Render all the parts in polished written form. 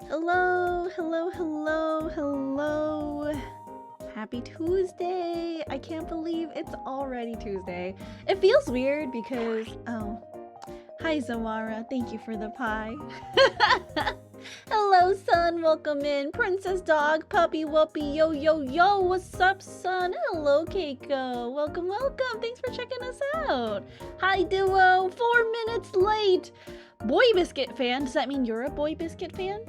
Hello, hello, hello, hello. Happy Tuesday. I can't believe it's already Tuesday. It feels weird because, hi Zawara, thank you for the pie. Hello, son, welcome in. Princess Dog, Puppy Whoopie, yo, yo, yo, what's up, son? Hello, Keiko. Welcome, welcome. Thanks for checking us out. Hi, Duo, 4 minutes late. Boy Biscuit fan, does that mean you're a Boy Biscuit fan?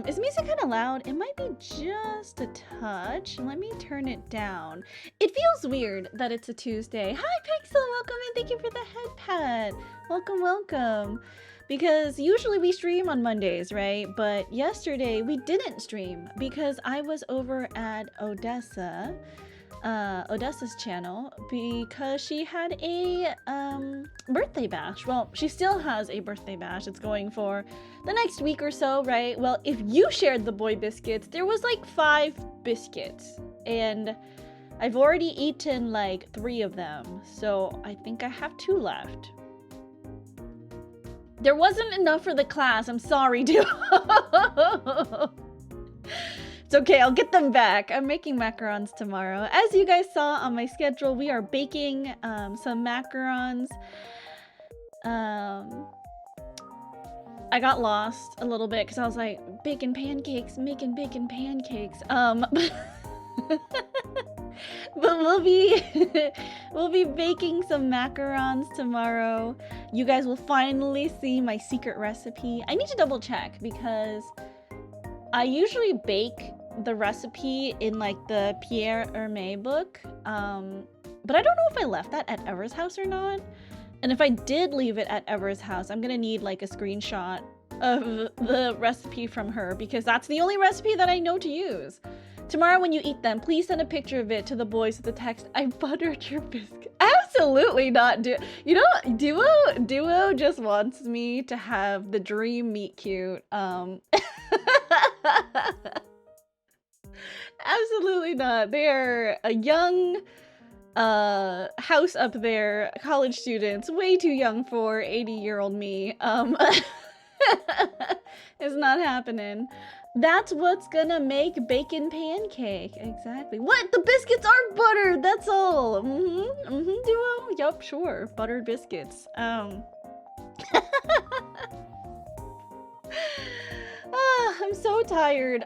Is music kind of loud? It might be just a touch. Let me turn it down. It feels weird that it's a Tuesday. Hi, Pixel. Welcome in. Thank you for the head pat. Welcome, welcome. Because usually we stream on Mondays, right? But yesterday we didn't stream because I was over at Odessa's channel because she had a birthday bash. Well, she still has a birthday bash. It's going for the next week or so, right? Well, if you shared the boy biscuits, there was like 5 biscuits and I've already eaten like 3 of them, so I think I have 2 left. There wasn't enough for the class. I'm sorry, dude. It's okay, I'll get them back. I'm making macarons tomorrow. As you guys saw on my schedule, we are baking some macarons. I got lost a little bit because I was like, making bacon pancakes. But we'll be baking some macarons tomorrow. You guys will finally see my secret recipe. I need to double check because I usually bake the recipe in like the Pierre Hermé book, but I don't know if I left that at Ever's house or not. And if I did leave it at Ever's house, I'm gonna need like a screenshot of the recipe from her because that's the only recipe that I know to use. Tomorrow when you eat them, please send a picture of it to the boys with the text, "I buttered your biscuit." Absolutely not. You know, Duo just wants me to have the dream meet cute. Absolutely not. They are a young house up there, college students, way too young for 80-year-old me. It's not happening. That's what's gonna make bacon pancake. Exactly. What? The biscuits are buttered. That's all. Duo. Yup, sure. Buttered biscuits. I'm so tired.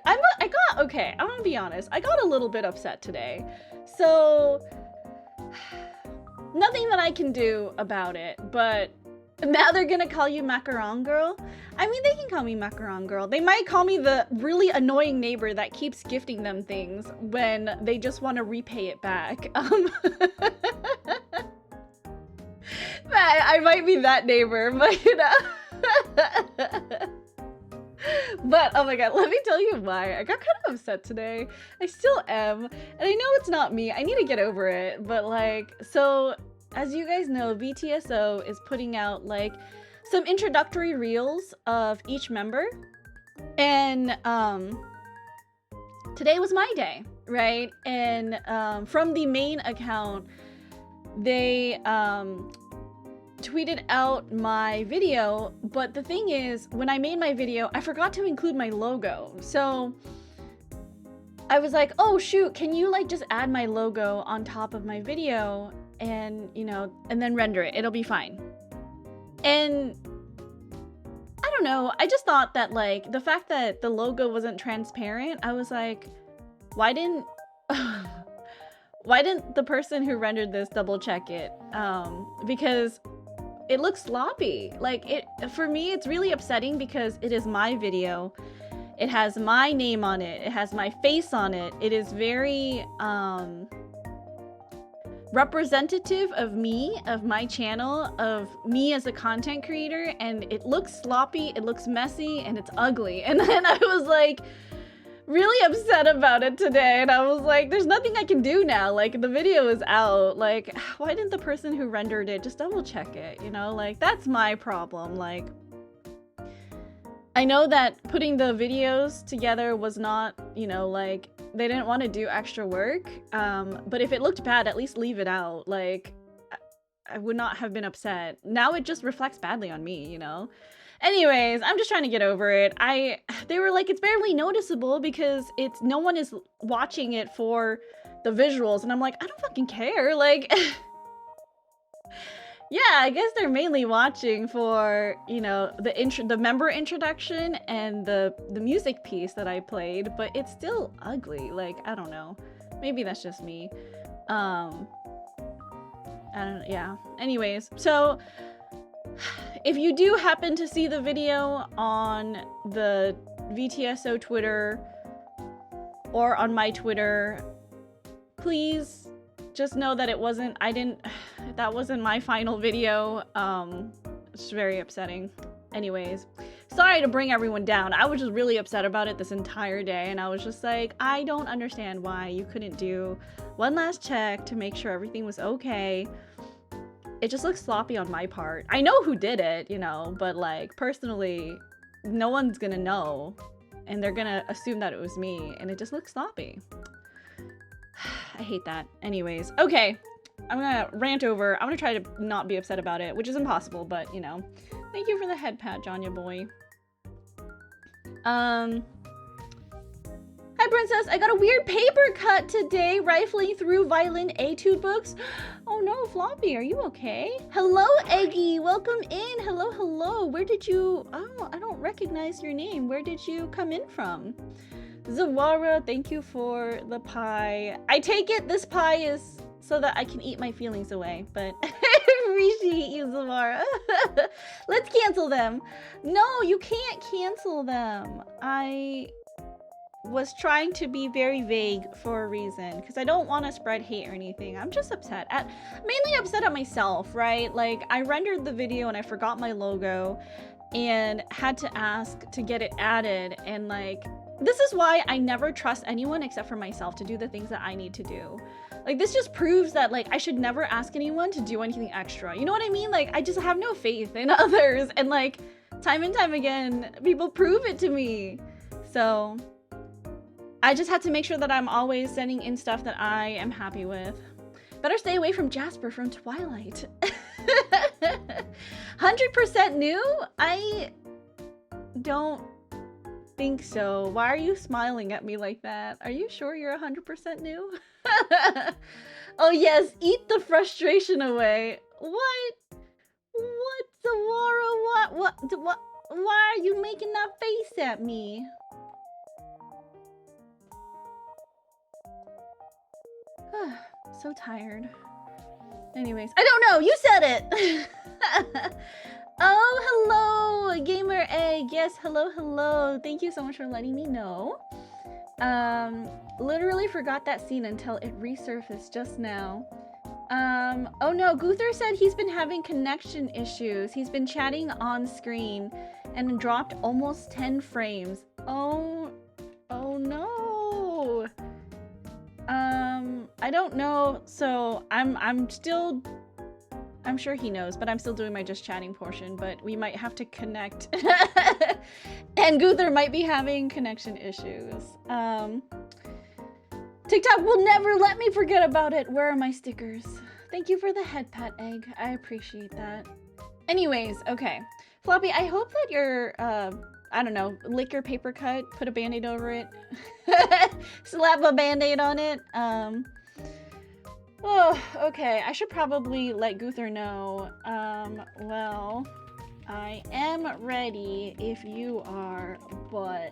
Okay, I'm gonna be honest. I got a little bit upset today. So, nothing that I can do about it, but now they're gonna call you Macaron Girl? I mean, they can call me Macaron Girl. They might call me the really annoying neighbor that keeps gifting them things when they just want to repay it back. I might be that neighbor, but you know. But oh my god, let me tell you why. I got kind of upset today. I still am. And I know it's not me. I need to get over it. But like, so as you guys know, VTSO is putting out like some introductory reels of each member. And today was my day, right? And from the main account, they tweeted out my video, but the thing is, when I made my video, I forgot to include my logo. So I was like, oh shoot, can you like just add my logo on top of my video and, you know, and then render it, it'll be fine. And I don't know, I just thought that like the fact that the logo wasn't transparent, I was like, why didn't the person who rendered this double check it? Because it looks sloppy. Like, for me, it's really upsetting because it is my video. It has my name on it. It has my face on it. It is very representative of me, of my channel, of me as a content creator, and it looks sloppy, it looks messy, and it's ugly. And then I was like really upset about it today, and I was like, there's nothing I can do now. Like, the video is out. Like, why didn't the person who rendered it just double check it, you know? Like, that's my problem. Like, I know that putting the videos together was not, you know, like, they didn't want to do extra work, but if it looked bad, at least leave it out. Like, I would not have been upset. Now it just reflects badly on me, you know? Anyways, I'm just trying to get over it. They were like, it's barely noticeable because no one is watching it for the visuals. And I'm like, I don't fucking care. Like, yeah, I guess they're mainly watching for, you know, the member introduction and the music piece that I played, but it's still ugly. Like, I don't know. Maybe that's just me. I don't know. Yeah. Anyways, so if you do happen to see the video on the VTSO Twitter or on my Twitter, please just know that that wasn't my final video. It's very upsetting. Anyways, sorry to bring everyone down. I was just really upset about it this entire day, and I was just like, I don't understand why you couldn't do one last check to make sure everything was okay. It just looks sloppy on my part. I know who did it, you know, but like personally, no one's gonna know, and they're gonna assume that it was me, and it just looks sloppy. I hate that. Anyways, okay. I'm gonna rant over. I'm gonna try to not be upset about it, which is impossible, but you know. Thank you for the head pat, Janya boy. Hi, Princess. I got a weird paper cut today, rifling through Violin Etude books. Oh no, Floppy, are you okay? Hello, Eggy. Welcome in. Hello, hello. Where did you... Oh, I don't recognize your name. Where did you come in from? Zawara, thank you for the pie. I take it this pie is so that I can eat my feelings away, but I appreciate you, Zawara. Let's cancel them. No, you can't cancel them. I was trying to be very vague for a reason because I don't want to spread hate or anything. I'm just upset mainly upset at myself, right? Like, I rendered the video and I forgot my logo and had to ask to get it added, and like, this is why I never trust anyone except for myself to do the things that I need to do. Like, this just proves that, like, I should never ask anyone to do anything extra. You know what I mean? Like, I just have no faith in others. And, like, time and time again, people prove it to me. So, I just had to make sure that I'm always sending in stuff that I am happy with. Better stay away from Jasper from Twilight. 100% new? I don't think so. Why are you smiling at me like that? Are you sure you're 100% new? Oh yes, eat the frustration away. What? What, Zawara? What? Why are you making that face at me? So tired. Anyways, I don't know. You said it. Oh, hello, Gamer Egg. Yes, hello, hello. Thank you so much for letting me know. Literally forgot that scene until it resurfaced just now. Oh no, Guther said he's been having connection issues. He's been chatting on screen and dropped almost 10 frames. Oh no. I don't know. So I'm sure he knows, but I'm still doing my just chatting portion, but we might have to connect. And Guther might be having connection issues. TikTok will never let me forget about it. Where are my stickers? Thank you for the head pat, Egg. I appreciate that. Anyways, okay. Floppy, I hope that you're, I don't know, lick your paper cut, put a band-aid over it. Slap a band-aid on it. Oh, okay. I should probably let Guther know. Well, I am ready if you are, but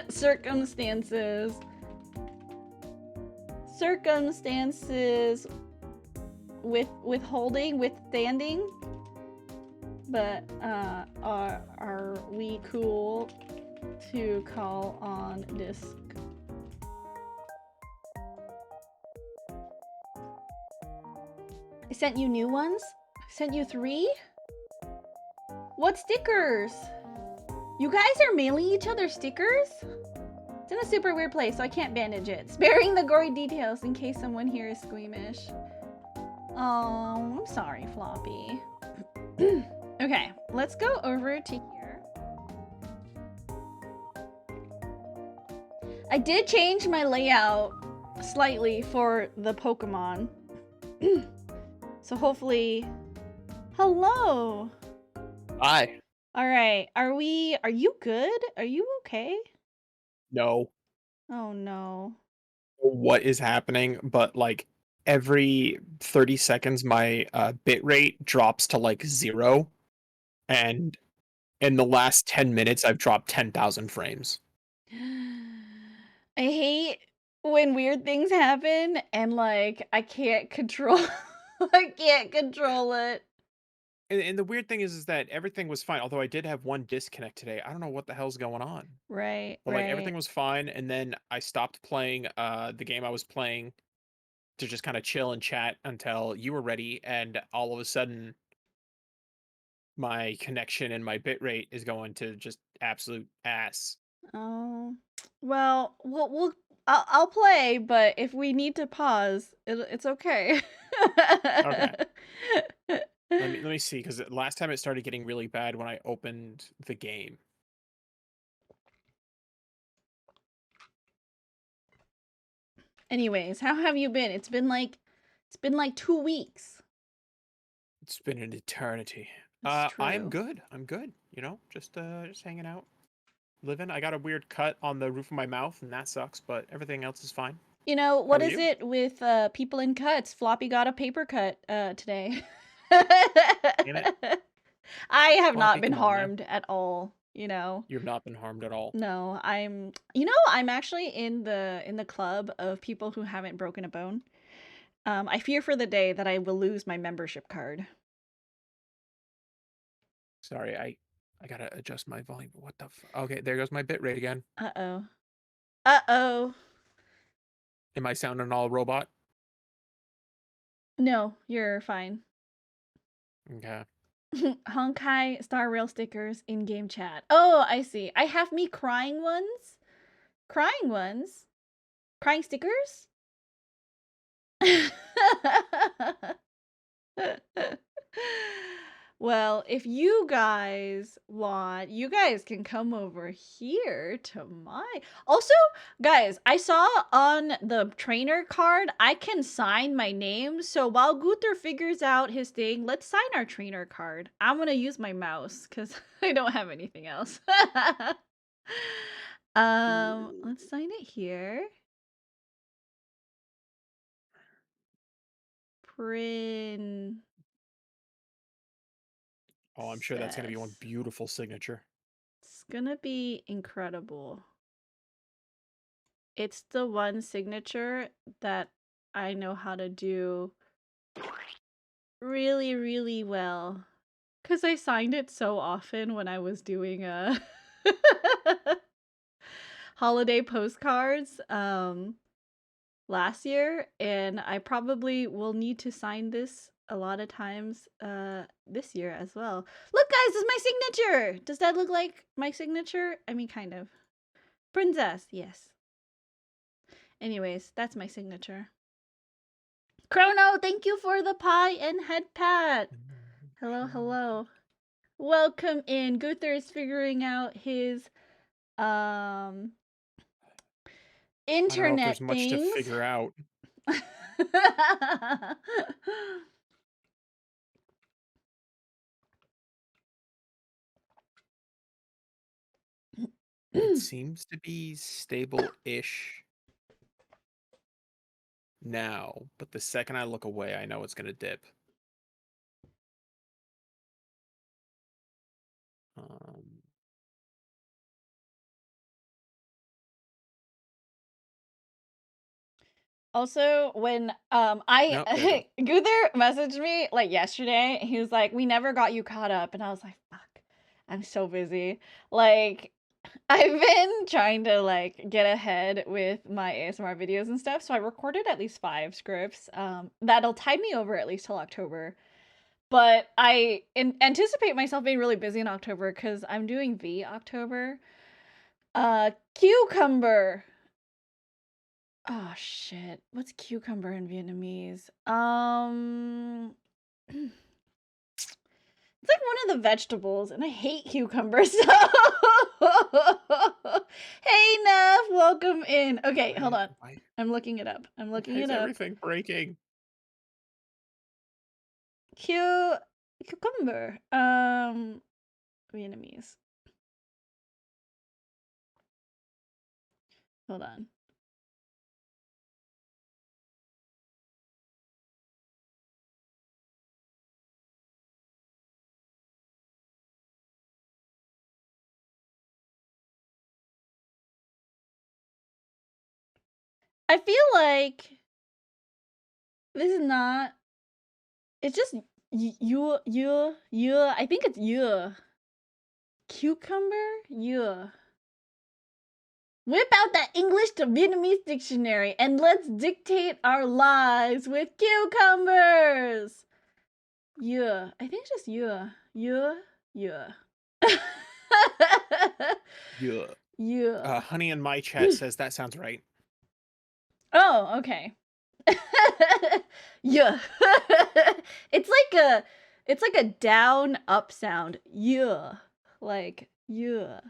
circumstances withstanding, but are we cool to call on disc? I sent you new ones? I sent you 3? What stickers? You guys are mailing each other stickers? It's in a super weird place, so I can't bandage it. Sparing the gory details in case someone here is squeamish. Oh, I'm sorry, Floppy. Okay, let's go over to here. I did change my layout slightly for the Pokemon. So hopefully, hello. Hi. All right. Are you good? Are you okay? No. Oh no. What is happening, but, like, every 30 seconds, my, bit rate drops to, like, 0, and in the last 10 minutes, I've dropped 10,000 frames. I hate when weird things happen and like I can't control I can't control it. And the weird thing is that everything was fine, although I did have one disconnect today. I don't know what the hell's going on. Right, But, like, everything right. was fine, and then I stopped playing, the game I was playing to just kinda chill and chat until you were ready, and all of a sudden my connection and my bit rate is going to just absolute ass. Oh. Well, I'll play, but if we need to pause, it's okay. Okay. Let me see, because last time it started getting really bad when I opened the game. Anyways, how have you been? It's been like 2 weeks. It's been an eternity. It's I'm true. good. I'm good. Just hanging out, living. I got a weird cut on the roof of my mouth, and that sucks. But everything else is fine. You know, How what are is you? it with people in cuts? Floppy got a paper cut today. Damn it, I have not Floppy! been Come on, man. harmed at all, you know. You've not been harmed at all. No, I'm actually in the club of people who haven't broken a bone. I fear for the day that I will lose my membership card. Sorry, I gotta adjust my volume. What the? Okay, there goes my bit rate again. Uh-oh. Uh-oh. Am I sounding all robot? No, you're fine. Okay. Honkai Star Rail stickers in game chat. Oh, I see. I have me crying ones. Crying ones? Crying stickers? Well, if you guys want, you guys can come over here to my. Also, guys, I saw on the trainer card I can sign my name. So while Gunther figures out his thing, let's sign our trainer card. I'm gonna use my mouse because I don't have anything else. Let's sign it here. Princess. Oh, I'm sure that's gonna be one beautiful signature. It's gonna be incredible. It's the one signature that I know how to do really, really well. Cause I signed it so often when I was doing holiday postcards last year, and I probably will need to sign this a lot of times this year as well. Look guys, this is my signature. Does that look like my signature? I mean kind of. Princess, yes. Anyways, that's my signature. Chrono, thank you for the pie and head pat. Hello, hello. Welcome in. Gunther is figuring out his um I don't know if there's internet much to things. figure out. It seems to be stable-ish now, but the second I look away, I know it's gonna dip. Um, Also, when nope, there it goes. Gunther messaged me like yesterday, he was like, "We never got you caught up," and I was like, "Fuck, I'm so busy." Like, I've been trying to like get ahead with my ASMR videos and stuff, so I recorded at least 5 scripts. That'll tide me over at least till October. But anticipate myself being really busy in October because I'm doing V October. Cucumber. Oh shit. What's cucumber in Vietnamese? It's like one of the vegetables, and I hate cucumbers. Hey, Neff, welcome in. Okay, hold Why on. why I'm looking it up. I'm why looking is it up. everything breaking? Cucumber. Vietnamese. Hold on. I feel like this is not. It's just you. I think it's you. Cucumber? You. Whip out that English to Vietnamese dictionary and let's dictate our lives with cucumbers. Yeah, I think it's just yeah. Yeah. Yeah. Yeah. Honey in my chat says that sounds right. Oh, okay. Yeah. It's like a down up sound. Yeah. Like yeah.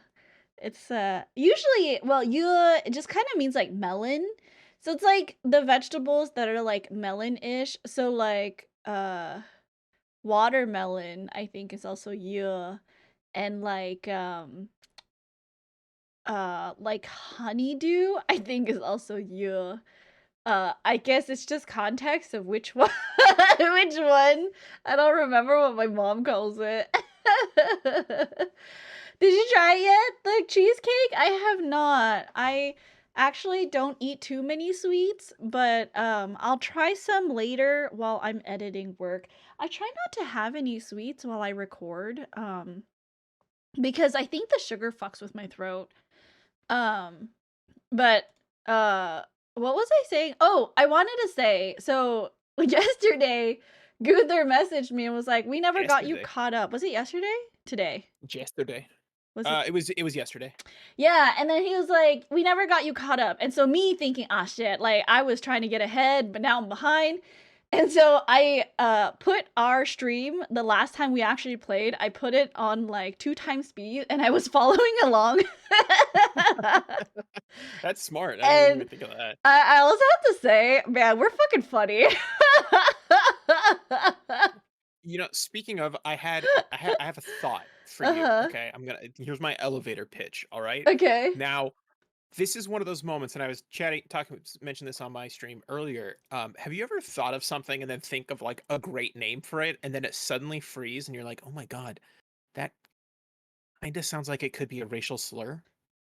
It's usually well, yeah, it just kind of means like melon. So it's like the vegetables that are like melon-ish. So like watermelon I think is also yeah, and like honeydew I think is also yeah. I guess it's just context of which one which one. I don't remember what my mom calls it. Did you try it yet? The cheesecake? I have not. I actually don't eat too many sweets, but I'll try some later while I'm editing work. I try not to have any sweets while I record, because I think the sugar fucks with my throat. Um, but what was I saying? Oh, I wanted to say, so yesterday Guther messaged me and was like, "We never got you Yesterday. caught up." Was it yesterday? Today? Yesterday. Was it? It was yesterday. Yeah, and then he was like, "We never got you caught up." And so me thinking, "Ah shit, like I was trying to get ahead, but now I'm behind." And so I put our stream the last time we actually played, I put it on like 2 times speed and I was following along. That's smart. I didn't even And think of that. I also have to say, man, we're fucking funny. You know, speaking of, I have a thought for you. Uh-huh. Okay, here's my elevator pitch. All right. Okay. Now, this is one of those moments, and I was mentioned this on my stream earlier. Have you ever thought of something and then think of like a great name for it, and then it suddenly freeze, and you're like, oh my god, that kind of sounds like it could be a racial slur?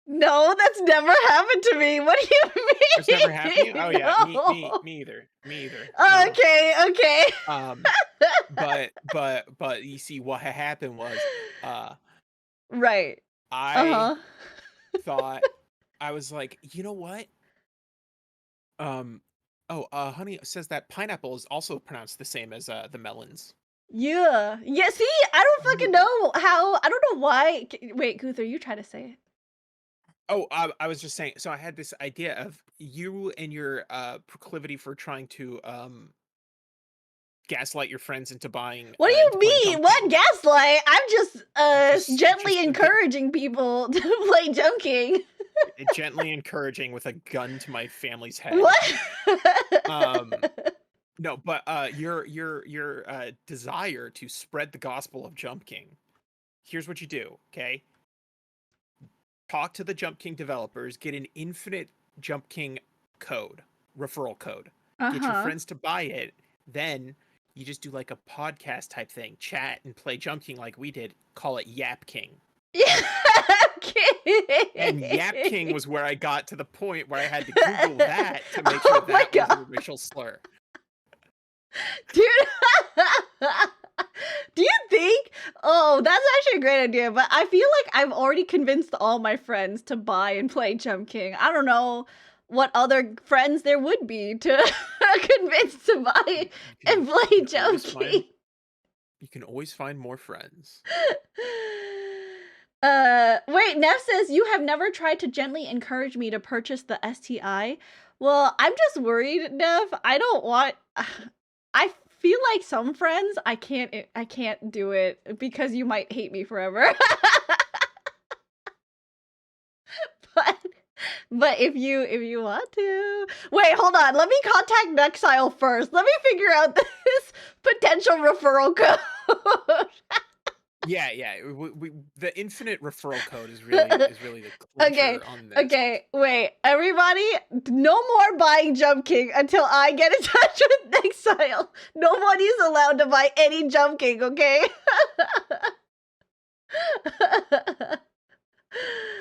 No, that's never happened to me. What do you mean? That's never happened to you? Oh yeah, No. me either. Me either. No. Okay, okay. But you see, what had happened was, Right. I Uh-huh. thought I was like, you know what? Honey says that pineapple is also pronounced the same as the melons. Yeah. Yeah, see, I don't fucking know how. I don't know why. Wait, Guther, you try to say it. Oh, I was just saying. So I had this idea of you and your proclivity for trying to gaslight your friends into buying. What do Into you playing mean? What Jumping. gaslight? I'm just gently Just encouraging people to play junking. gently encouraging with a gun to my family's head. What? No, but your desire to spread the gospel of Jump King. Here's what you do, okay? Talk to the Jump King developers, get an infinite Jump King code, referral code. Get your friends to buy it, then you just do like a podcast type thing, chat and play Jump King like we did, call it Yap King. And Yap King was where I got to the point where I had to Google that to make sure that was a racial slur. Dude, do you think? Oh, that's actually a great idea, but I feel like I've already convinced all my friends to buy and play Jump King. I don't know what other friends there would be to convince to buy and play Jump King. You can always find more friends. Wait, Neff says you have never tried to gently encourage me to purchase the STI. Well, I'm just worried, Neff. I don't want. I feel like some friends I can't do it because you might hate me forever. But if you want to. Wait, hold on. Let me contact Nexile first. Let me figure out this potential referral code. Yeah, the infinite referral code is really the Okay, clincher on this. okay, wait. Everybody, no more buying Jump King until I get in touch with Nexile. Nobody's allowed to buy any Jump King, okay?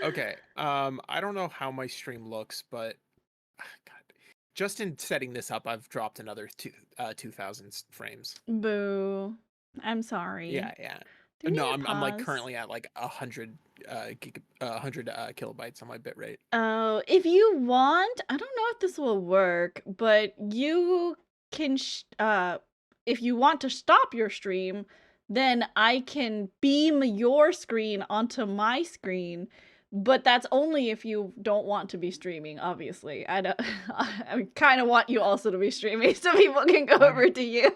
Okay. I don't know how my stream looks, but God, just in setting this up, I've dropped another 2,000 frames. Boo. I'm sorry. Yeah. Do we No, need to I'm like pause? currently at like 100 kilobytes on my bitrate. Oh, if you want, I don't know if this will work, but you can if you want to stop your stream, then I can beam your screen onto my screen, but that's only if you don't want to be streaming, obviously. I don't I kind of want you also to be streaming so people can go over to you.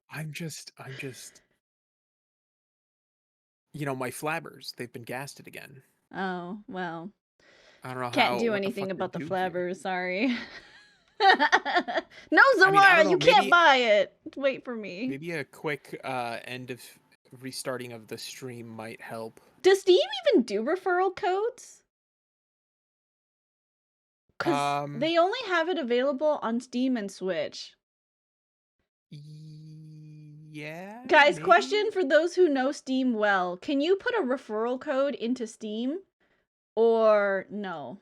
I'm just my flabbers, they've been gasted again. Oh, well. I don't know Can't do what the anything fuck about the they're doing here. flabbers, sorry. No, I mean, I Zamara, don't you know, can't buy it. Wait for me. maybe a quick end of restarting of the stream might help. Does Steam even do referral codes? Because they only have it available on Steam and Switch. Yeah. Guys, maybe? question for those who know Steam well. Can you put a referral code into Steam? Or no?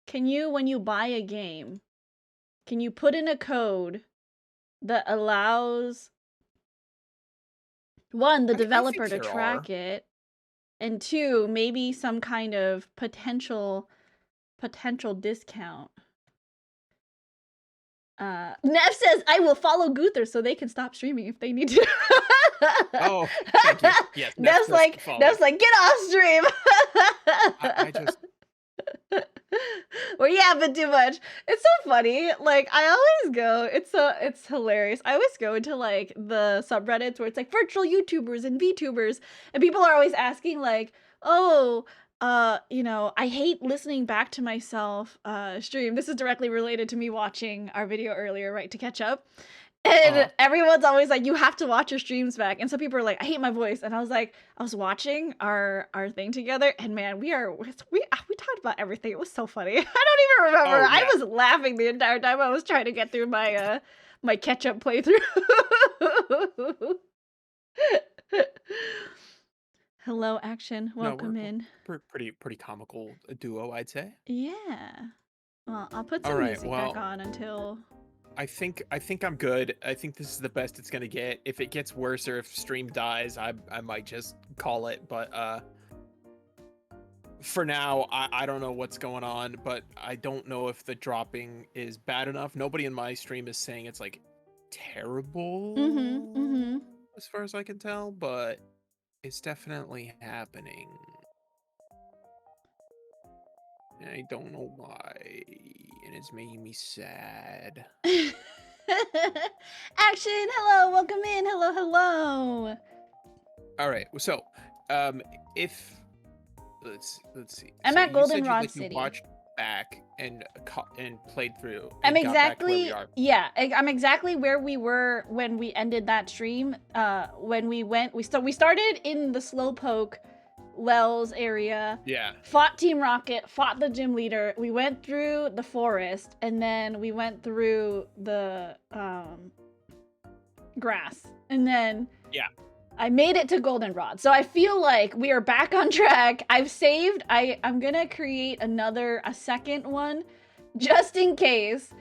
Can you, when you buy a game, can you put in a code that allows, one, the developer to track it, and two, maybe some kind of potential discount? Nev says, I will follow Guther so they can stop streaming if they need to. Oh, thank you. Yes, Nev's like, get off stream. I just... We're yapping too much. It's so funny. Like, I always go, it's hilarious. I always go into like the subreddits where it's like virtual YouTubers and VTubers, and people are always asking like, oh, I hate listening back to myself stream. This is directly related to me watching our video earlier, right, to catch up. And everyone's always like, you have to watch your streams back. And some people are like, I hate my voice. And I was like, I was watching our thing together, and man, we talked about everything. It was so funny. I don't even remember. Oh, yeah. I was laughing the entire time I was trying to get through my my catch-up playthrough. Hello, Action. Welcome in. Pretty comical duo, I'd say. Yeah. Well, I'll put some music back on until... I think I'm good. I think this is the best it's gonna get. If it gets worse or if stream dies, I might just call it. But for now, I don't know what's going on. But I don't know if the dropping is bad enough. Nobody in my stream is saying it's like terrible, as far as I can tell. But it's definitely happening. And I don't know why, and it's making me sad. Action, hello, welcome in, hello. All right, so, if let's see. I'm at Goldenrod City. You watched back and played through. I'm exactly I'm exactly where we were when we ended that stream. When we started in the Slowpoke Wells area. Yeah. Fought Team Rocket, fought the gym leader. We went through the forest, and then we went through the grass, and then I made it to Goldenrod. So I feel like we are back on track. I've saved. I'm gonna create a second one, just in case.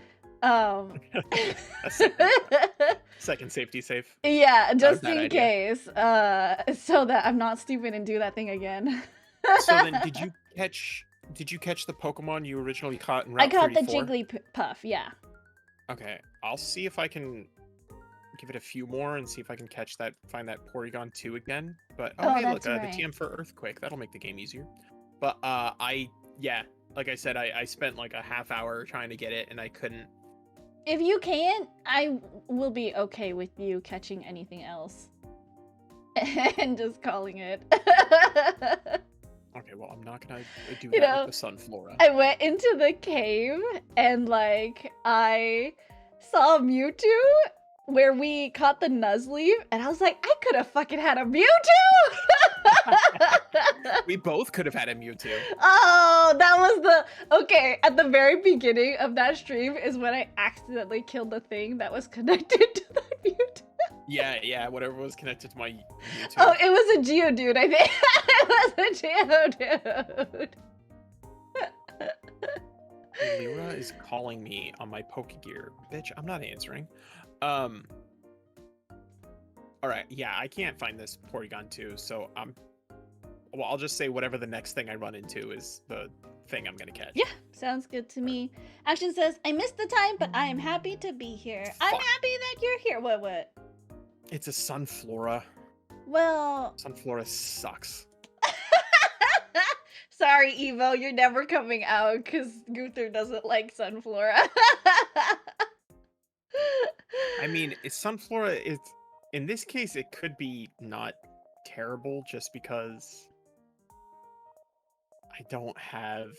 Second safety safe. Yeah, just in case. So that I'm not stupid and do that thing again. So then, did you catch the Pokemon you originally caught in Route 34? I caught the Jigglypuff, yeah. Okay, I'll see if I can give it a few more and see if I can find that Porygon 2 again. But hey, look, the TM for Earthquake, that'll make the game easier. But like I said, I spent like a half hour trying to get it and I couldn't. If you can't, I will be okay with you catching anything else. And just calling it. Okay, well, I'm not gonna do You that with know, the Sunflora. I went into the cave and like I saw Mewtwo where we caught the Nuzleaf, and I was like, I could have fucking had a Mewtwo. We both could have had a Mewtwo. Oh, that was the okay. At the very beginning of that stream is when I accidentally killed the thing that was connected to that Mewtwo. Yeah, whatever was connected to my Mewtwo. Oh, it was a Geodude, I think. It was a Geodude. Lyra is calling me on my Pokegear. Bitch, I'm not answering. All right, yeah, I can't find this Porygon 2, so well, I'll just say whatever the next thing I run into is the thing I'm gonna catch. Yeah, sounds good to me. Action says, I missed the time, but I am happy to be here. I'm Fuck. happy that you're here. What? It's a Sunflora. Well, Sunflora sucks. sorry, Evo, you're never coming out because Gunther doesn't like Sunflora. I mean, Sunflora is, in this case, it could be not terrible just because I don't have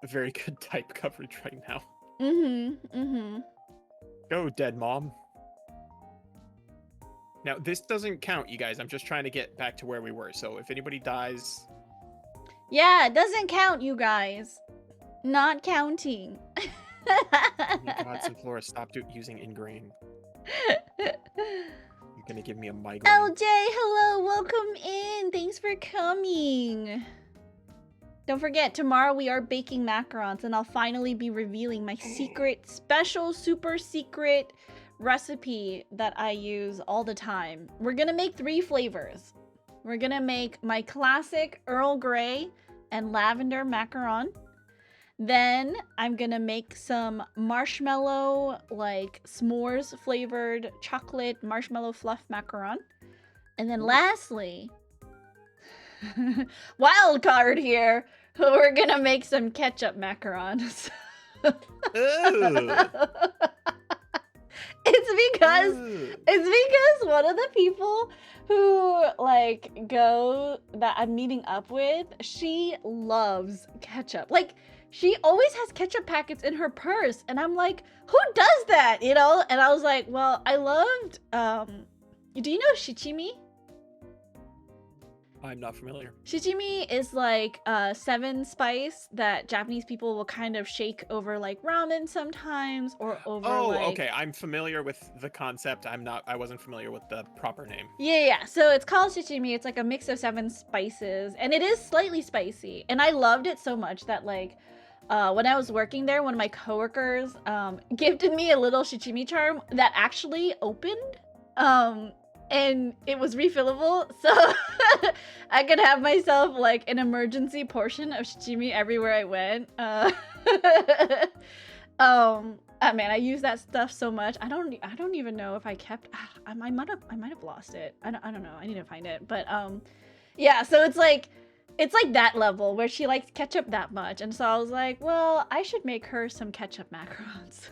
a very good type coverage right now. Go, dead mom. Now, this doesn't count, you guys. I'm just trying to get back to where we were. So if anybody dies... Yeah, it doesn't count, you guys. Not counting. Oh my god, Sunflora, stop using Ingrain. You're gonna give me a migraine. LJ, hello, welcome in. Thanks for coming. Don't forget, tomorrow we are baking macarons, and I'll finally be revealing my secret, special, super secret recipe that I use all the time. We're gonna make 3 flavors. We're gonna make my classic Earl Grey and lavender macaron. Then I'm gonna make some marshmallow, like s'mores flavored chocolate marshmallow fluff macaron. And then lastly, wild card here, we're gonna make some ketchup macarons. It's because one of the people who that I'm meeting up with, she loves ketchup. Like, she always has ketchup packets in her purse, and I'm like, who does that, you know? And I was like, well, I loved do you know shichimi? I'm not familiar. Shichimi is like 7 spice that Japanese people will kind of shake over like ramen sometimes, or over okay. I'm familiar with the concept. I wasn't familiar with the proper name. Yeah. So it's called shichimi. It's like a mix of 7 spices, and it is slightly spicy. And I loved it so much that like when I was working there, one of my coworkers gifted me a little shichimi charm that actually opened. And it was refillable, so I could have myself like an emergency portion of shichimi everywhere I went. Man, I use that stuff so much. I don't even know if I kept. I might have lost it. I don't know. I need to find it. But yeah. So it's like that level where she likes ketchup that much, and so I was like, well, I should make her some ketchup macarons.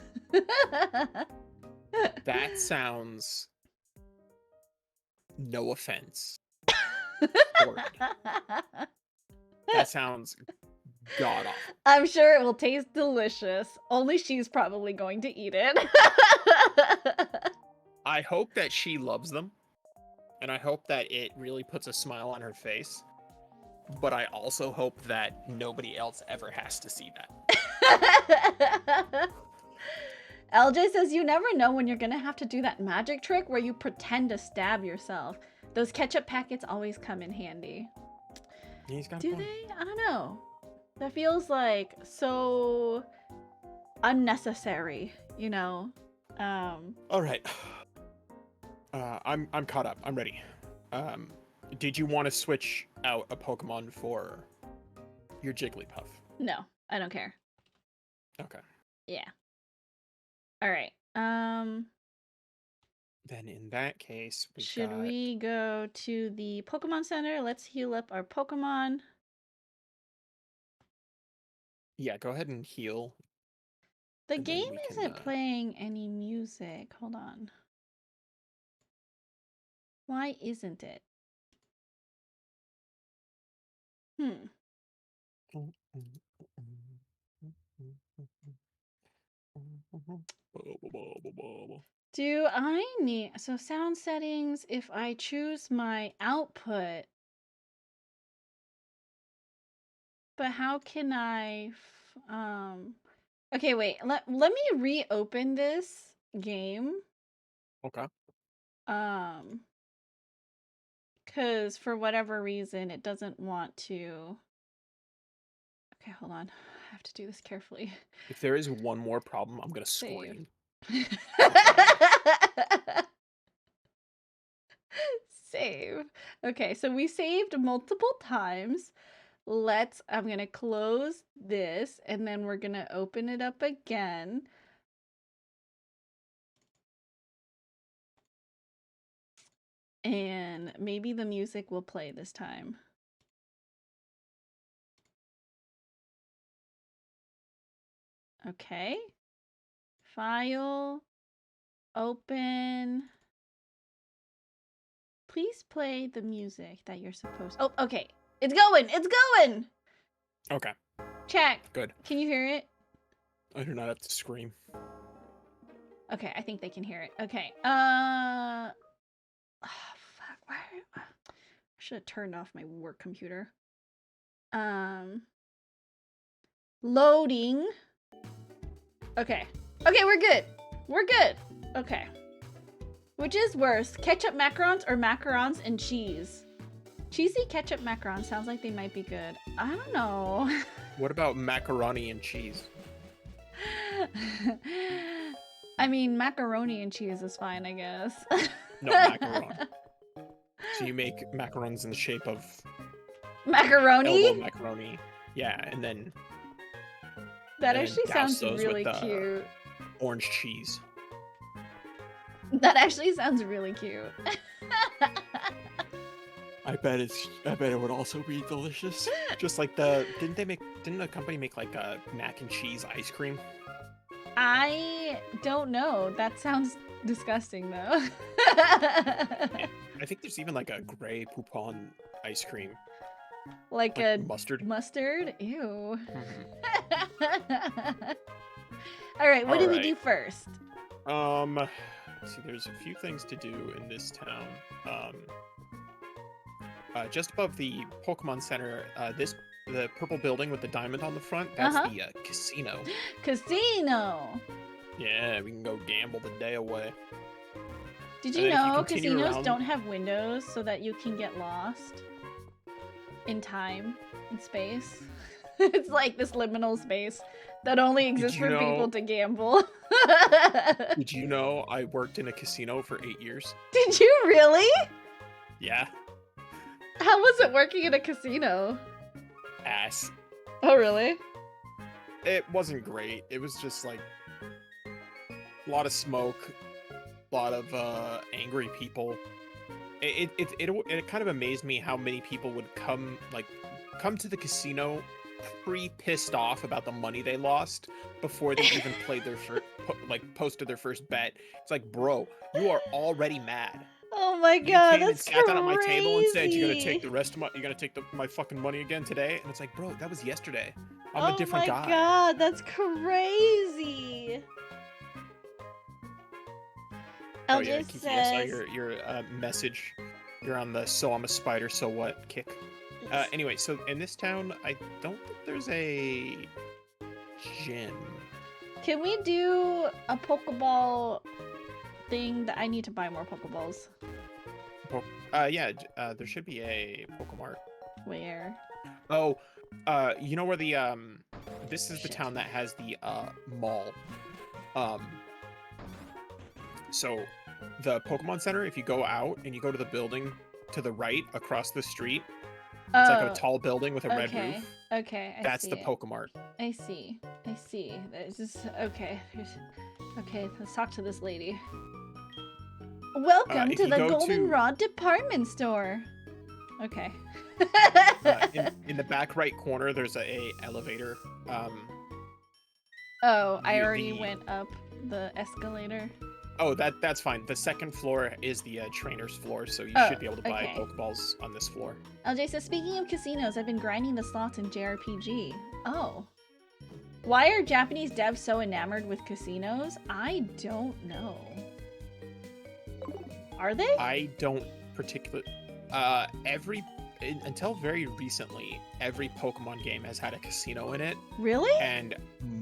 That sounds. No offense. That sounds god awful. I'm sure it will taste delicious. Only she's probably going to eat it. I hope that she loves them. And I hope that it really puts a smile on her face. But I also hope that nobody else ever has to see that. LJ says you never know when you're gonna have to do that magic trick where you pretend to stab yourself. Those ketchup packets always come in handy. Do they? I don't know. That feels like so unnecessary, you know? All right. I'm caught up. I'm ready. Did you want to switch out a Pokemon for your Jigglypuff? No, I don't care. Okay. Yeah. All right. Then in that case, we go to the Pokemon Center? Let's heal up our Pokemon. Yeah, go ahead and heal. The game isn't playing any music. Hold on. Why isn't it? Hmm. Do I need so sound settings if I choose my output, but how can okay, wait. Let me reopen this game. Okay. Um cuz for whatever reason it doesn't want to. Okay, hold on. I have to do this carefully. If there is one more problem, I'm gonna Save. scream. Save. Okay, so we saved multiple times. I'm gonna close this and then we're gonna open it up again. And maybe the music will play this time. Okay. File. Open. Please play the music that you're supposed. Oh, okay. It's going. It's going. Okay. Check. Good. Can you hear it? I do not have to scream. Okay, I think they can hear it. Okay. Oh, fuck. Why? I should have turned off my work computer. Loading. Okay. Okay, we're good. We're good. Okay. Which is worse, ketchup macarons or macarons and cheese? Cheesy ketchup macarons sounds like they might be good. I don't know. What about macaroni and cheese? I mean, macaroni and cheese is fine, I guess. No, macaron. So you make macarons in the shape of Macaroni? elbow macaroni. Yeah, and then That and actually douse sounds those really with, cute. orange cheese. That actually sounds really cute. I bet it would also be delicious. Just like didn't the company make like a mac and cheese ice cream? I don't know. That sounds disgusting though. I think there's even like a gray poupon ice cream. Like Like a mustard. mustard? Ew. Mhm. All right, what do we Alright. do first? See, there's a few things to do in this town. Just above the Pokemon Center, the purple building with the diamond on the front, that's Uh-huh. the casino. Casino. Yeah, we can go gamble the day away. Did And you then if you know continue casinos around- don't have windows so that you can get lost in time and space? It's like this liminal space that only exists you for people know- to gamble. Did you know I worked in a casino for 8 years? Did you really? Yeah, How was it working in a casino? ass. Oh, really? It wasn't great. It was just like a lot of smoke, a lot of angry people. It kind of amazed me how many people would come to the casino pre-pissed off about the money they lost before they even played their posted their first bet. It's like, bro, you are already mad. Oh my You god, came and that's sat down at my table and said you're gonna crazy. take my fucking money again today, and it's like, bro, that was yesterday. I'm Oh a different my guy. god, that's crazy. Oh yeah, LJ Kiki, I saw says, your message. You're on the "So I'm a spider, so what" kick. Anyway, so in this town, I don't think there's a gym. can we do a Pokeball thing that I need to buy more Pokeballs? Yeah, there should be a Pokemart. Where? Oh, you know where the this is the Shit. town that has the mall. So the Pokemon Center, if you go out and you go to the building to the right across the street, it's like a tall building with a red okay. roof. Okay, I That's see the it. Pokemart. I see. I see. This is okay. Okay, let's talk to this lady. Welcome if to you the go to- Goldenrod department store. Okay. In the back right corner, there's a elevator. Oh, I you- already the- went up the escalator. Oh, that's fine. The second floor is the trainer's floor, so you Oh, should be able to buy okay. Pokeballs on this floor. LJ says, speaking of casinos, I've been grinding the slots in JRPG. Oh. Why are Japanese devs so enamored with casinos? I don't know. Are they? I don't particularly. Until very recently, every Pokemon game has had a casino in it, Really? and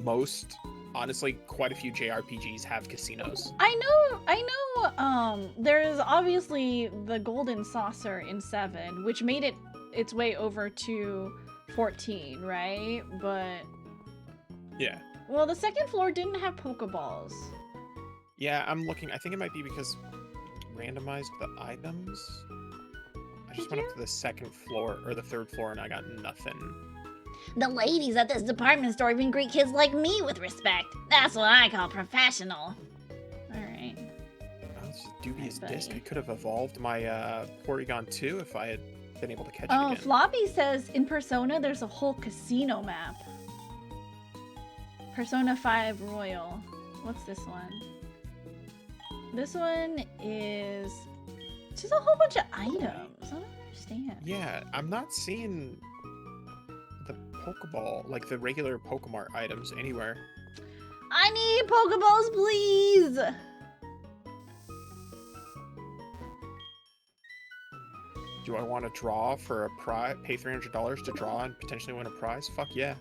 most, honestly, quite a few JRPGs have casinos. I know, there's obviously the Golden Saucer in 7, which made it its way over to 14, right? But, Yeah. well, the second floor didn't have Pokeballs. Yeah, I'm looking. I think it might be because randomized the items. I just went up to the second floor, or the third floor, and I got nothing. The ladies at this department store even greet kids like me with respect. That's what I call professional. Alright. Oh, this is a dubious Alright, disc. I buddy. could have evolved my Porygon 2 if I had been able to catch it Oh, again. Floppy says in Persona there's a whole casino map. Persona 5 Royal. What's this one? This one is just a whole bunch of items. I don't understand. Yeah, I'm not seeing the Pokeball, like the regular Pokemart items anywhere. I need Pokeballs, please! Do I want to draw for a prize? Pay $300 to draw and potentially win a prize? Fuck yeah.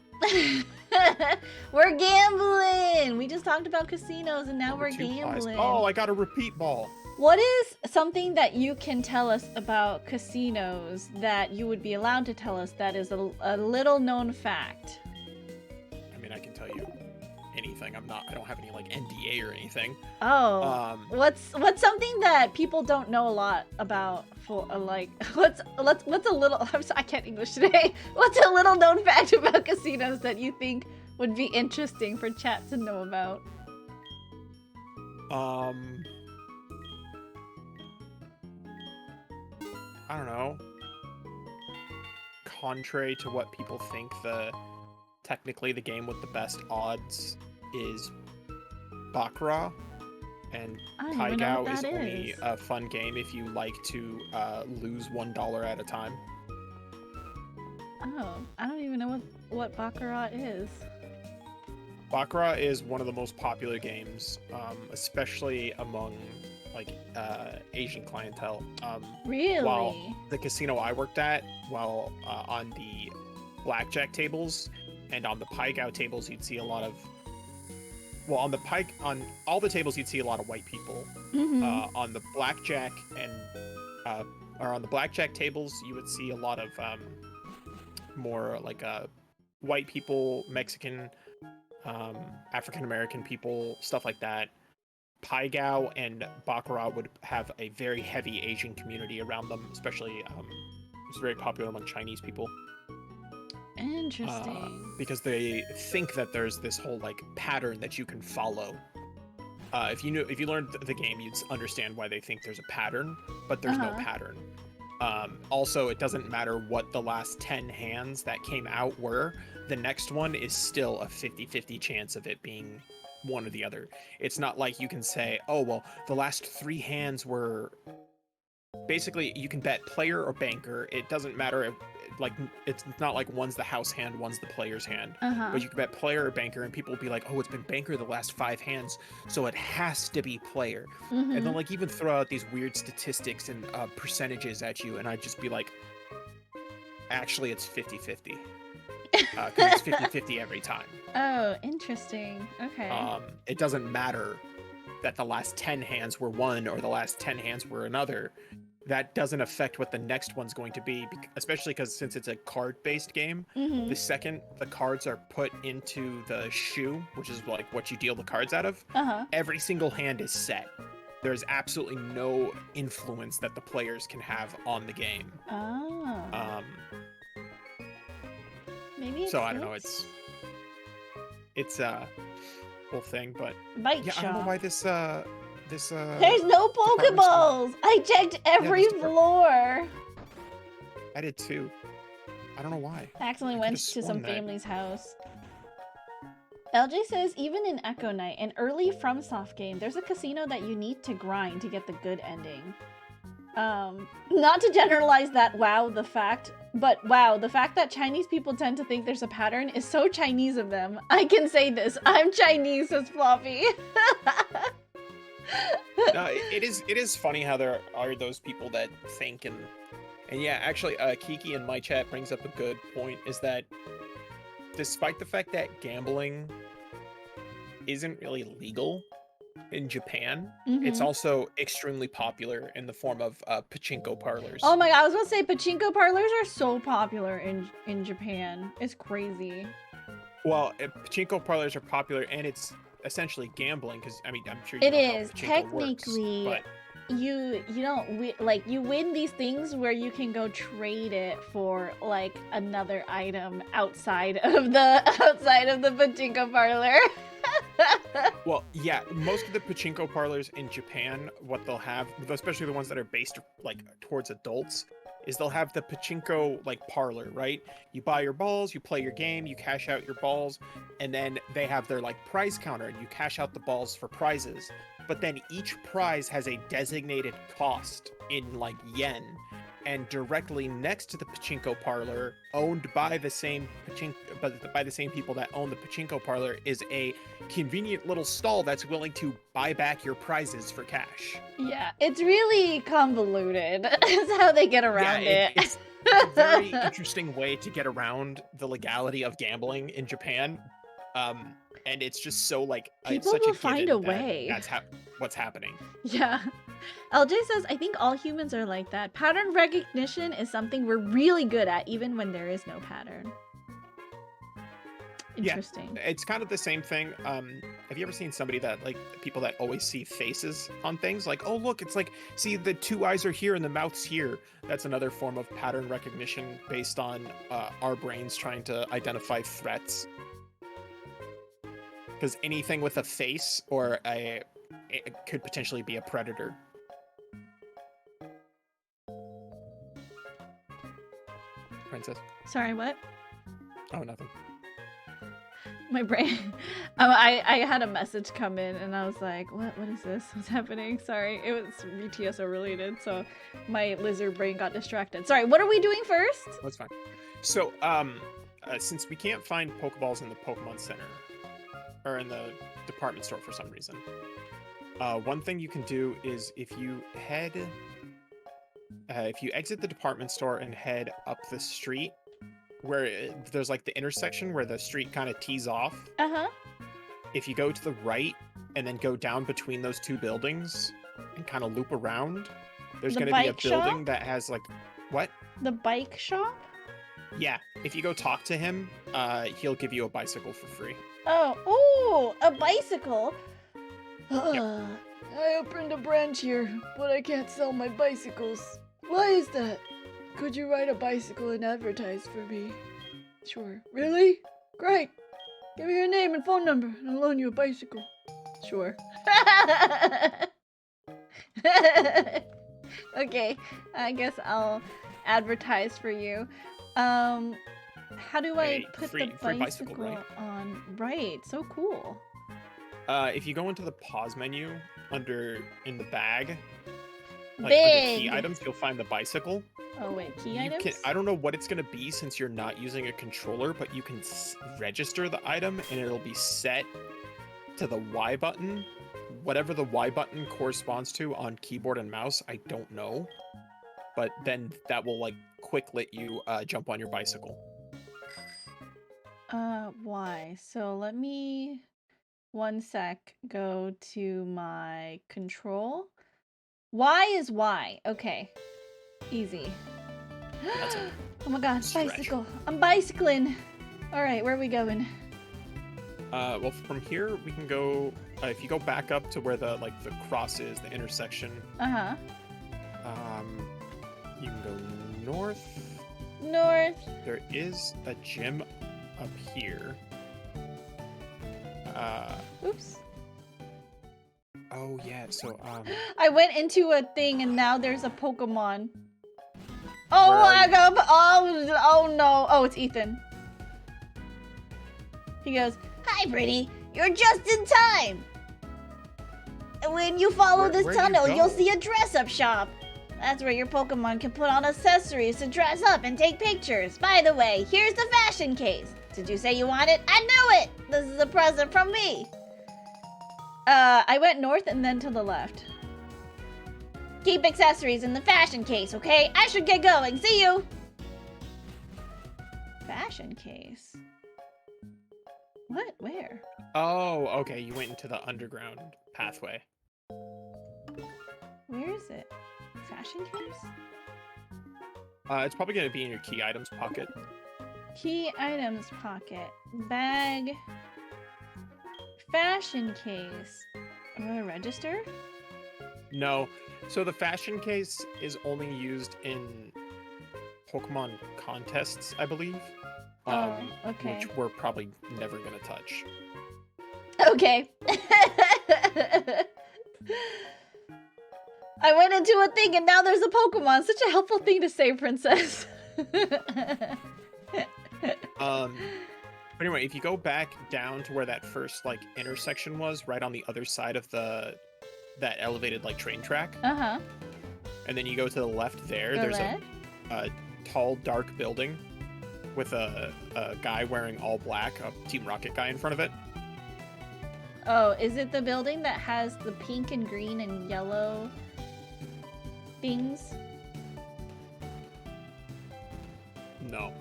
We're gambling! We just talked about casinos and now Number we're 2 prize. gambling. Oh, I got a repeat ball. What is something that you can tell us about casinos that you would be allowed to tell us that is a little known fact? I mean, I can tell you anything. I don't have any like NDA or anything. Oh, what's something that people don't know a lot about? For like, what's a little? I can't English today. What's a little known fact about casinos that you think would be interesting for chat to know about? I don't know. Contrary to what people think, technically the game with the best odds is Baccarat, and I don't even know what Paigao is that only is. a fun game if you like to lose $1 at a time. Oh, I don't even know what Baccarat is. Baccarat is one of the most popular games, especially among like Asian clientele. Really? While the casino I worked at, on the blackjack tables and on the Paigao tables, you'd see a lot of. Well, on all the tables, you'd see a lot of white people. Mm-hmm. On the blackjack or on the blackjack tables, you would see a lot of more like white people, Mexican, African American people, stuff like that. Paigao and Baccarat would have a very heavy Asian community around them, especially it's very popular among Chinese people. Interesting. Because they think that there's this whole like pattern that you can follow. If you learned the game, you'd understand why they think there's a pattern, but there's no pattern. Also, it doesn't matter what the last 10 hands that came out were. The next one is still a 50-50 chance of it being one or the other. It's not like you can say, oh, well, the last 3 hands were... Basically, you can bet player or banker. It doesn't matter if, like, it's not like one's the house hand, one's the player's hand. But you can bet player or banker, and people will be like, oh, it's been banker the last 5 hands, so it has to be player. And they'll, like, even throw out these weird statistics and percentages at you, and I'd just be like, actually, it's 50-50. Because it's 50-50 every time. Oh, interesting. Okay. It doesn't matter that the last 10 hands were one or the last 10 hands were another. That doesn't affect what the next one's going to be, especially because since it's a card-based game, the second the cards are put into the shoe, which is like what you deal the cards out of, every single hand is set. There's absolutely no influence that the players can have on the game. Oh. Maybe it's so I don't know. It's a whole thing, but Bite yeah, shop. I don't know why this There's no Pokeballs! I checked every floor! I did too. I don't know why. I accidentally I went could've to some sworn that. family's house. LJ says, even in Echo Knight, an early FromSoft game, there's a casino that you need to grind to get the good ending. Not to generalize that, the fact that Chinese people tend to think there's a pattern is so Chinese of them. I can say this. I'm Chinese, says Floppy. No, it is funny how there are those people that think and yeah, actually, Kiki in my chat brings up a good point, is that despite the fact that gambling isn't really legal in Japan, it's also extremely popular in the form of pachinko parlors. Oh my god, I was gonna say pachinko parlors are so popular in Japan. It's crazy. Well, pachinko parlors are popular, and it's essentially gambling, because I mean, I'm sure it know is how pachinko technically works, you don't like you win these things where you can go trade it for like another item outside of the pachinko parlor. Well, yeah, most of the pachinko parlors in Japan, what they'll have, especially the ones that are based like towards adults, is they'll have the pachinko like parlor, right? You buy your balls, you play your game, you cash out your balls, and then they have their like prize counter, and you cash out the balls for prizes. But then each prize has a designated cost in like yen, and directly next to the pachinko parlor, owned by the same people that own the pachinko parlor, is a convenient little stall that's willing to buy back your prizes for cash. Yeah, it's really convoluted. That's how they get around it. It's a very interesting way to get around the legality of gambling in Japan. And it's just so like people such will a find a way. That's what's happening. Yeah. LJ says, I think all humans are like that. Pattern recognition is something we're really good at, even when there is no pattern. Interesting. Yeah, it's kind of the same thing. Have you ever seen somebody that, like, people that always see faces on things? Like, oh, look, it's like, see, the two eyes are here and the mouth's here. That's another form of pattern recognition based on our brains trying to identify threats. Because anything with a face or it could potentially be a predator. Princess? Sorry, what? Oh, nothing. My brain. I had a message come in and I was like, what is this? What's happening? Sorry, it was BTSO related, so my lizard brain got distracted. Sorry, what are we doing first? That's fine. So, since we can't find Pokeballs in the Pokemon Center, or in the department store for some reason, one thing you can do is if you exit the department store and head up the street, where there's like the intersection where the street kind of tees off. If you go to the right and then go down between those two buildings and kind of loop around, there's going to be a building that has like, what? The bike shop? Yeah. If you go talk to him, he'll give you a bicycle for free. Oh, a bicycle? Yep. I opened a branch here, but I can't sell my bicycles. Why is that? Could you ride a bicycle and advertise for me? Sure. Really? Great. Give me your name and phone number, and I'll loan you a bicycle. Sure. Okay, I guess I'll advertise for you. How do I put the bicycle right? on? Right, so cool. If you go into the pause menu in the bag, like Big. under key items, you'll find the bicycle. Oh wait, key items? I don't know what it's going to be since you're not using a controller, but you can register the item and it'll be set to the Y button. Whatever the Y button corresponds to on keyboard and mouse, I don't know. But then that will like quick let you jump on your bicycle. Y. So let me, one sec, go to my control. Y is Y. Okay. Easy. That's it. Oh my god, Stretch. bicycle. I'm bicycling. Alright, where are we going? Well, from here we can go. If you go back up to where the cross is, the intersection. You can go north. North. There is a gym up here. Oops. Oh yeah. So I went into a thing and now there's a Pokemon. Oh Where are my you? god! Oh no! Oh, it's Ethan. He goes, Hi, Brittany. You're just in time. When you follow this Where'd you tunnel, go? you'll see a dress-up shop. That's where your Pokemon can put on accessories to dress up and take pictures. By the way, here's the fashion case. Did you say you want it? I knew it! This is a present from me. I went north and then to the left. Keep accessories in the fashion case, okay? I should get going. See you! Fashion case? What? Where? Oh, okay. You went into the underground pathway. Where is it? Fashion case? It's probably gonna be in your key items pocket. Key items pocket. Bag. Fashion case. Register? No. So the fashion case is only used in Pokemon contests, I believe. Okay. Which we're probably never gonna touch. Okay. I went into a thing and now there's a Pokemon. Such a helpful thing to say, Princess. But anyway, if you go back down to where that first like intersection was, right on the other side of that elevated like train track, Uh-huh. and then you go to the left there, The there's left? a tall, dark building with a guy wearing all black, a Team Rocket guy in front of it. Oh, is it the building that has the pink and green and yellow things? No.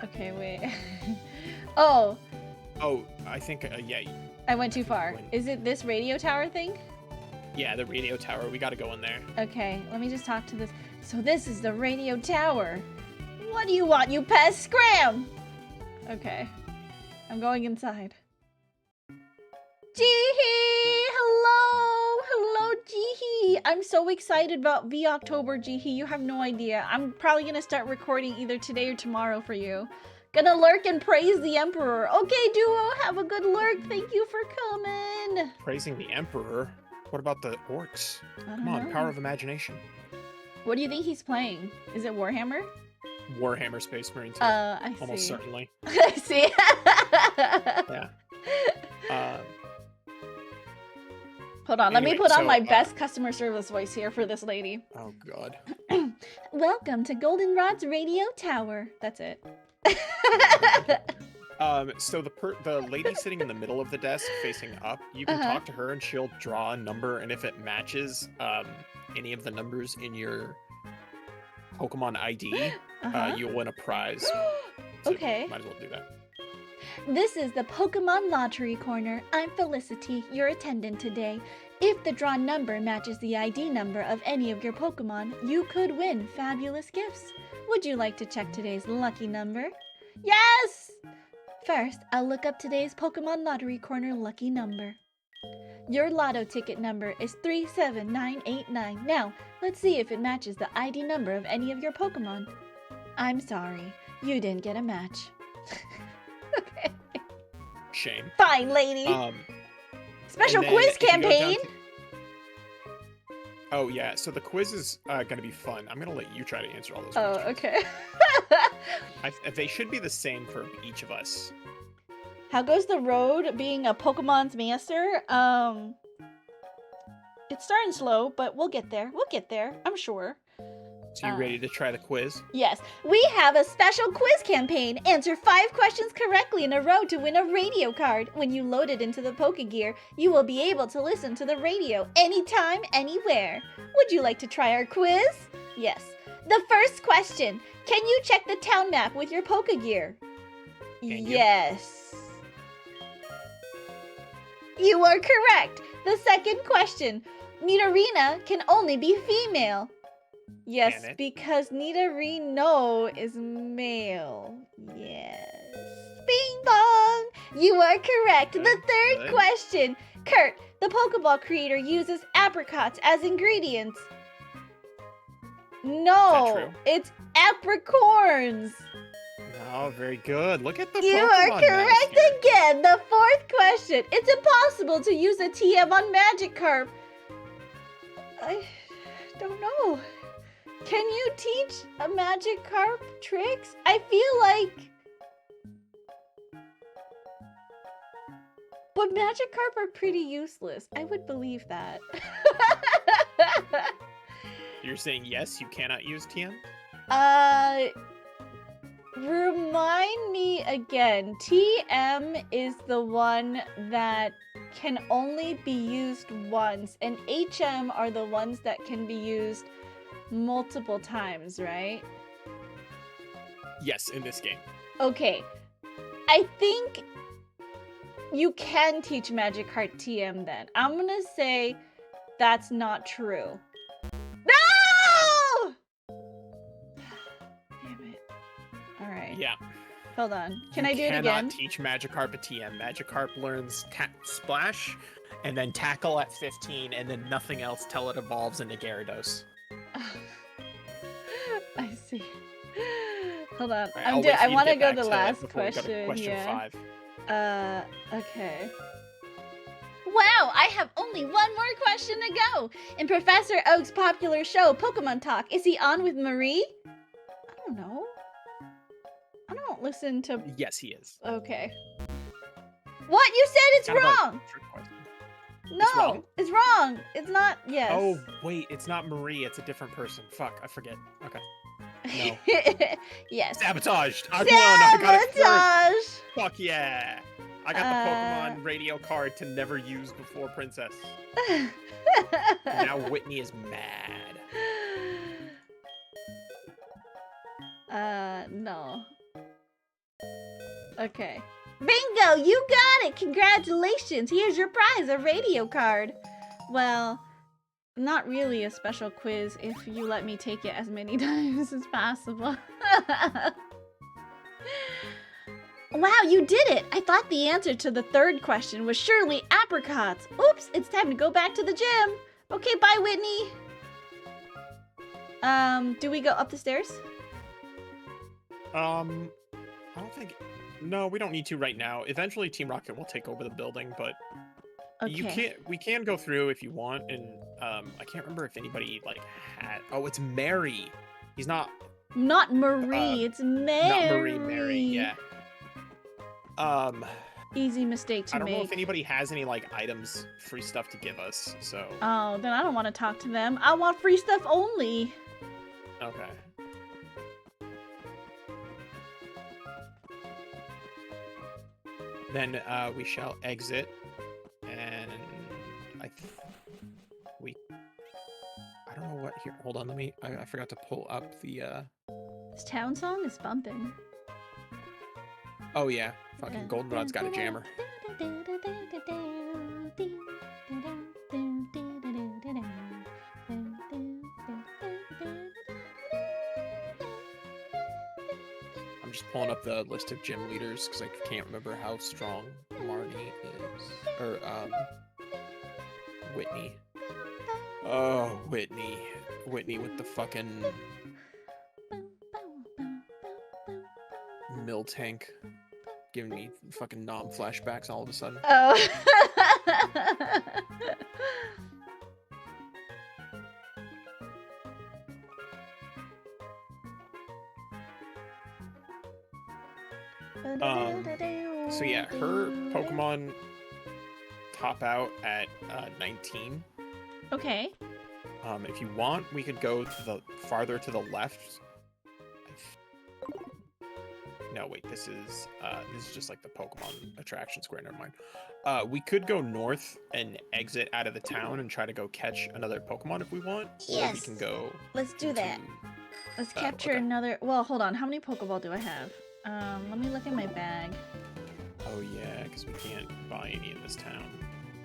Okay, wait. Oh, Oh, I think, yeah. I went too far. Wait. Is it this radio tower thing? Yeah, the radio tower. We gotta go in there. Okay, let me just talk to this. So this is the radio tower. What do you want, you pest? Scram! Okay. I'm going inside. Jihi! Hello! Hello, Jihi! I'm so excited about V-October, Jihi. You have no idea. I'm probably gonna start recording either today or tomorrow for you. Gonna lurk and praise the Emperor. Okay, Duo, have a good lurk. Thank you for coming. Praising the Emperor? What about the orcs? I don't Come on, know. power of imagination. What do you think he's playing? Is it Warhammer? Warhammer Space Marine 2. I see. Almost certainly. I see. Yeah. Hold on, let me Anyway, put on so, my best customer service voice here for this lady. Oh, God. Welcome to Goldenrod's radio tower. That's it. So the lady sitting in the middle of the desk facing up, you can talk to her and she'll draw a number, and if it matches any of the numbers in your Pokemon ID, you'll win a prize. So Okay. might as well do that. This is the Pokemon Lottery Corner. I'm Felicity, your attendant today. If the drawn number matches the ID number of any of your Pokemon, you could win fabulous gifts. Would you like to check today's lucky number? Yes! First, I'll look up today's Pokemon Lottery Corner lucky number. Your lotto ticket number is 37989. Now, let's see if it matches the ID number of any of your Pokemon. I'm sorry, you didn't get a match. Okay. Shame. Fine, lady. Special and then quiz if you go down campaign. Oh, yeah. So the quiz is going to be fun. I'm going to let you try to answer all those Oh, questions. okay. They should be the same for each of us. How goes the road being a Pokemon's master? It's starting slow, but we'll get there. We'll get there, I'm sure. So you ready to try the quiz? Yes, we have a special quiz campaign. Answer 5 questions correctly in a row to win a radio card. When you load it into the Pokegear, you will be able to listen to the radio anytime, anywhere. Would you like to try our quiz? Yes. The first question, can you check the town map with your Pokegear? Can you? Yes. You are correct. The second question, Nidorina can only be female. Yes, Can it? because Nidorino is male. Yes. Bing bong! You are correct. The third Good. question. Kurt, the Pokeball creator uses apricots as ingredients. No, true? it's apricorns. Oh, very good. Look at the You Pokemon are correct master. again. The fourth question. It's impossible to use a TM on Magikarp. I don't know. Can you teach a Magikarp tricks? I feel like... But Magikarp are pretty useless. I would believe that. You're saying yes, you cannot use TM? Remind me again. TM is the one that can only be used once, and HM are the ones that can be used multiple times, right? Yes, in this game. Okay. I think you can teach Magikarp TM then. I'm gonna say that's not true. No! Damn it. Alright. Yeah. Hold on. Can I do You it again? cannot teach Magikarp a TM. Magikarp learns Splash, and then Tackle at 15, and then nothing else till it evolves into Gyarados. I see. Hold on. Right, I'll wait for I you to want to get go back the to last before we go to question. question Yeah. 5. Okay. Wow, I have only one more question to go. In Professor Oak's popular show, Pokemon Talk, is he on with Marie? I don't know. I don't listen to... Yes, he is. Okay. What? You said it's Kind of a wrong! trick question. No, wrong? it's wrong. It's not... Yes. Oh, wait, it's not Marie, it's a different person. Fuck, I forget. Okay. No. Yes. Sabotaged! I won! I got it first! Sabotage! Fuck yeah! I got the Pokemon radio card to never use before Princess. Now Whitney is mad. No. Okay. Bingo! You got it! Congratulations! Here's your prize, a radio card. Well, not really a special quiz if you let me take it as many times as possible. Wow, you did it! I thought the answer to the third question was surely apricots. Oops, it's time to go back to the gym. Okay, bye, Whitney. Do we go up the stairs? I don't think... No, we don't need to right now. Eventually Team Rocket will take over the building, but Okay. we can go through if you want, and I can't remember if anybody like had... Oh, it's Mary. He's not... Not Marie, it's Mary. Not Mary, yeah. Easy mistake to I don't know make. if anybody has any like items, free stuff to give us, so... Oh, then I don't want to talk to them. I want free stuff only. Okay. Then we shall exit, and I don't know what here. Hold on, let me. I forgot to pull up the. This town song is bumping. Oh yeah, fucking Goldenrod's got a jammer. I'm just pulling up the list of gym leaders because I can't remember how strong Marnie is, or Whitney. Oh, Whitney with the fucking Miltank giving me fucking Nom flashbacks all of a sudden. Oh. So yeah, her Pokemon top out at 19. Okay. If you want, we could go to the farther to the left. No, wait, this is just like the Pokemon attraction square. Never mind. We could go north and exit out of the town and try to go catch another Pokemon if we want. Or we Yes. can go. Let's do that. Let's capture okay. another. Well, hold on. How many Pokeball do I have? Let me look in my bag. Oh yeah, because we can't buy any in this town.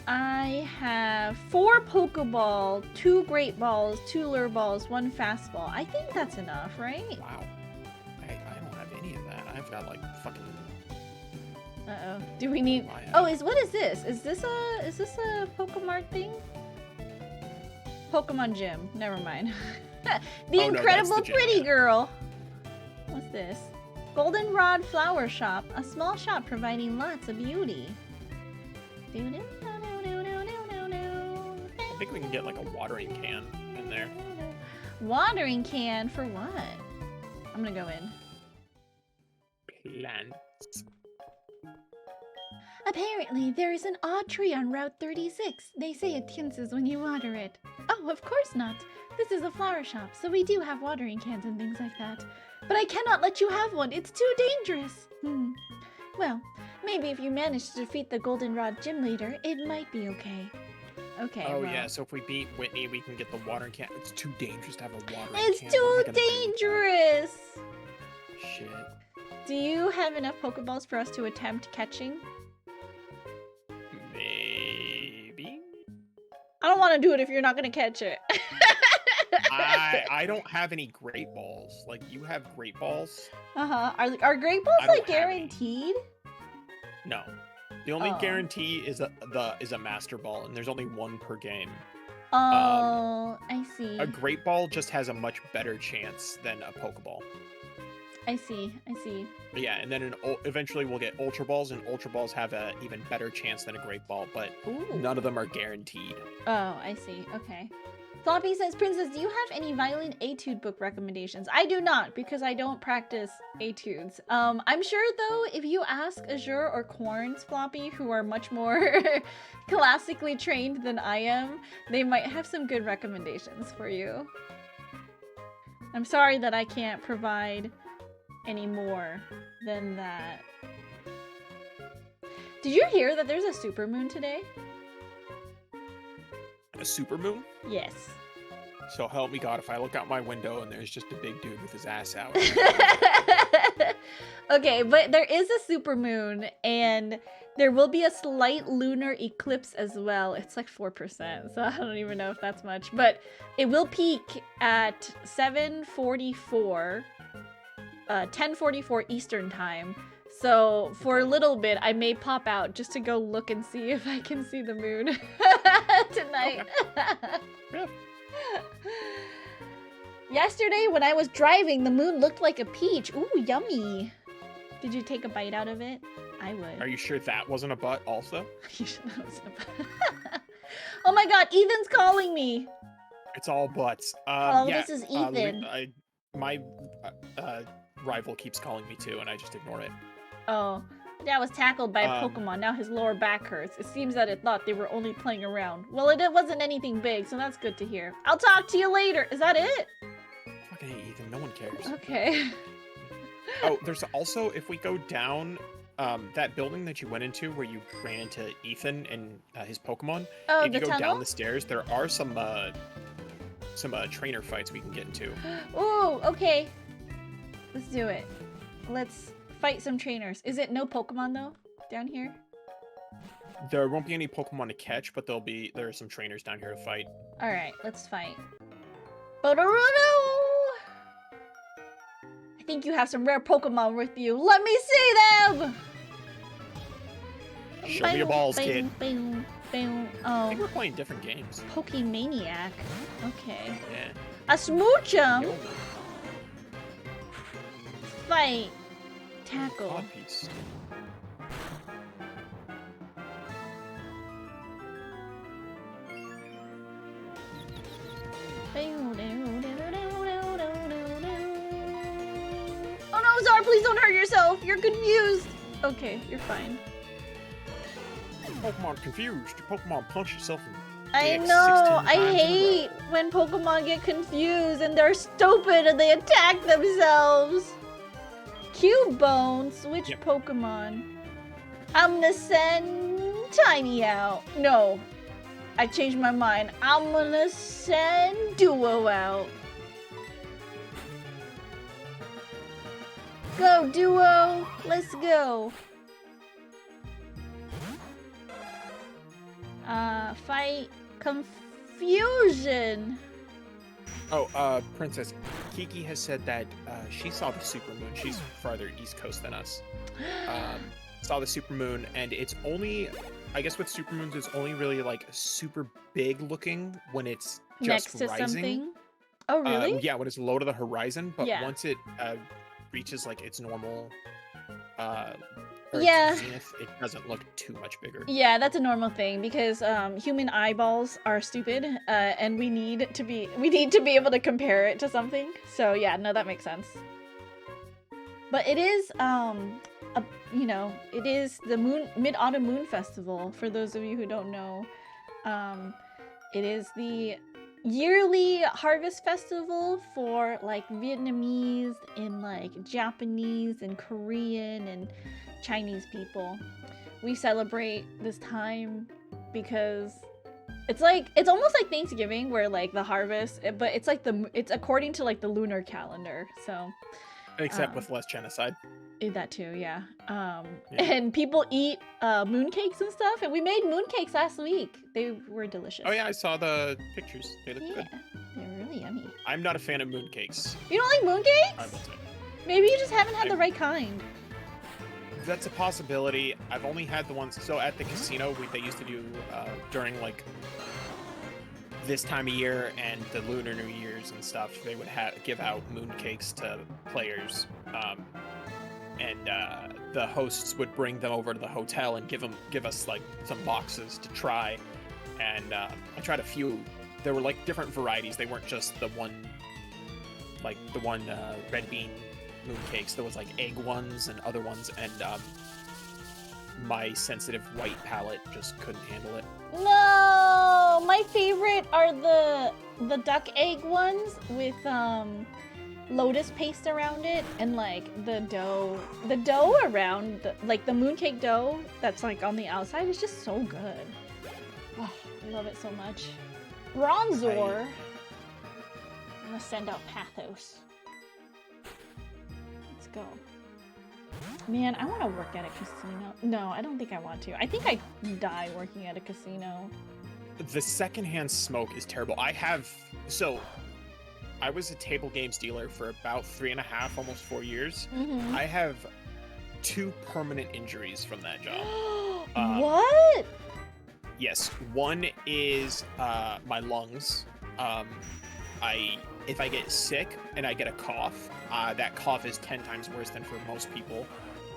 I have 4 Pokeball, 2 Great Balls, 2 Lure Balls, 1 Fastball. I think that's enough, right? Wow. I don't have any of that. I've got like fucking. Uh-oh. Do we need... Maya. Oh, what is this? Is this a Pokemart thing? Pokemon Gym. Never mind. The Oh, no, that's Incredible the gym, Pretty yeah. Girl. What's this? Goldenrod Flower Shop. A small shop providing lots of beauty. I think we can get like a watering can in there. Watering can for what? I'm gonna go in. Plants. Apparently, there is an odd tree on Route 36. They say it tinses when you water it. Oh, of course not. This is a flower shop, so we do have watering cans and things like that. But I cannot let you have one. It's too dangerous. Well, maybe if you manage to defeat the Goldenrod gym leader, it might be okay. Okay. Oh well. yeah, so if we beat Whitney, we can get the watering can. It's too dangerous to have a watering It's can. What am I too gonna do with dangerous. that? Shit. Do you have enough Pokeballs for us to attempt catching? Maybe. I don't want to do it if you're not gonna catch it. I don't have any great balls. Like you have great balls. Are great balls I don't like have any. guaranteed? No. The only Oh. guarantee is a master ball, and there's only one per game. Oh, I see. A great ball just has a much better chance than a Pokeball. I see. But yeah, and then eventually we'll get Ultra Balls, and Ultra Balls have a even better chance than a great ball, but Ooh. none of them are guaranteed. Oh, I see. Okay. Floppy says, Princess, do you have any violin etude book recommendations? I do not, because I don't practice etudes. I'm sure, though, if you ask Azure or Corns, Floppy, who are much more classically trained than I am, they might have some good recommendations for you. I'm sorry that I can't provide any more than that. Did you hear that there's a supermoon today? A supermoon? Yes. So help me God, if I look out my window and there's just a big dude with his ass out. Okay, but there is a supermoon, and there will be a slight lunar eclipse as well. It's like 4%, so I don't even know if that's much. But it will peak at 7:44, 10:44 Eastern time. So for a little bit, I may pop out just to go look and see if I can see the moon tonight. Yeah. Yesterday, when I was driving, the moon looked like a peach. Ooh, yummy. Did you take a bite out of it? I would. Are you sure that wasn't a butt also? You should know it's a- Oh my god, Ethan's calling me. It's all butts. Oh, Yeah, this is Ethan. My rival keeps calling me too, and I just ignore it. Oh, that was tackled by a Pokemon. Now his lower back hurts. It seems that it thought they were only playing around. Well, it wasn't anything big, so that's good to hear. I'll talk to you later. Is that it? Fucking hate Ethan. No one cares. Okay. Oh, there's also, if we go down that building that you went into where you ran into Ethan and his Pokemon, Oh, if the you go tunnel? down the stairs, there are some trainer fights we can get into. Ooh, okay. Let's do it. Let's fight some trainers. Is it no Pokemon though? Down here? There won't be any Pokemon to catch, but there are some trainers down here to fight. Alright, let's fight. Bodoruno! I think you have some rare Pokemon with you. Let me see them! Show me your balls, kid. Boom, boom. I Oh, think we're playing different games. Pokemaniac. Okay. Yeah. A Smoochum! Yo, Fight. Tackle. Codpiece. Oh no, Zar, please don't hurt yourself. You're confused. Okay, you're fine. Pokemon confused. Your Pokemon punch yourself in I dicks know. 16 I times in a hate row. when Pokemon get confused and they're stupid and they attack themselves. Cubone, switch Yep. Pokemon. I'm gonna send Tiny out. No, I changed my mind. I'm gonna send Duo out. Go, Duo. Let's go. Fight Confusion. Oh, Princess Kiki has said that she saw the supermoon. She's farther east coast than us. Saw the supermoon, and it's only, I guess with supermoons, it's only really like super big looking when it's just Next to rising. something. Oh, really? Yeah, when it's low to the horizon, but Yeah. once it reaches like its normal, or Yeah. its zenith, it doesn't look too much bigger. Yeah, that's a normal thing because human eyeballs are stupid, and we need to be able to compare it to something. So yeah, no, that makes sense. But it is you know, it is the Mid-Autumn Moon Festival. For those of you who don't know, it is the yearly harvest festival for like Vietnamese and like Japanese and Korean and Chinese people. We celebrate this time because it's almost like Thanksgiving where like the harvest, but it's like it's according to like the lunar calendar. So Except um, with less genocide. that too, yeah. Yeah. And people eat mooncakes and stuff, and we made mooncakes last week. They were delicious. Oh yeah, I saw the pictures. They look Yeah, good. they're really yummy. I'm not a fan of mooncakes. You don't like I mooncakes? will say. Maybe you just haven't had the I- right kind. That's a possibility. I've only had the ones. So at the casino, they used to do during like this time of year and the Lunar New Year's and stuff. They would give out mooncakes to players, and the hosts would bring them over to the hotel and give us like some boxes to try. And I tried a few. There were like different varieties. They weren't just the one red bean mooncakes. There was like egg ones and other ones, and my sensitive white palate just couldn't handle it. No, my favorite are the duck egg ones with lotus paste around it, and like the dough around like the mooncake dough that's like on the outside is just so good. Oh, I love it so much. Bronzor. I'm gonna send out Pathos. Let's go. Man, I want to work at a casino. No, I don't think I want to. I think I die working at a casino. The secondhand smoke is terrible. I was a table games dealer for about 3.5, almost 4 years. Mm-hmm. I have 2 permanent injuries from that job. What? Yes, one is my lungs. If I get sick and I get a cough, that cough is 10 times worse than for most people.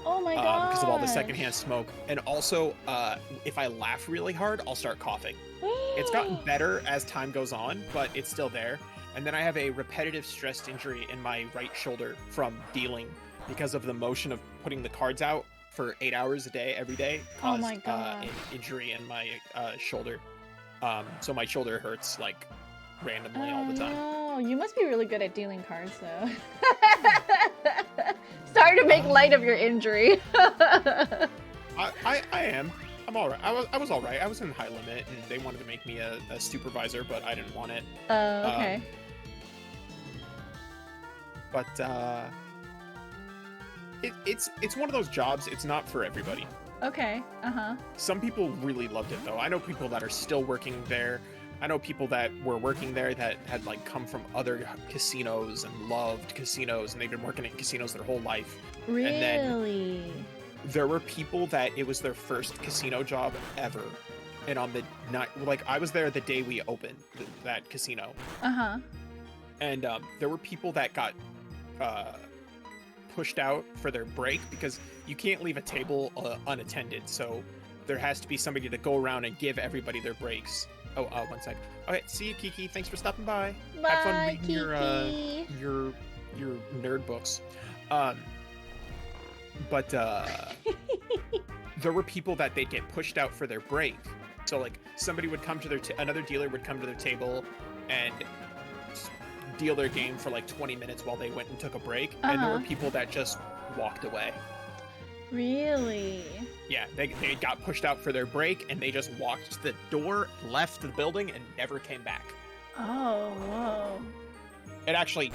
Oh my god! Because of all the secondhand smoke. And also, if I laugh really hard, I'll start coughing. It's gotten better as time goes on, but it's still there. And then I have a repetitive stress injury in my right shoulder from dealing because of the motion of putting the cards out for 8 hours a day, every day, caused my God. an injury in my shoulder. So my shoulder hurts like randomly all the time. No, you must be really good at dealing cards, though. Sorry to make light of your injury. I am. I'm all right. I was all right. I was in high limit, and they wanted to make me a supervisor, but I didn't want it. Okay. But it's one of those jobs. It's not for everybody. Okay. Uh-huh. Some people really loved it, though. I know people that are still working there. I know people that were working there that had like come from other casinos and loved casinos, and they've been working in casinos their whole life. Really? And then there were people that it was their first casino job ever. And on the night, like I was there the day we opened that casino. Uh-huh. And there were people that got pushed out for their break because you can't leave a table unattended. So there has to be somebody to go around and give everybody their breaks. Oh, 1 sec. Okay, see you, Kiki. Thanks for stopping by. Bye, Have fun reading Kiki. your nerd books. But there were people that they'd get pushed out for their break. So like somebody would come to another dealer would come to their table and deal their game for like 20 minutes while they went and took a break. And there were people that just walked away. Really? Yeah, they got pushed out for their break and they just walked to the door, left the building, and never came back. Oh, whoa. It actually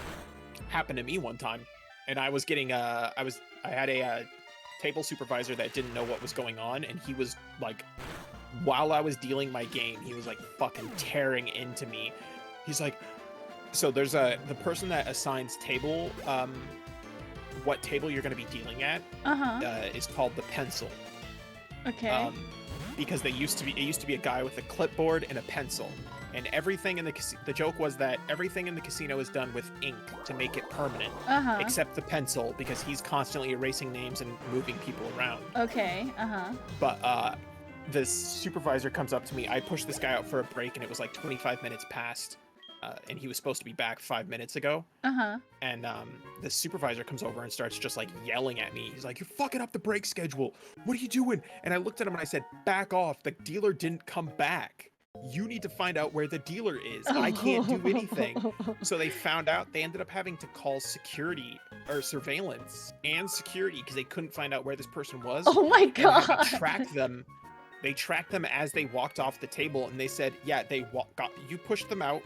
happened to me one time, and I was getting I had a table supervisor that didn't know what was going on, and he was like, while I was dealing my game, he was like fucking tearing into me. He's like, so there's the person that assigns table, what table you're going to be dealing at, is called the pencil. Okay. Because it used to be a guy with a clipboard and a pencil, and everything in the joke was that everything in the casino is done with ink to make it permanent, except the pencil, because he's constantly erasing names and moving people around. Okay. But the supervisor comes up to me. I pushed this guy out for a break, and it was like 25 minutes past, and he was supposed to be back 5 minutes ago. Uh-huh. And the supervisor comes over and starts just like yelling at me. He's like, "You're fucking up the break schedule. What are you doing?" And I looked at him and I said, "Back off. The dealer didn't come back. You need to find out where the dealer is. I can't do anything." So they found out. They ended up having to call security or surveillance and security because they couldn't find out where this person was. Oh my And they had god. to track them. They tracked them as they walked off the table, and they said, "Yeah, you pushed them out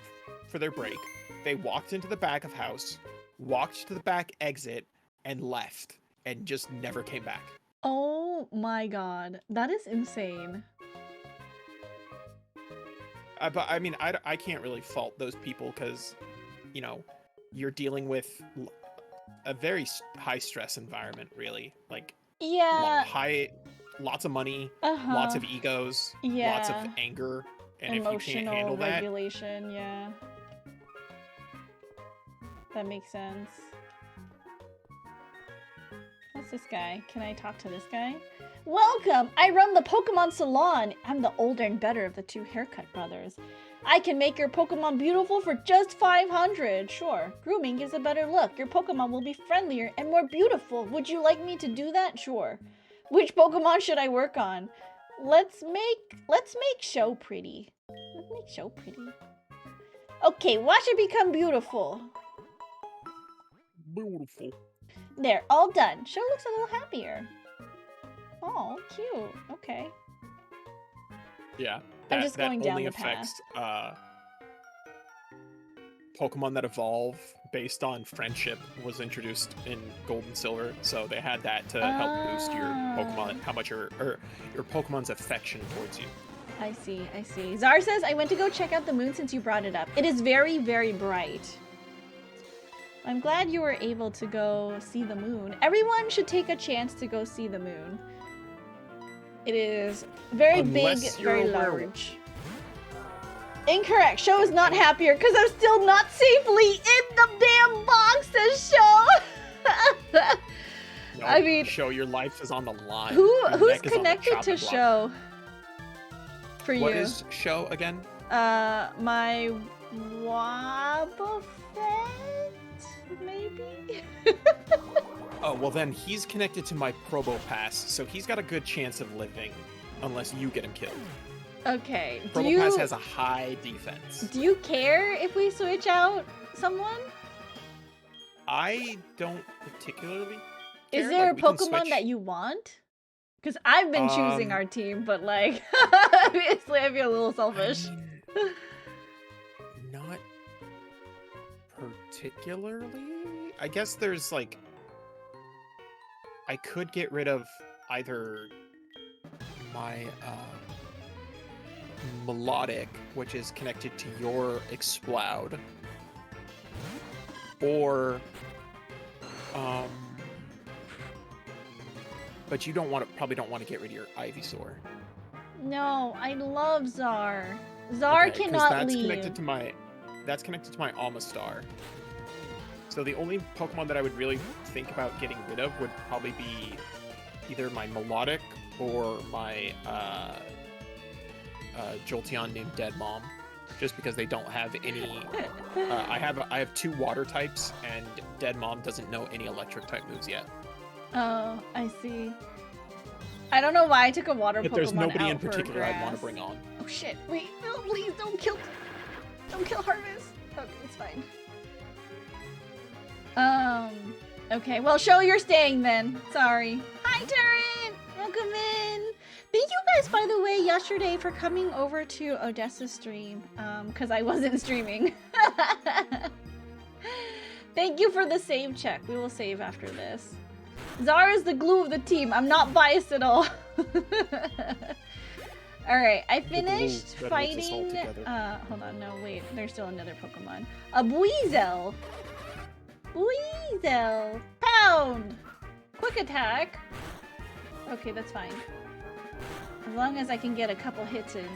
for their break. They walked into the back of house, walked to the back exit, and left, and just never came back." Oh my god. That is insane. But I mean, I can't really fault those people because, you know, you're dealing with a very high stress environment, really. Like, Yeah. lots of money, Uh-huh. lots of egos, lots of Yeah. anger, and if you can't Emotional handle that, regulation, yeah. That makes sense. What's this guy? Can I talk to this guy? Welcome! I run the Pokemon Salon. I'm the older and better of the two haircut brothers. I can make your Pokemon beautiful for just 500. Sure. Grooming gives a better look. Your Pokemon will be friendlier and more beautiful. Would you like me to do that? Sure. Which Pokemon should I work on? Let's make Show pretty. Let's make Show pretty. Okay, watch it become beautiful. beautiful. There, all done. Show looks a little happier. Oh, cute. Okay. Yeah, I'm just going down only the path. affects Pokemon that evolve based on friendship was introduced in Gold and Silver, so they had that to help boost your Pokemon, how much your Pokemon's affection towards you. I see, I see. Zar says, I went to go check out the moon since you brought it up. It is very, very bright. I'm glad you were able to go see the moon. Everyone should take a chance to go see the moon. It is very Unless big, you're very a werewolf. large. Incorrect. Show is not happier because I'm still not safely in the damn box, says Show. No, I mean- Show, your life is on the line. Who's Your neck is on the connected to chopping block. Show? For What you. is Show again? My Wobbuffet, maybe? Oh, well then he's connected to my Probopass, so he's got a good chance of living, unless you get him killed. Okay. Probopass has a high defense. Do you care if we switch out someone? I don't particularly Is care. there Like, a we can Pokemon switch- that you want? Because I've been choosing Um, our team, but like, obviously I feel a little selfish. I mean, not particularly. I guess there's like, I could get rid of either my Melodic, which is connected to your Exploud, or but you probably don't want to get rid of your Ivysaur. No, I love Zar. Zar Okay, 'cause cannot that's leave. connected to my Almastar. So the only Pokemon that I would really think about getting rid of would probably be either my Melodic or my Jolteon named Dead Mom, just because they don't have any. I have 2 water types, and Dead Mom doesn't know any electric type moves yet. Oh, I see. I don't know why I took a water But Pokemon there's nobody out in for particular I'd want grass. to bring on. Oh shit! Wait, no, please don't kill Harvest. Okay, it's fine. Okay. Well, Show, you're staying then. Sorry. Hi, Turret. Welcome in. Thank you guys, by the way, yesterday for coming over to Odessa's stream. Because I wasn't streaming. Thank you for the save check. We will save after this. Zara is the glue of the team. I'm not biased at all. Alright, I finished glue that holds us all fighting. together. Hold on, no, wait. There's still another Pokemon. A Buizel. Buizel. Pound. Quick attack. Okay, that's fine. As long as I can get a couple hits in.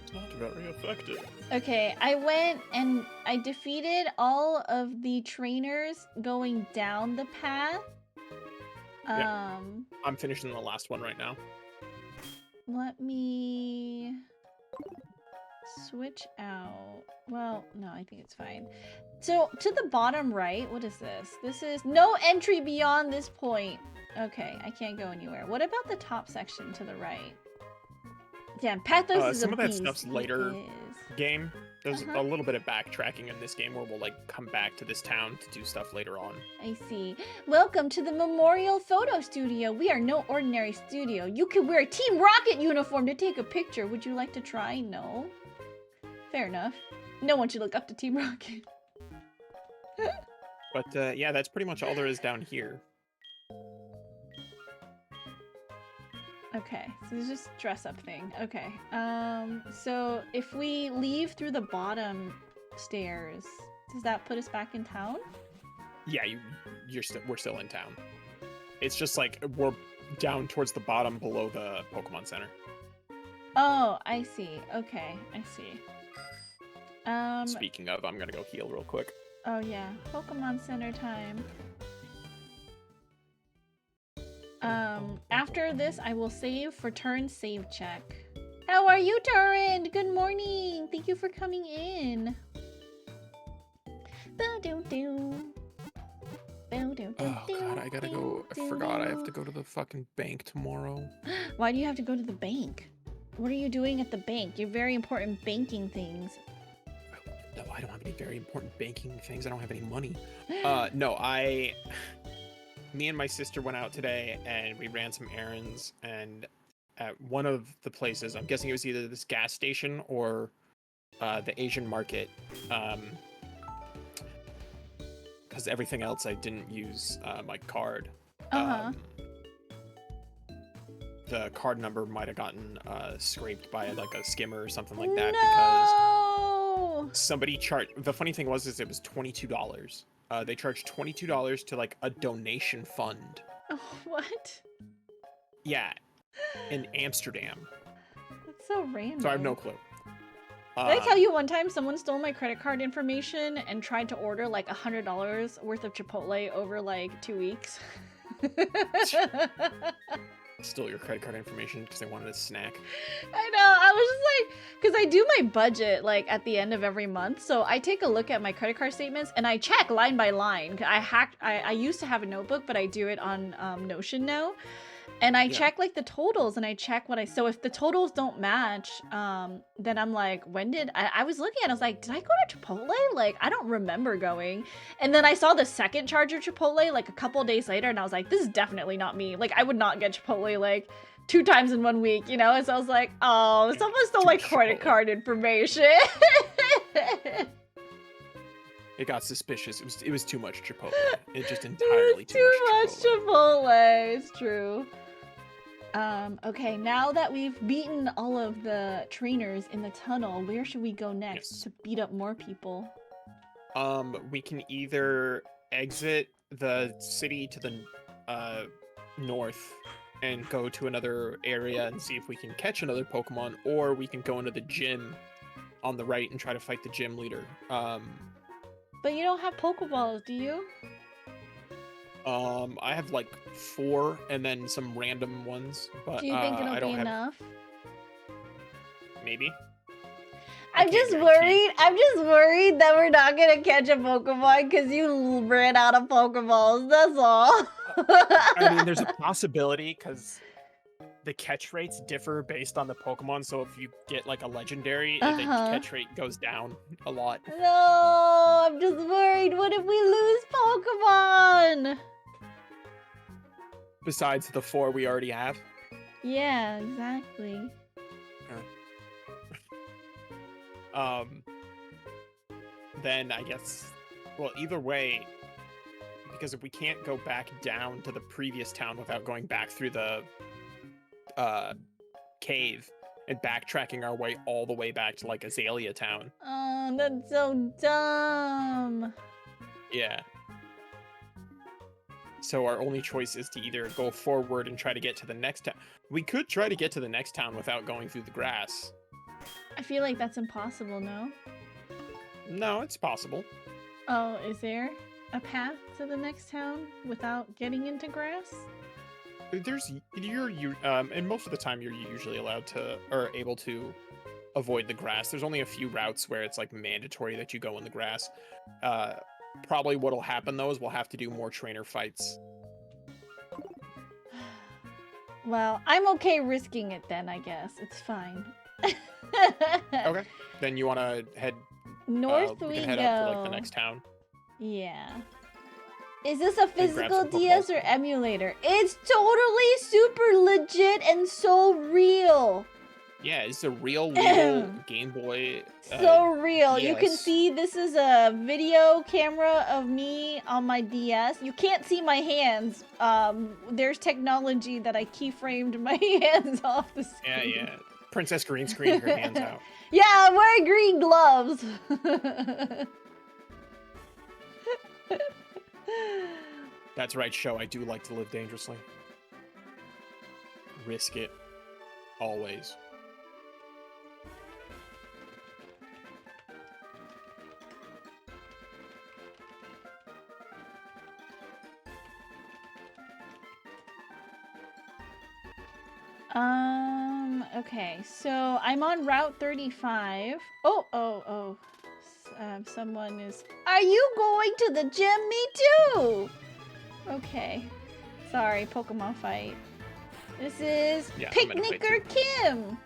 It's not very effective. Okay, I went and I defeated all of the trainers going down the path. Yeah. I'm finishing the last one right now. Let me switch out. Well, no, I think it's fine. So to the bottom right, what is this? This is no entry beyond this point. Okay, I can't go anywhere. What about the top section to the right? Damn, Pathos is a Some of that beast. stuff's He later is. game. There's Uh-huh. a little bit of backtracking in this game where we'll like come back to this town to do stuff later on. I see. Welcome to the Memorial Photo Studio. We are no ordinary studio. You can wear a Team Rocket uniform to take a picture. Would you like to try? No. Fair enough. No one should look up to Team Rocket. But yeah, that's pretty much all there is down here. Okay, so it's just dress up thing. Okay. So if we leave through the bottom stairs, does that put us back in town? Yeah, we're still in town. It's just like we're down towards the bottom below the Pokemon Center. Oh, I see. Okay, I see. Speaking of, I'm gonna go heal real quick. Oh yeah, Pokemon Center time. After this, I will save for turn save check. How are you, Torrent? Good morning. Thank you for coming in. Ba-doo-doo. Oh god, I gotta go. I forgot I have to go to the fucking bank tomorrow. Why do you have to go to the bank? What are you doing at the bank? You're very important banking things. No, I don't have any very important banking things. I don't have any money. No, me and my sister went out today and we ran some errands, and at one of the places, I'm guessing it was either this gas station or the Asian market, because everything else I didn't use my card. The card number might have gotten scraped by like a skimmer or something like that, because somebody charged. The funny thing was is it was $22. They charged $22 to like a donation fund. Oh, what? Yeah, in Amsterdam. That's so random. So I have no clue. Did I tell you one time someone stole my credit card information and tried to order like $100 worth of Chipotle over like 2 weeks? Stole your credit card information because they wanted a snack. I know. I was just like, because I do my budget like at the end of every month, so I take a look at my credit card statements and I check line by line. I used to have a notebook, but I do it on Notion now, and I check like the totals and I check so if the totals don't match, then I'm like, when did I was looking at it, I was like, did I go to Chipotle? Like, I don't remember going. And then I saw the second charge of Chipotle like a couple days later, and I was like, this is definitely not me. Like, I would not get Chipotle like 2 times in 1 week, you know? And so I was like, oh, someone stole my credit card information. It got suspicious. It was too much Chipotle. It just entirely too much Chipotle. It's true. Okay, now that we've beaten all of the trainers in the tunnel, where should we go next to beat up more people? We can either exit the city to the north and go to another area and see if we can catch another Pokemon, or we can go into the gym on the right and try to fight the gym leader. But you don't have Pokeballs, do you? I have like 4 and then some random ones, but do you think it'll be enough? Maybe. I'm just worried that we're not gonna catch a Pokemon because you ran out of Pokeballs. That's all. I mean, there's a possibility because the catch rates differ based on the Pokemon. So if you get like a legendary, the catch rate goes down a lot. No, I'm just worried. What if we lose Pokemon? Besides the 4 we already have. Yeah, exactly. Then I guess, well, either way, because if we can't go back down to the previous town without going back through the cave and backtracking our way all the way back to like Azalea Town. Oh, that's so dumb. Yeah. So our only choice is to either go forward and try to get to the next town. We could try to get to the next town without going through the grass. I feel like that's impossible, no? No, it's possible. Oh, is there a path to the next town without getting into grass? and most of the time you're usually allowed to or able to avoid the grass. There's only a few routes where it's like mandatory that you go in the grass. Uh, Probably what'll happen though is we'll have to do more trainer fights. Well, I'm okay risking it then, I guess. It's fine. Okay. Then you want to head North we we can go. head up to like the next town. Yeah. Is this a grab physical some DS or emulator? It's totally super legit and so real. Yeah, it's a real legal Game Boy. So real. You can DS. see this is a video camera of me on my DS. You can't see my hands. There's technology that I keyframed my hands off the screen. Yeah. Princess green screen, her hands out. Yeah, I'm wearing green gloves. That's right, show. I do like to live dangerously. Risk it. Always. Okay, so I'm on Route 35. Someone is... Are you going to the gym? Me too! Okay. Sorry, Pokemon fight. This is Picnicker Kim!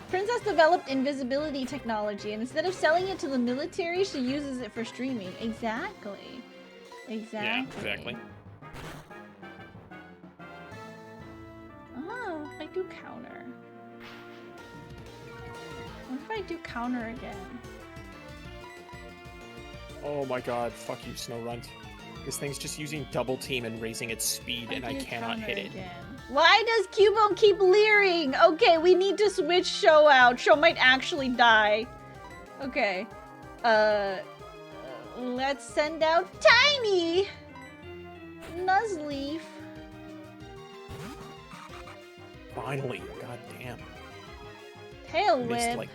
Princess developed invisibility technology, and instead of selling it to the military, she uses it for streaming. Exactly. Yeah, exactly. Oh, I do counter. What if I do counter again? Oh my god, fuck you, Snowrunt. This thing's just using double team and raising its speed, and I cannot hit it. Again. Why does Cubone keep leering? Okay, we need to switch Show out. Show might actually die. Okay. Let's send out Tiny! Nuzleaf. Finally, god damn. Tail Missed Whip. like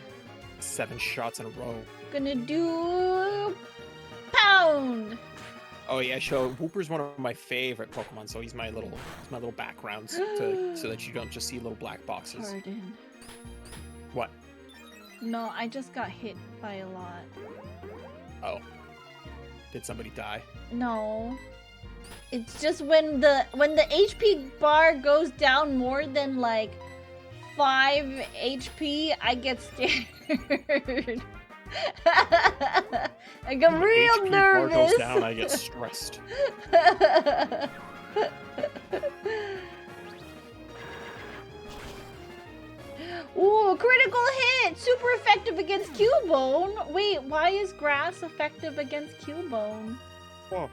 7 shots in a row. Gonna do... Pound! Oh yeah, show. Wooper's one of my favorite Pokemon, so he's my little backgrounds so that you don't just see little black boxes. Pardon. What? No, I just got hit by a lot. Oh. Did somebody die? No. It's just when the HP bar goes down more than like 5 HP, I get scared. I get real HP nervous. bar goes down, I get stressed. Ooh, critical hit! Super effective against Cubone! Wait, why is grass effective against Cubone? Whoa.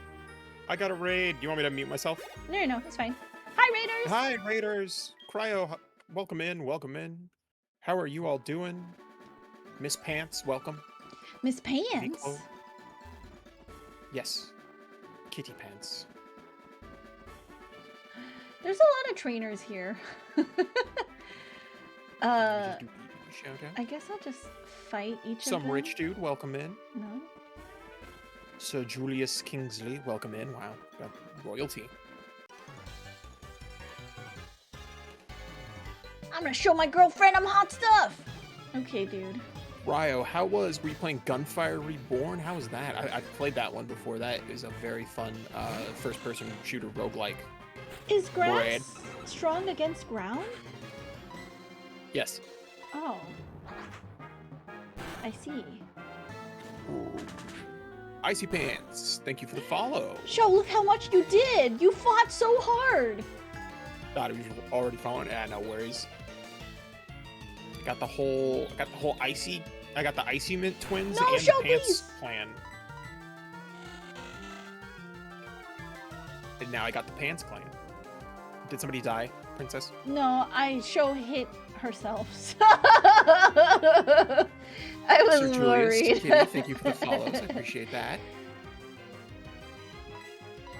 I got a raid. Do you want me to mute myself? No, it's fine. Hi, Raiders! Hi, Raiders. Cryo, welcome in. How are you all doing? Miss Pants, welcome. Miss Pants? Vico. Yes. Kitty Pants. There's a lot of trainers here. Shout out. I guess I'll just fight each of Some them. rich dude, welcome in. No? Sir Julius Kingsley, welcome in. Wow, got royalty. I'm gonna show my girlfriend I'm hot stuff! Okay, dude. Ryo, were you playing Gunfire Reborn? How was that? I've played that one before. That is a very fun first-person shooter roguelike. Is grass Red. strong against ground? Yes. Oh. I see. Ooh. Icy Pants, thank you for the follow. Show, look how much you did! You fought so hard! Thought he was already following. No worries. I got the whole icy. I got the Icy Mint twins No, and show the Pants these! clan. And now I got the Pants clan. Did somebody die, Princess? No, Show hit herself. I was Sir Julius, worried. Kitty, thank you for the follows. I appreciate that.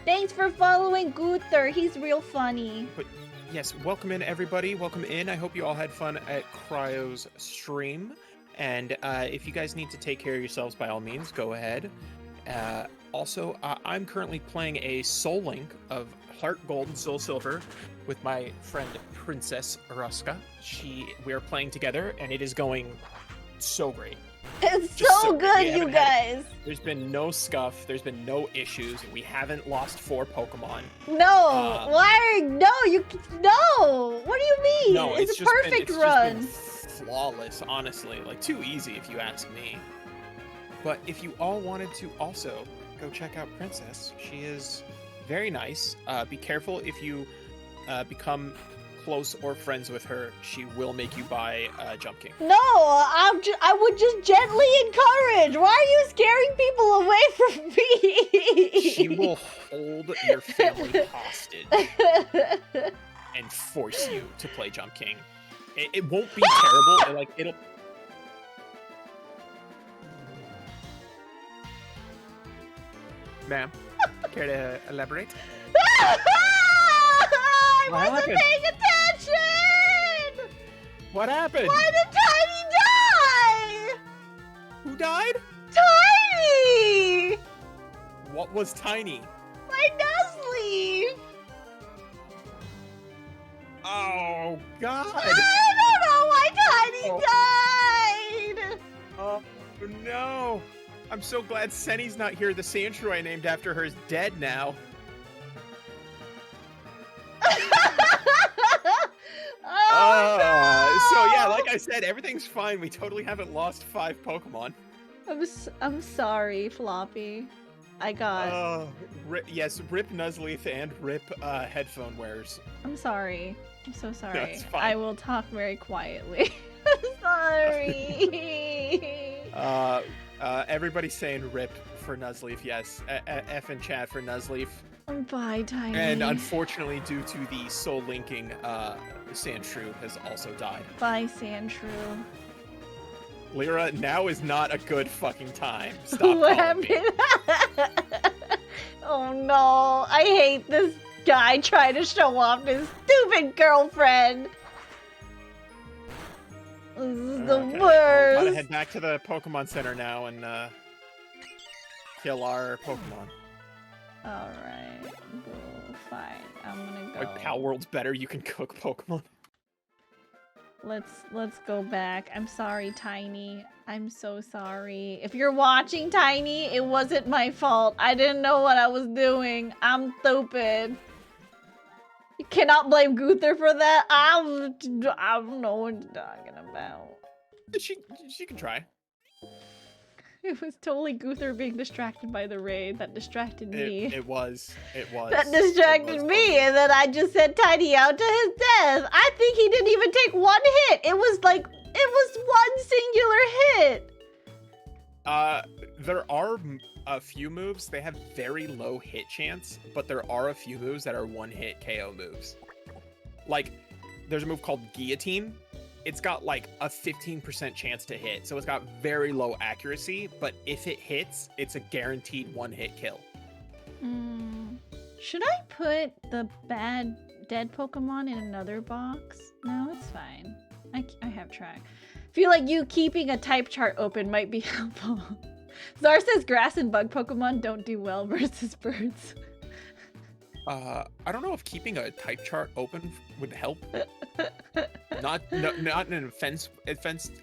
Thanks for following Gunther. He's real funny. But yes, welcome in everybody. Welcome in. I hope you all had fun at Cryo's stream. And if you guys need to take care of yourselves, by all means, go ahead. Also, I'm currently playing a Soul Link of Heart Gold and Soul Silver with my friend Princess Ruska. We are playing together, and it is going so great. It's Just so so good, we you haven't had- guys. There's been no scuff. There's been no issues. We haven't lost 4 Pokemon. No, Um, no. What do you mean? No, it's a just perfect been, run. Just been flawless, honestly. Like, too easy if you ask me. But if you all wanted to also go check out Princess, she is very nice. Be careful if you become close or friends with her. She will make you buy Jump King. No, I would just gently encourage. Why are you scaring people away from me? She will hold your family hostage and force you to play Jump King. It won't be terrible. It'll. Ma'am, care to elaborate? I What wasn't happened? paying attention. What happened? Why did Tiny die? Who died? Tiny! What was Tiny? My Nuzleaf! Oh God! I don't know why Tiny died! Oh no! I'm so glad Senny's not here. The Sandshrew I named after her is dead now. Oh, So yeah, no! like I said, everything's fine. We totally haven't lost 5 Pokemon. I'm sorry, Floppy. I got. Yes, rip Nuzleaf and rip headphone wearers. I'm sorry. I'm so sorry. it's fine. I will talk very quietly. I'm sorry. Everybody's saying rip for Nuzleaf. Yes, F in chat for Nuzleaf. Bye, Tiny. And unfortunately, due to the soul linking, Sandshrew has also died. Bye, Sandshrew. Lyra, now is not a good fucking time. Stop What calling me. happened? Oh no, I hate this guy trying to show off his stupid girlfriend. This is the Okay, worst. Gotta head back to the Pokemon Center now and kill our Pokemon. Alright, cool, fine. I'm gonna go. Like Pal World's better, you can cook Pokemon. Let's go back. I'm sorry, Tiny. I'm so sorry. If you're watching, Tiny, it wasn't my fault. I didn't know what I was doing. I'm stupid. You cannot blame Guther for that. I don't know what you're talking about. She can try. It was totally Guther being distracted by the raid that distracted me. It was. That distracted me, and then I just sent Tiny out to his death. I think he didn't even take one hit. It was one singular hit. There are a few moves. They have very low hit chance, but there are a few moves that are one-hit KO moves. Like, there's a move called Guillotine. It's got like a 15% chance to hit, so it's got very low accuracy, but if it hits, it's a guaranteed one-hit kill. Should I put the bad dead Pokemon in another box? No, it's fine. I have track. Feel like you keeping a type chart open might be helpful. Zar says grass and bug Pokemon don't do well versus birds. I don't know if keeping a type chart open would help. Not in an offense,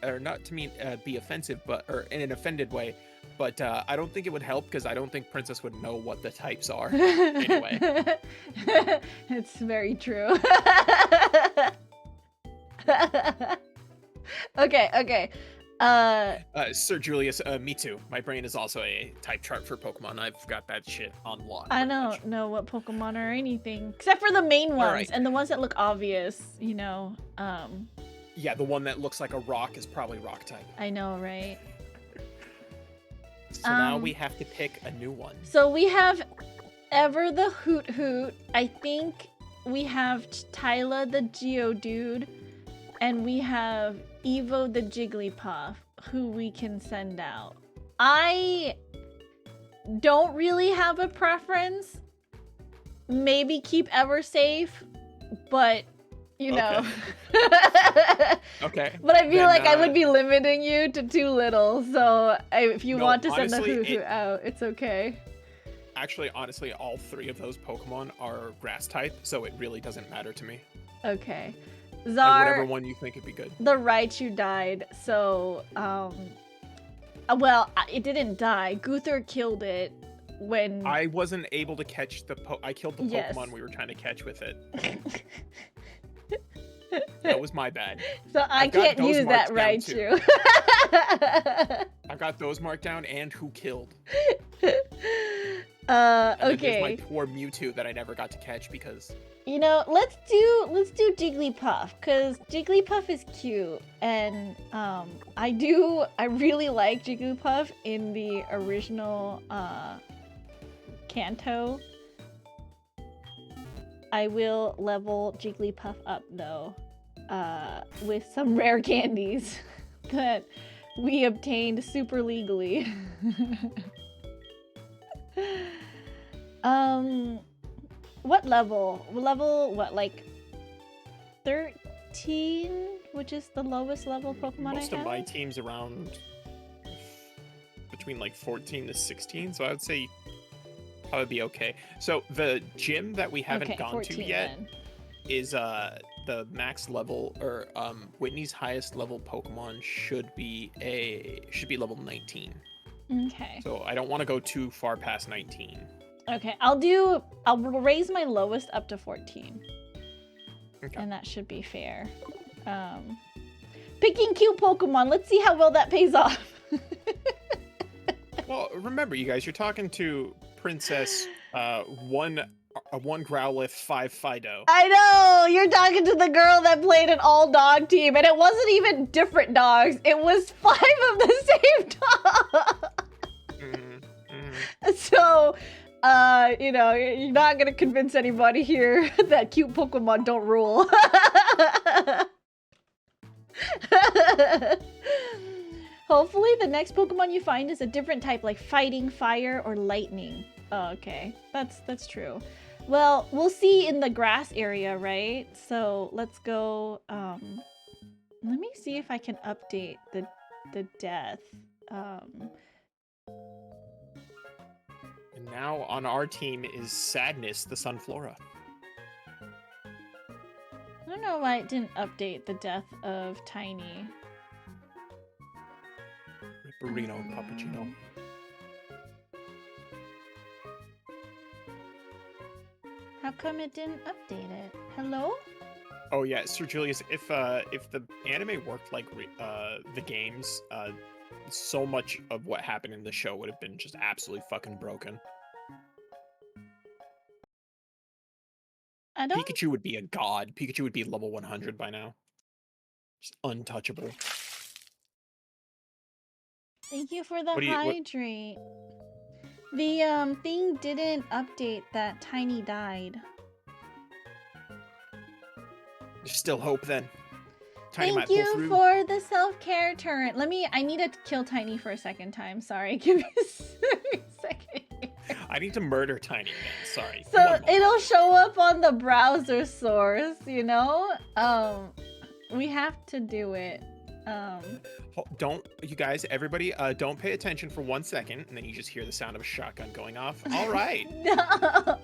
or not to mean be offensive, but or in an offended way. But I don't think it would help because I don't think Princess would know what the types are. Anyway, it's very true. Okay. Sir Julius, me too. My brain is also a type chart for Pokemon. I've got that shit on lock. I pretty much. don't know what Pokemon or anything except for the main ones right. and the ones that look obvious. You know. Yeah, the one that looks like a rock is probably rock type. I know, right? So now we have to pick a new one. So we have Ever the Hoot Hoot. I think we have Tyla the Geodude, and we have Evo the Jigglypuff, who we can send out. I don't really have a preference. Maybe keep Ever safe, but you know. Okay. But I feel Then, like I would be limiting you to too little. So if you No, want to send the honestly, Hoot Hoot out, it's okay. Actually, honestly, all 3 of those Pokemon are grass type, so it really doesn't matter to me. Okay. Like Zar, whatever one you think would be good. the Raichu died, so well, it didn't die. Guther killed it when I wasn't able to catch I killed the Yes. Pokemon we were trying to catch with it. That was my bad. So I I've got can't those use that marked down, too. Raichu. I've got those marked down and who killed. And then there's my Okay. poor Mewtwo that I never got to catch because You know, let's do Jigglypuff, cause Jigglypuff is cute, and I really like Jigglypuff in the original Kanto. I will level Jigglypuff up though, with some rare candies that we obtained super legally. What level? Level what, like 13, which is the lowest level Pokemon most I of have? my team's around between like 14 to 16, so I would say probably be okay. So the gym that we haven't Okay, gone 14 to yet then. is the max level, or Whitney's highest level Pokemon should be level 19. Okay. So I don't want to go too far past 19. Okay, I'll raise my lowest up to 14. Okay. And that should be fair. Picking cute Pokemon, let's see how well that pays off. Well, remember, you guys, you're talking to Princess one Growlithe, 5 Fido. I know! You're talking to the girl that played an all-dog team, and it wasn't even different dogs. It was 5 of the same dog. So, you know, you're not gonna convince anybody here that cute Pokemon don't rule. Hopefully the next Pokemon you find is a different type, like fighting, fire, or lightning. Oh, okay. That's true. Well, we'll see in the grass area, right? So let's go, let me see if I can update the death. And now on our team is Sadness, the Sunflora. I don't know why it didn't update the death of Tiny. Ripperino, Pappuccino. How come it didn't update it? Hello? Oh yeah, Sir Julius, if the anime worked like the games, so much of what happened in the show would have been just absolutely fucking broken. I don't. Pikachu would be a god. Pikachu would be level 100 by now. Just untouchable. Thank you for the What do you- what- hydrate. The thing didn't update that Tiny died. There's still hope then. Tiny might Thank pull you through. for the self-care turret. I need to kill Tiny for a second time. Sorry, give me a second. I need to murder Tiny again. Sorry. So One moment. it'll show up on the browser source, you know? We have to do it. Don't, you guys, everybody, don't pay attention for 1 second, and then you just hear the sound of a shotgun going off. All right. No.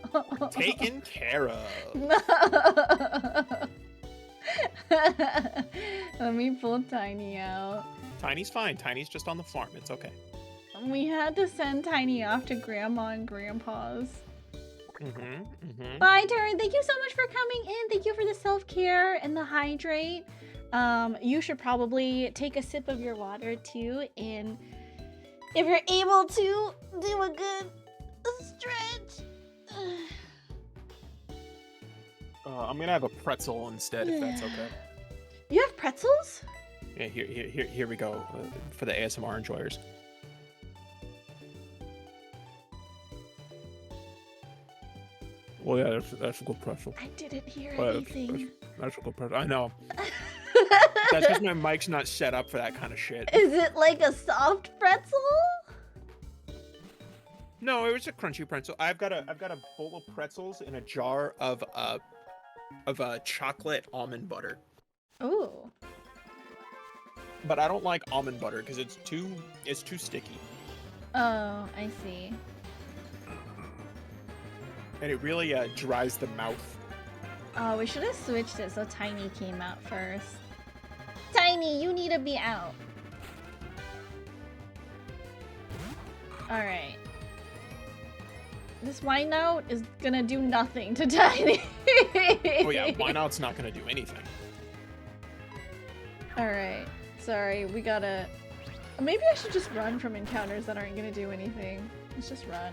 Taken care of. No. Let me pull Tiny out. Tiny's fine. Tiny's just on the farm. It's okay. We had to send Tiny off to Grandma and Grandpa's. Mm-hmm. Bye, Turn. Thank you so much for coming in. Thank you for the self-care and the hydrate. You should probably take a sip of your water too, and if you're able to, do a good stretch. I'm gonna have a pretzel instead, if that's okay. You have pretzels? Yeah, here we go for the ASMR enjoyers. Well, yeah, that's a good pretzel. I didn't hear Well, anything. That's a good pretzel. I know. That's because my mic's not set up for that kind of shit. Is it like a soft pretzel? No, it was a crunchy pretzel. I've got a bowl of pretzels in a jar of chocolate almond butter. Ooh. But I don't like almond butter because it's too sticky. Oh, I see. And it really dries the mouth. Oh, we should have switched it so Tiny came out first. Tiny, you need to be out. Alright. This Wynout is gonna do nothing to Tiny. Oh yeah, Wynout's not gonna do anything. Alright. Sorry, we gotta... Maybe I should just run from encounters that aren't gonna do anything. Let's just run.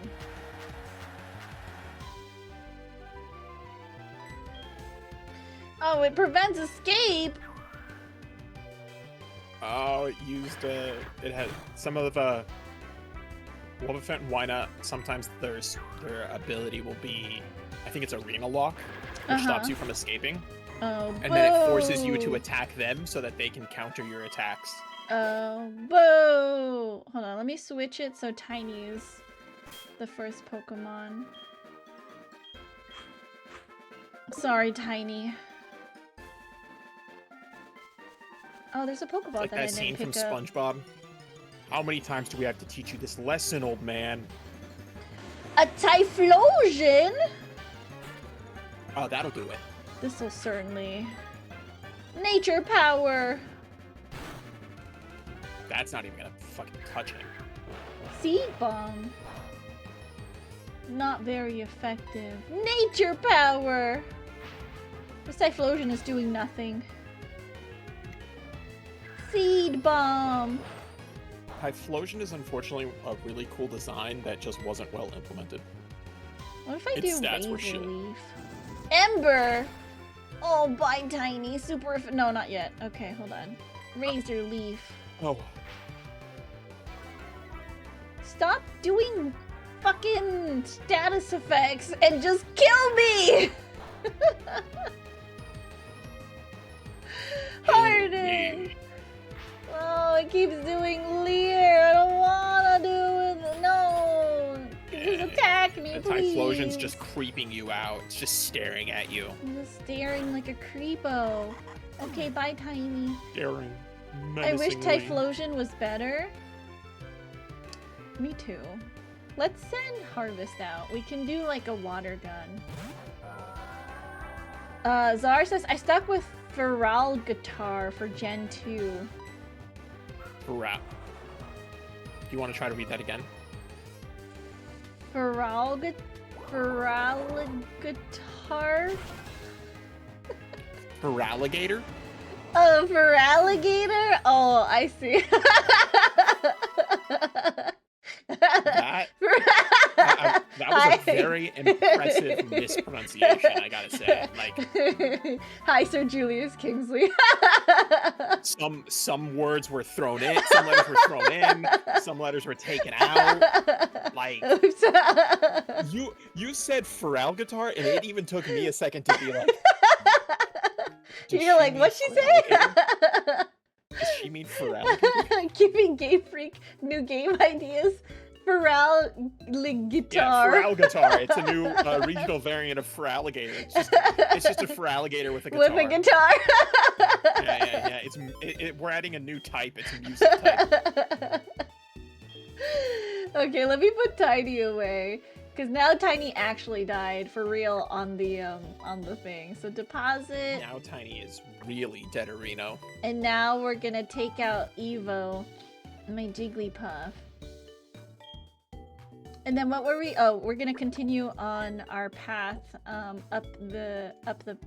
Oh, it prevents escape! Oh, it used it has some of Wobbuffet and Wynout, sometimes their ability will be, I think it's Arena Lock, which stops you from escaping. Oh, and then it forces you to attack them so that they can counter your attacks. Oh, boo! Hold on, let me switch it so Tiny's the first Pokemon. Sorry, Tiny. Oh, there's a Pokeball Like that I that scene didn't from pick up. SpongeBob. How many times do we have to teach you this lesson, old man? A Typhlosion? Oh, that'll do it. This'll certainly... Nature power! That's not even gonna fucking touch him. Seed Bomb. Not very effective. Nature power! This Typhlosion is doing nothing. Seed Bomb! Typhlosion is unfortunately a really cool design that just wasn't well implemented. What if I Its do stats were Razor shit. Leaf? Ember! Oh, bye, Tiny. Super... No, not yet. Okay, hold on. Razor Leaf. Oh. Stop doing fucking status effects and just kill me! Harden! Oh, it keeps doing Leer. I don't wanna do it. No! Just attack me, The please. Typhlosion's just creeping you out. It's just staring at you. I'm just staring like a creepo. Okay, bye, Tiny. Staring I wish menacingly. Typhlosion was better. Me too. Let's send Harvest out. We can do like a water gun. Zar says, I stuck with Feral Guitar for Gen 2. Crap. Do you want to try to read that again? Feral Guitar? Feraligator? Oh, Feraligator? Oh, I see. That was a very impressive mispronunciation, I gotta say. Like, Hi, Sir Julius Kingsley. some words were thrown in, some letters were thrown in, some letters were taken out. Like, you said Feraligator, and it even took me a second to be like, does You're she like, mean what'd she say? Feraligator? Does she mean Feraligator? Giving Game Freak new game ideas. Feraligator. Yeah, Feraligator. It's a new regional variant of Feraligator. It's just a Feraligator with a guitar. With a guitar. Yeah. We're adding a new type. It's a music type. Okay, let me put Tiny away. Because now Tiny actually died for real on the thing. So deposit. Now Tiny is really dead Reno. And now we're gonna take out Evo, my Jigglypuff. And then what were we? Oh, we're gonna continue on our path, up the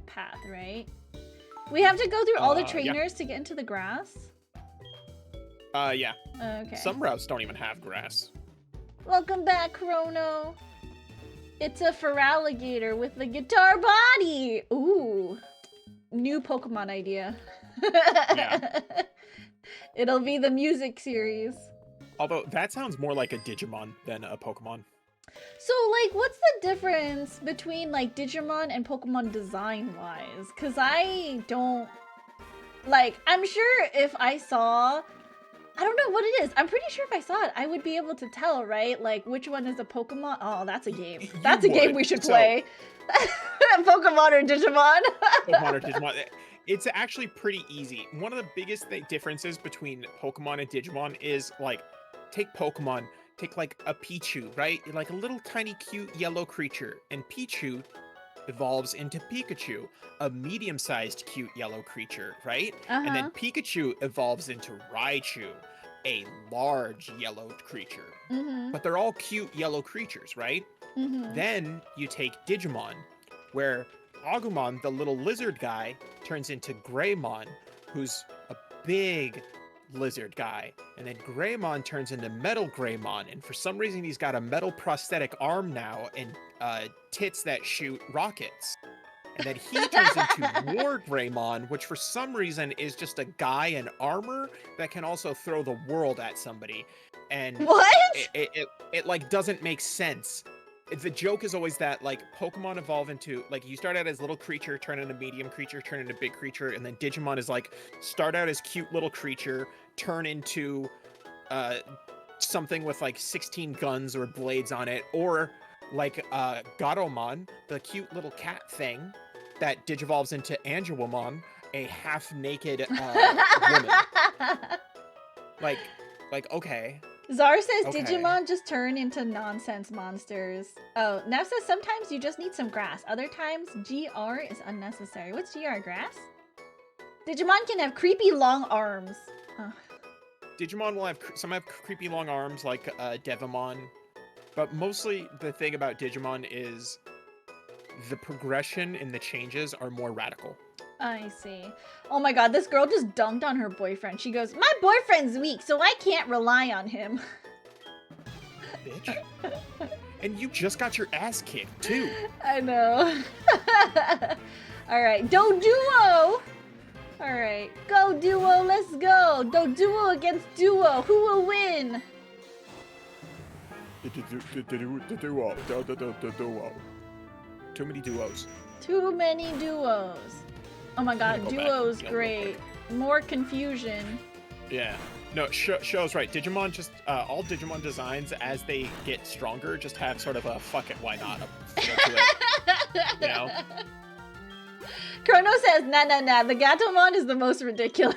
path, right? We have to go through all the trainers to get into the grass. Yeah. Okay. Some routes don't even have grass. Welcome back, Chrono. It's a Feraligator with the guitar body. Ooh, new Pokemon idea. Yeah. It'll be the music series. Although that sounds more like a Digimon than a Pokemon. So, like, what's the difference between, like, Digimon and Pokemon design-wise? Because I don't... Like, I'm sure if I saw... I don't know what it is. I'm pretty sure if I saw it, I would be able to tell, right? Like, which one is a Pokemon? Oh, that's a game. That's a game we should play. Pokemon or Digimon? Pokemon or Digimon. It's actually pretty easy. One of the biggest differences between Pokemon and Digimon is, like, take Pokemon. take like a Pichu, right? Like a little tiny cute yellow creature, and Pichu evolves into Pikachu, a medium-sized cute yellow creature, right? And then Uh-huh. Pikachu evolves into Raichu, a large yellow creature. Mm-hmm. But they're all cute yellow creatures, right? Mm-hmm. Then you take Digimon, where Agumon, the little lizard guy, turns into Greymon, who's a big lizard guy. And then Greymon turns into Metal Greymon, and for some reason he's got a metal prosthetic arm now and tits that shoot rockets. And then he turns into War Greymon, which for some reason is just a guy in armor that can also throw the world at somebody. And What? it like doesn't make sense. The joke is always that like Pokemon evolve into like you start out as little creature, turn into medium creature, turn into big creature, and then Digimon is like start out as cute little creature, turn into something with like 16 guns or blades on it, or like Gatomon, the cute little cat thing that digivolves into Angewomon, a half-naked woman. Like okay. Zara says Okay. Digimon just turn into nonsense monsters. Oh, Nav says sometimes you just need some grass. Other times GR is unnecessary. What's GR, grass? Digimon can have creepy long arms. Huh. Digimon will have some have creepy long arms like Devimon, but mostly the thing about Digimon is the progression and the changes are more radical. I see. Oh my god, this girl just dunked on her boyfriend. She goes, my boyfriend's weak, so I can't rely on him. Bitch. And you just got your ass kicked too. I know. Alright, Do Duo! Alright, go Duo, let's go! Do Duo against Duo, who will win? Duo. Too many duos. Too many duos. Oh my god, I'm gonna go back Duo's and great. More confusion. Yeah. No, Show's right. Digimon just all Digimon designs as they get stronger just have sort of a fuck it, why not feel to it. You know? Chrono says, nah, the Gatomon is the most ridiculous.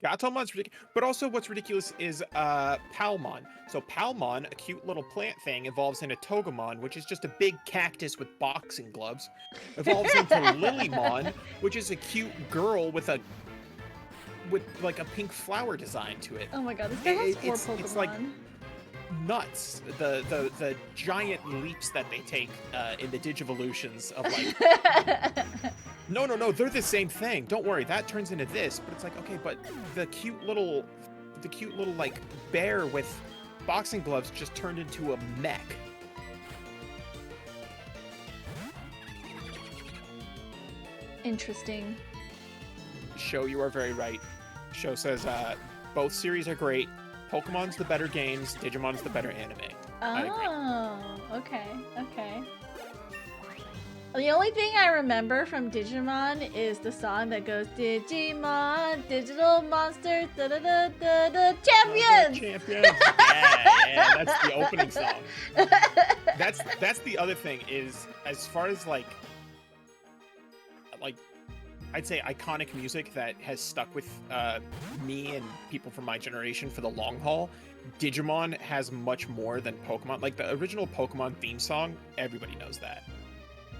Gatomon's ridiculous, but also what's ridiculous is Palmon. So Palmon, a cute little plant thing, evolves into Togemon, which is just a big cactus with boxing gloves. Evolves into Lilymon, which is a cute girl with like a pink flower design to it. Oh my god, this guy has four Pokemon. It's like nuts. The giant leaps that they take in the Digivolutions of like. No, they're the same thing. Don't worry, that turns into this, but it's like, okay, but the cute little like bear with boxing gloves just turned into a mech. Interesting. Show, you are very right. Show says both series are great. Pokemon's the better games, Digimon's the better anime. I agree. Oh, okay. The only thing I remember from Digimon is the song that goes Digimon, Digital Monsters, da champions! Champions! Yeah, that's the opening song. That's the other thing is, as far as like I'd say iconic music that has stuck with me and people from my generation for the long haul, Digimon has much more than Pokemon. Like the original Pokemon theme song, everybody knows that.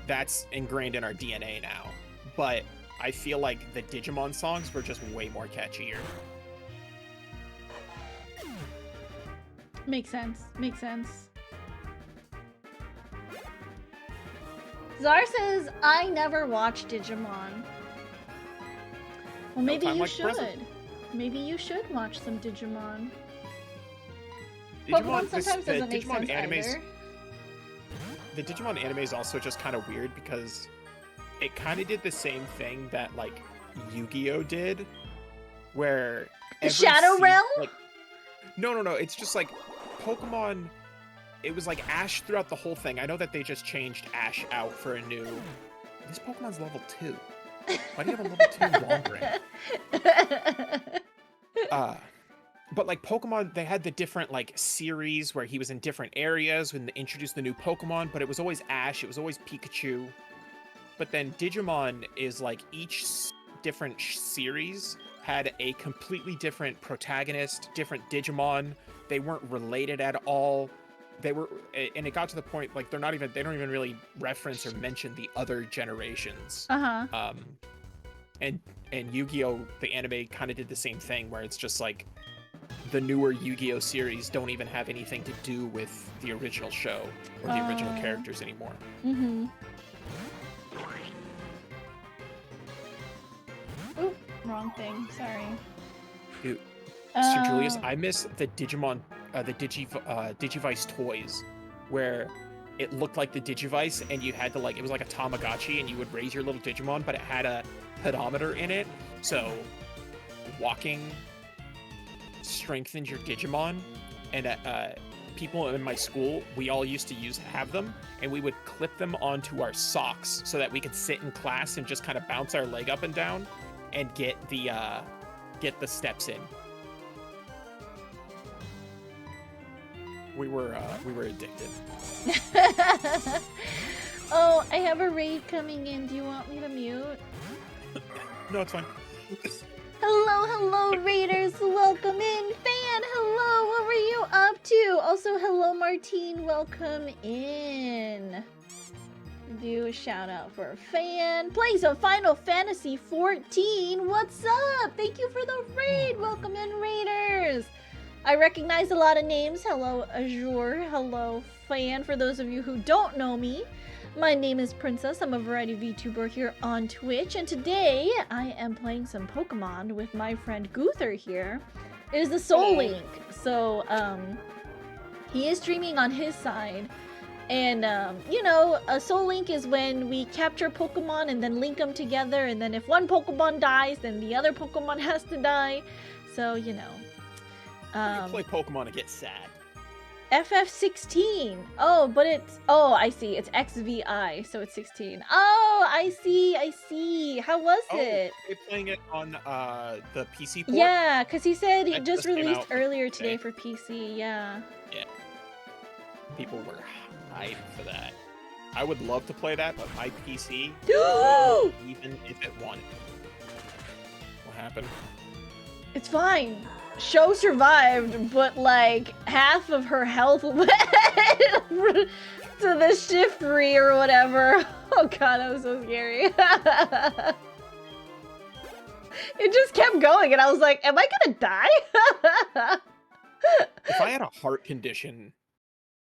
That's ingrained in our DNA now. But I feel like the Digimon songs were just way more catchier. Makes sense. Zar says, I never watched Digimon. Well, maybe you should. Maybe you should watch some Digimon. Pokemon sometimes doesn't make sense either. The Digimon anime is also just kind of weird because it kind of did the same thing that like Yu-Gi-Oh did, where Shadow Realm? Like, no, it's just like Pokemon. It was like Ash throughout the whole thing. I know that they just changed Ash out for a new. This Pokemon's level 2. Why do you have a level 2 Walrein? But like Pokemon, they had the different like series where he was in different areas when they introduced the new Pokemon, but it was always Ash, it was always Pikachu. But then Digimon is like each different series had a completely different protagonist, different Digimon. They weren't related at all. And it got to the point like they don't even really reference or mention the other generations. Uh-huh. And Yu-Gi-Oh! The anime kind of did the same thing, where it's just like the newer Yu-Gi-Oh! Series don't even have anything to do with the original show or the original characters anymore. Mm-hmm. Oop, wrong thing. Sorry. Dude, Sir Julius, I miss the Digimon, the Digivice toys, where it looked like the Digivice, and you had to it was like a Tamagotchi, and you would raise your little Digimon, but it had a pedometer in it, so walking strengthened your Digimon. And people in my school, we all used to have them, and we would clip them onto our socks so that we could sit in class and just kind of bounce our leg up and down and get the steps in. We were addicted. Oh, I have a raid coming in. Do you want me to mute? No, it's fine. Hello, raiders. Welcome in. Fan, hello. What were you up to? Also, hello, Martine. Welcome in. Do a shout out for Fan. Playing some Final Fantasy 14. What's up? Thank you for the raid. Welcome in, raiders. I recognize a lot of names. Hello, Azure. Hello, Fan. For those of you who don't know me, my name is Princess. I'm a variety VTuber here on Twitch, and today I am playing some Pokemon with my friend Guther here. It is the Soul Link. So, he is streaming on his side. And, you know, a Soul Link is when we capture Pokemon and then link them together, and then if one Pokemon dies, then the other Pokemon has to die. So, you know. You play Pokemon and get sad. FF16. Oh, but it's... Oh, I see. It's XVI, so it's 16. Oh, I see. How was it? You're playing it on the PC port? Yeah, because he said it That just came released out earlier today. today for PC, yeah. Yeah. People were hyped for that. I would love to play that, but my PC, even if it won. What happened? It's fine. Show survived, but like half of her health went to the Shiftry or whatever. Oh god, that was so scary. It just kept going and I was like, am I gonna die? If I had a heart condition,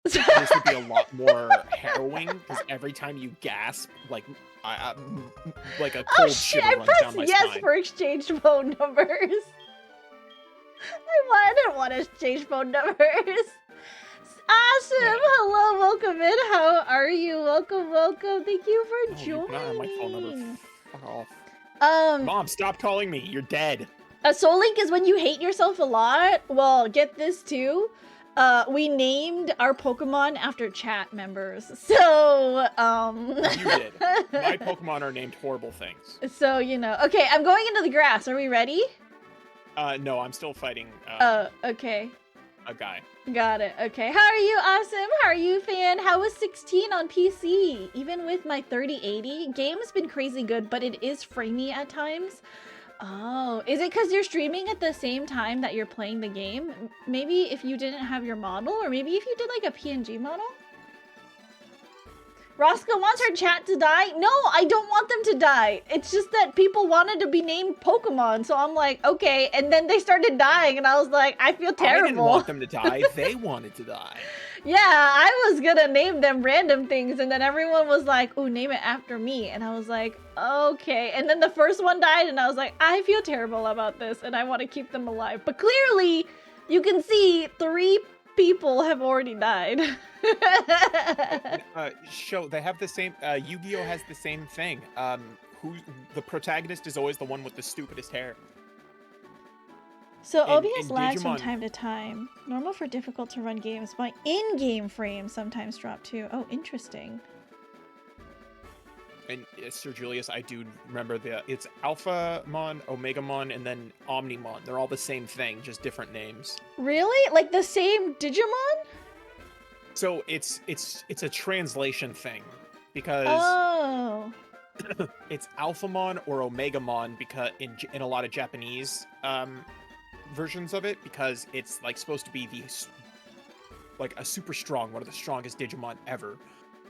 this would be a lot more harrowing, because every time you gasp, like like a cold shiver I runs down my pressed yes spine. for exchange phone numbers. I didn't want to exchange phone numbers. Awesome! Hello, welcome in. How are you? Welcome. Thank you for joining. You cannot have my phone number. Fuck off. Mom, stop calling me. You're dead. A Soul Link is when you hate yourself a lot. Well, get this too. We named our Pokemon after chat members. So, You did. My Pokemon are named horrible things. So, you know. Okay, I'm going into the grass. Are we ready? No, I'm still fighting Okay. a guy. Got it. Okay. How are you? Awesome. How are you, Fan? How was 16 on PC? Even with my 3080, game has been crazy good, but it is framey at times. Oh, is it because you're streaming at the same time that you're playing the game? Maybe if you didn't have your model, or maybe if you did like a PNG model? Roscoe wants her chat to die? No, I don't want them to die. It's just that people wanted to be named Pokemon, so I'm like, okay. And then they started dying, and I was like, I feel terrible. I didn't want them to die. They wanted to die. Yeah, I was gonna name them random things, and then everyone was like, ooh, name it after me. And I was like, okay. And then the first one died, and I was like, I feel terrible about this, and I want to keep them alive. But clearly, you can see 3 people have already died. They have the same, Yu-Gi-Oh! Has the same thing. The protagonist is always the one with the stupidest hair. So In OBS lags from Digimon- time to time. Normal for difficult to run games. My in-game frames sometimes drop too. Oh, interesting. And Sir Julius, I do remember it's Alphamon, Omegamon, and then Omnimon. They're all the same thing, just different names. Really? Like the same Digimon? So it's a translation thing, because Oh. it's Alphamon or Omegamon because in a lot of Japanese versions of it, because it's like supposed to be like a super strong, one of the strongest Digimon ever.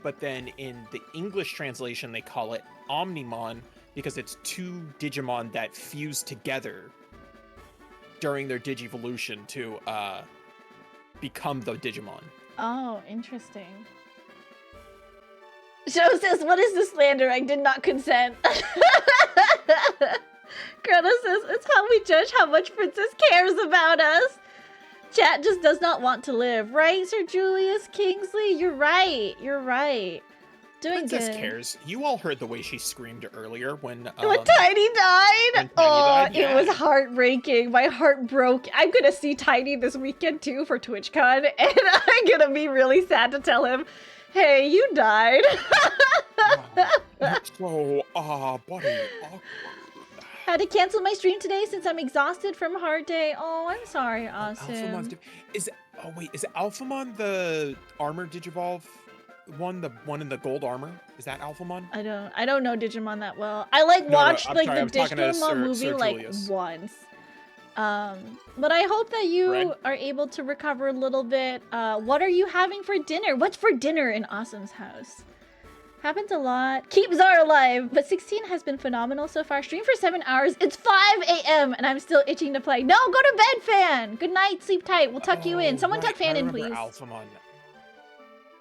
But then in the English translation, they call it Omnimon because it's two Digimon that fuse together during their Digivolution to become the Digimon. Oh, interesting. Show says, what is the slander? I did not consent. Greta says, it's how we judge how much Princess cares about us. Chat just does not want to live. Right, Sir Julius Kingsley? You're right. You're right. Doing Princess good. cares. You all heard the way she screamed earlier when When Tiny died? when Tiny Oh, died, it was yeah. heartbreaking. My heart broke. I'm gonna see Tiny this weekend too for TwitchCon, and I'm gonna be really sad to tell him, hey, you died. So, buddy. Had to cancel my stream today since I'm exhausted from a hard day. Oh, I'm sorry, Austin. Alphamon's is Alphamon the armor Digivolve one, the one in the gold armor? Is that Alphamon? I don't know Digimon that well. I like No, watched I'm like sorry, I was the talking to Digimon movie Sir like Julius. once. But I hope that you Red? are able to recover a little bit. What are you having for dinner? What's for dinner in Awesome's house? Happens a lot. Keep Zara alive, but 16 has been phenomenal so far. Stream for 7 hours. It's 5 a.m. and I'm still itching to play. No, go to bed, Fan. Good night. Sleep tight. We'll tuck you in. Someone tuck Fan in, please. Alphamon.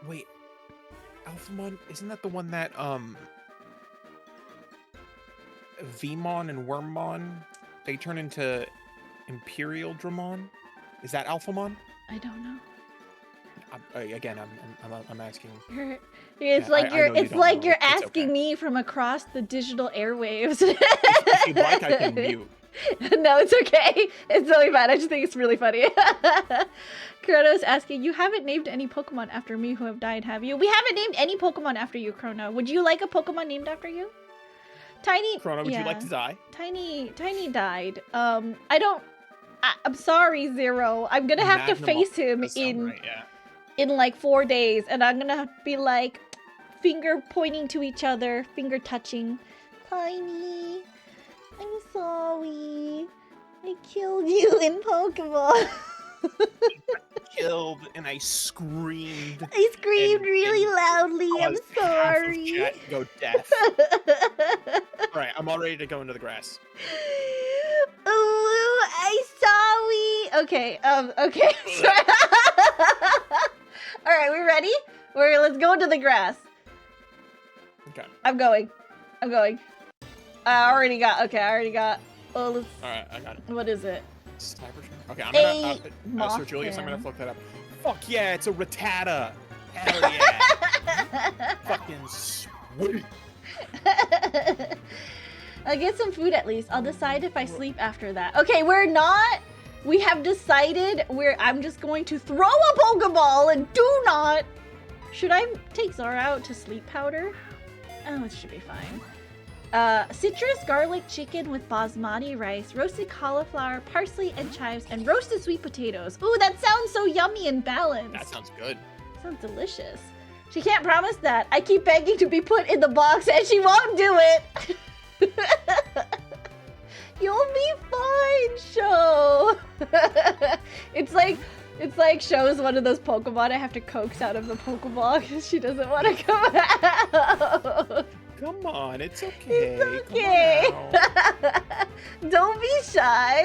Wait, Alphamon, isn't that the one that Vmon and Wormmon, they turn into Imperial Dramon? Is that Alphamon? I don't know. I'm asking. It's Yeah, like I you're. know you It's don't like know. you're It's asking okay. me from across the digital airwaves. If you'd like, I can mute. No, it's okay. It's totally fine. I just think it's really funny. Chrono's asking, you haven't named any Pokemon after me who have died, have you? We haven't named any Pokemon after you, Chrono. Would you like a Pokemon named after you? Tiny. Chrono, would you like yeah. to die? Tiny died. I'm sorry, Zero. I'm gonna have to Magnum face him does sound in right, yeah. in like 4 days, and I'm gonna have to be like finger pointing to each other, finger touching. Tiny, I'm sorry. I killed you in Pokemon. Killed and I screamed. I screamed And- really and loudly. I'm caused half of sorry. chat to go deaf. All right, I'm all ready to go into the grass. Oh, I'm sorry. Okay. Okay. All right, we ready? Let's go into the grass. Okay. I'm going. I already got. Oh, let's. All right, I got it. What is it? Cybertron. Okay, I'm A gonna. Sir Julius, I'm gonna Mothman. look that up. Fuck yeah, it's a Rattata. Hell yeah. Fucking sweet. I'll get some food at least. I'll decide if I sleep after that. Okay, we have decided I'm just going to throw a Pokeball and do not. Should I take Zara out to sleep powder? Oh, it should be fine. Citrus garlic chicken with basmati rice, roasted cauliflower, parsley and chives, and roasted sweet potatoes. Ooh, that sounds so yummy and balanced. That sounds good. Sounds delicious. She can't promise that. I keep begging to be put in the box and she won't do it. You'll be fine, Sho. It's like Sho's one of those Pokemon I have to coax out of the Pokeball because she doesn't want to come out. Come on, it's okay. It's okay. Come on now. Don't be shy.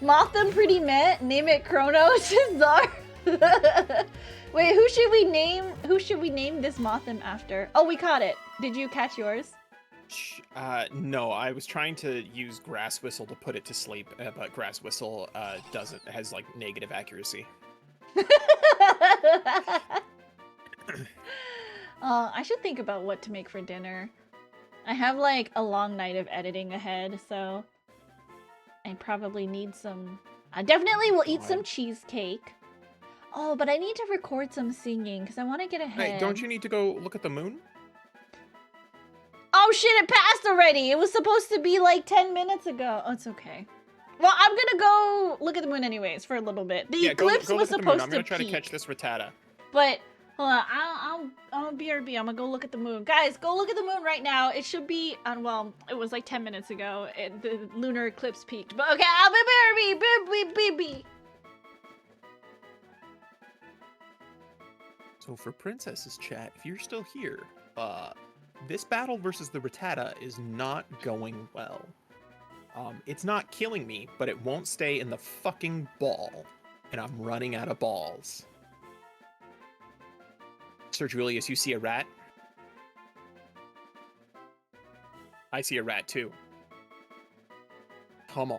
Motham pretty met. Name it Chronos. Zar. Wait, who should we name this Motham after? Oh, we caught it. Did you catch yours? No, I was trying to use Grass Whistle to put it to sleep, but Grass Whistle has like negative accuracy. I should think about what to make for dinner. I have like a long night of editing ahead, so I probably need some. I definitely will eat some cheesecake. Oh, but I need to record some singing because I want to get ahead. Hey, don't you need to go look at the moon? Oh shit, it passed already. It was supposed to be like 10 minutes ago. Oh, it's okay. Well, I'm gonna go look at the moon anyways for a little bit. The Yeah, go eclipse look was at the moon. supposed I'm gonna to try peak. to catch this Rattata. But Hold on, I'll BRB. I'm gonna go look at the moon. Guys, go look at the moon right now. It should be on. Well, it was like 10 minutes ago. The lunar eclipse peaked. But okay, I'll BRB. So for Princess's chat, if you're still here, this battle versus the Rattata is not going well. It's not killing me, but it won't stay in the fucking ball, and I'm running out of balls. Sir Julius, you see a rat? I see a rat too. Come on.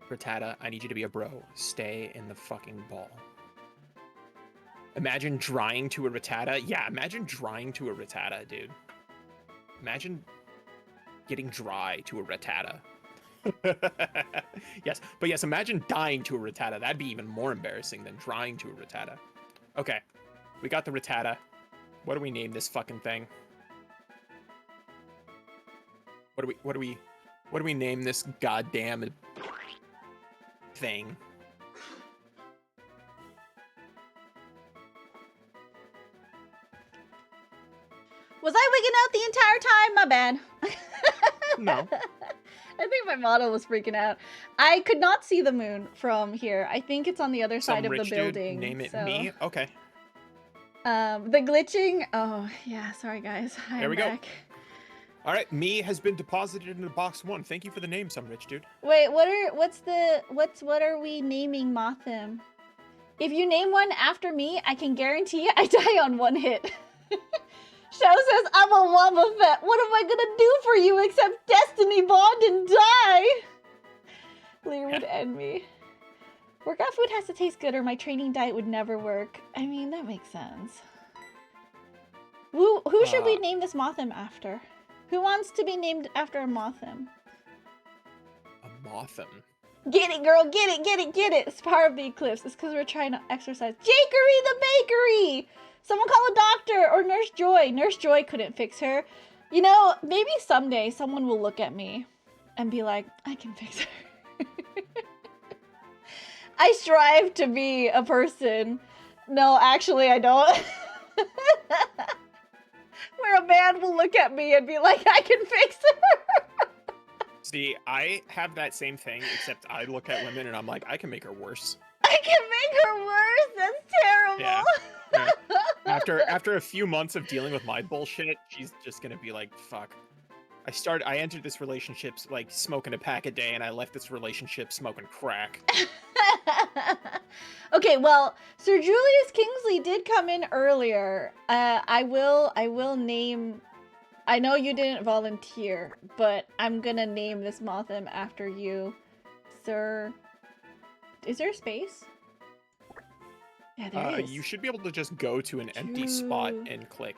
Rattata, I need you to be a bro. Stay in the fucking ball. Imagine drying to a Rattata. Yeah, imagine drying to a Rattata, dude. Imagine getting dry to a Rattata. Yes, but yes, imagine dying to a Rattata. That'd be even more embarrassing than drying to a Rattata. Okay, we got the Rattata. What do we name this fucking thing? What do we name this goddamn thing? Was I wigging out the entire time? My bad. No. I think my model was freaking out. I could not see the moon from here. I think it's on the other side of the building. Name it so. me? Okay. The glitching. Oh yeah, sorry guys. There we back. go. All right, me has been deposited into box 1. Thank you for the name, some rich dude. Wait, what are we naming Mothim? If you name one after me, I can guarantee I die on 1 hit. Shao says, I'm a Wamba Fett. What am I gonna do for you except Destiny Bond and die? Lear would end me. Workout food has to taste good or my training diet would never work. I mean, that makes sense. Who should we name this Mothim after? Who wants to be named after a Mothim? A Mothim? Get it, girl. Get it. It's part of the eclipse. It's because we're trying to exercise. Jakery the bakery! Someone call a doctor or Nurse Joy. Nurse Joy couldn't fix her. You know, maybe someday someone will look at me and be like, I can fix her. I strive to be a person. No, actually, I don't. Where a man will look at me and be like, I can fix her. See, I have that same thing, except I look at women and I'm like, I can make her worse. I can make her worse? That's terrible. Yeah. After a few months of dealing with my bullshit, she's just gonna be like, fuck. I entered this relationship like smoking a pack a day, and I left this relationship smoking crack. Okay, well, Sir Julius Kingsley did come in earlier. I will name. I know you didn't volunteer, but I'm gonna name this Mothim after you, Sir. Is there a space? Yeah, there is. You should be able to just go to an empty spot and click.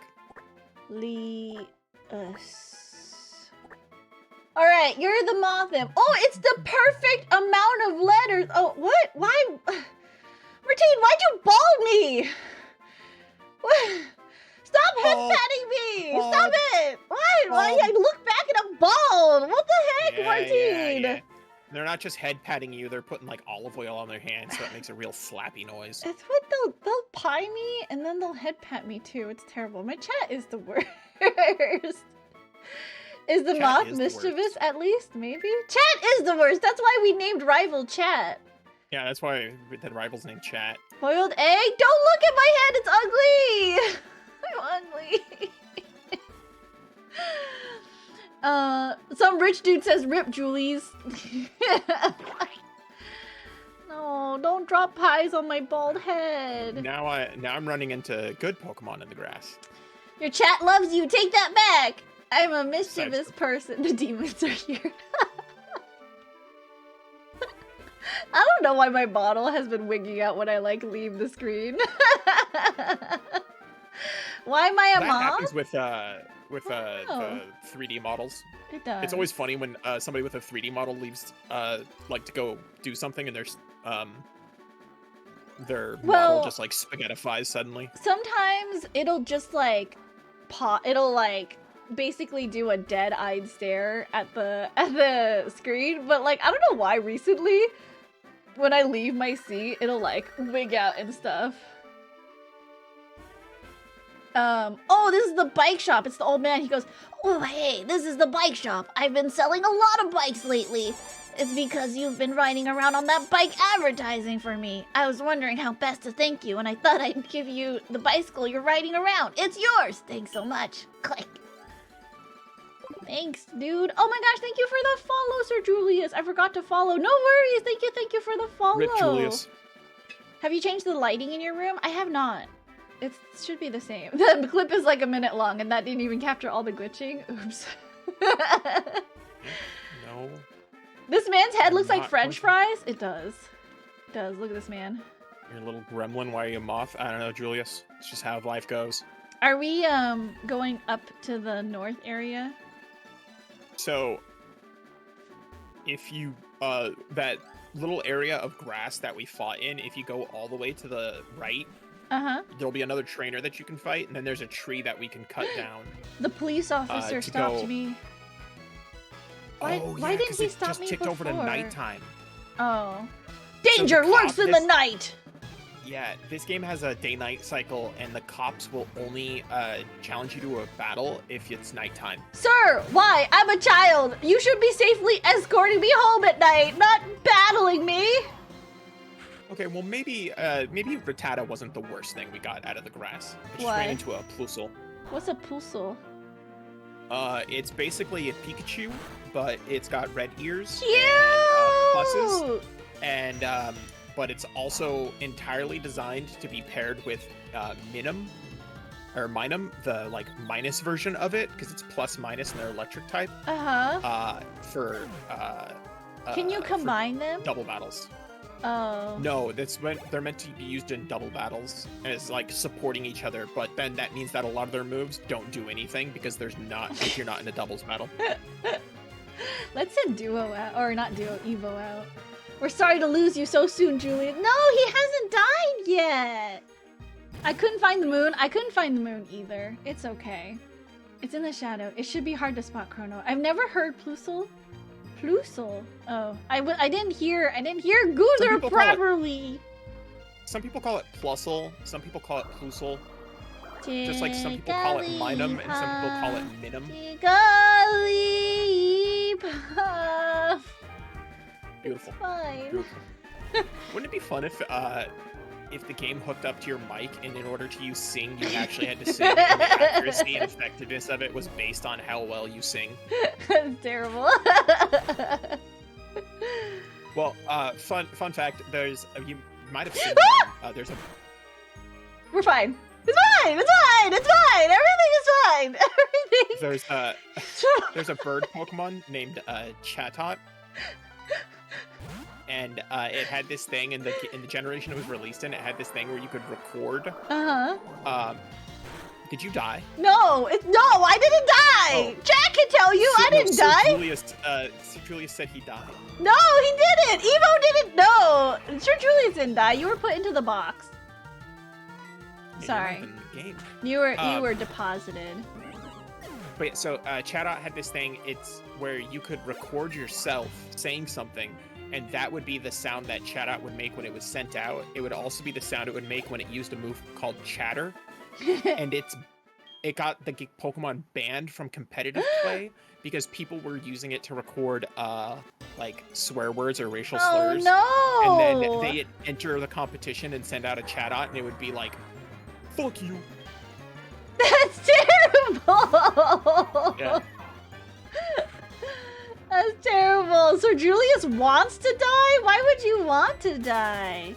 Alright, you're the Mothim. Oh, it's the perfect amount of letters. Oh, what? Why? Martine, why'd you bald me? What? Stop head patting me! Bald. Stop it! Why? I look back and I'm bald! What the heck, Martine? Yeah. They're not just head patting you, they're putting like olive oil on their hands so it makes a real slappy noise. It's what they'll pie me and then they'll head pat me too. It's terrible. My chat is the worst. Is the moth mischievous at least? Maybe? Chat is the worst. That's why we named Rival Chat. Yeah, that's why the rival's named Chat. Boiled egg? Don't look at my head. It's ugly. I'm ugly. Some rich dude says, "Rip, Julies." No, don't drop pies on my bald head. Now I'm running into good Pokemon in the grass. Your chat loves you. Take that back. I'm a mischievous person. The demons are here. I don't know why my bottle has been wigging out when I like leave the screen. Why am I a that moth? happens with the 3D models. It does. It's always funny when somebody with a 3D model leaves like to go do something and their model just like spaghettifies suddenly. Sometimes it'll just like it'll like basically do a dead-eyed stare at the screen, but like I don't know why recently when I leave my seat it'll like wig out and stuff. Oh, this is the bike shop. It's the old man. He goes, oh, hey, this is the bike shop. I've been selling a lot of bikes lately. It's because you've been riding around on that bike advertising for me. I was wondering how best to thank you, and I thought I'd give you the bicycle you're riding around. It's yours. Thanks so much. Click. Thanks, dude. Oh my gosh, thank you for the follow, Sir Julius. I forgot to follow. No worries. Thank you for the follow. Rip Julius. Have you changed the lighting in your room? I have not. It should be the same. The clip is like a minute long, and that didn't even capture all the glitching. Oops. No. This man's head looks like Not French glitching. fries. It does. It does. Look at this man. You're a little gremlin. Why are you a moth? I don't know, Julius. It's just how life goes. Are we going up to the north area? So, if you, that little area of grass that we fought in, if you go all the way to the right, Uh-huh. there'll be another trainer that you can fight, and then there's a tree that we can cut down. The police officer to stopped go- me. Why- Oh, why yeah, didn't 'cause he it stop just me ticked over to before? nighttime. Oh. the Danger lurks cop- in the this- night! Yeah, this game has a day-night cycle, and the cops will only challenge you to a battle if it's nighttime. Sir, why? I'm a child. You should be safely escorting me home at night, not battling me. Okay, well maybe Rattata wasn't the worst thing we got out of the grass. I just Why? ran into a Plusle. What's a puzzle? It's basically a Pikachu, but it's got red ears Cute! and pluses, and but it's also entirely designed to be paired with Minun, the like minus version of it, because it's plus minus and they're electric type. Uh-huh. Can you for combine them? double battles? Oh. No, they're meant to be used in double battles as like supporting each other, but then that means that a lot of their moves don't do anything because there's not if you're not in a doubles battle. Let's send Duo out. Or not Duo, Evo out. We're sorry to lose you so soon, Julian. No, he hasn't died yet. I couldn't find the moon. I couldn't find the moon either. It's okay. It's in the shadow. It should be hard to spot Chrono. I've never heard Plusle. Plusle. Oh, I didn't hear Goother people call it- properly. Some people call it Plusle, some people call it Plusle. Just like some people call it Minum and some people call it Minum. Jigglypuff. Beautiful. Fine. Beautiful. Wouldn't it be fun if the game hooked up to your mic and in order to use sing you actually had to sing and the accuracy and effectiveness of it was based on how well you sing? That's terrible. Well, fun fact, you might have seen there's a We're fine. It's fine. It's fine. It's fine. Everything is fine. Everything. there's a bird Pokemon named Chatot. And it had this thing in the generation it was released in. It had this thing where you could record. Did you die? No, I didn't die. Oh. Jack can tell you I didn't Sir die. Julius said he died. No, he didn't. Evo didn't. No, Sir Julius didn't die. You were put into the box. Maybe Sorry, not in the game. you were deposited. But yeah, so Chatot had this thing. It's where you could record yourself saying something, and that would be the sound that Chatot would make when it was sent out. It would also be the sound it would make when it used a move called Chatter. And it got the Pokemon banned from competitive play because people were using it to record like swear words or racial slurs. Oh no! And then they'd enter the competition and send out a Chatot, and it would be like, "Fuck you." That's terrible. Yeah. That's terrible. So Julius wants to die? Why would you want to die?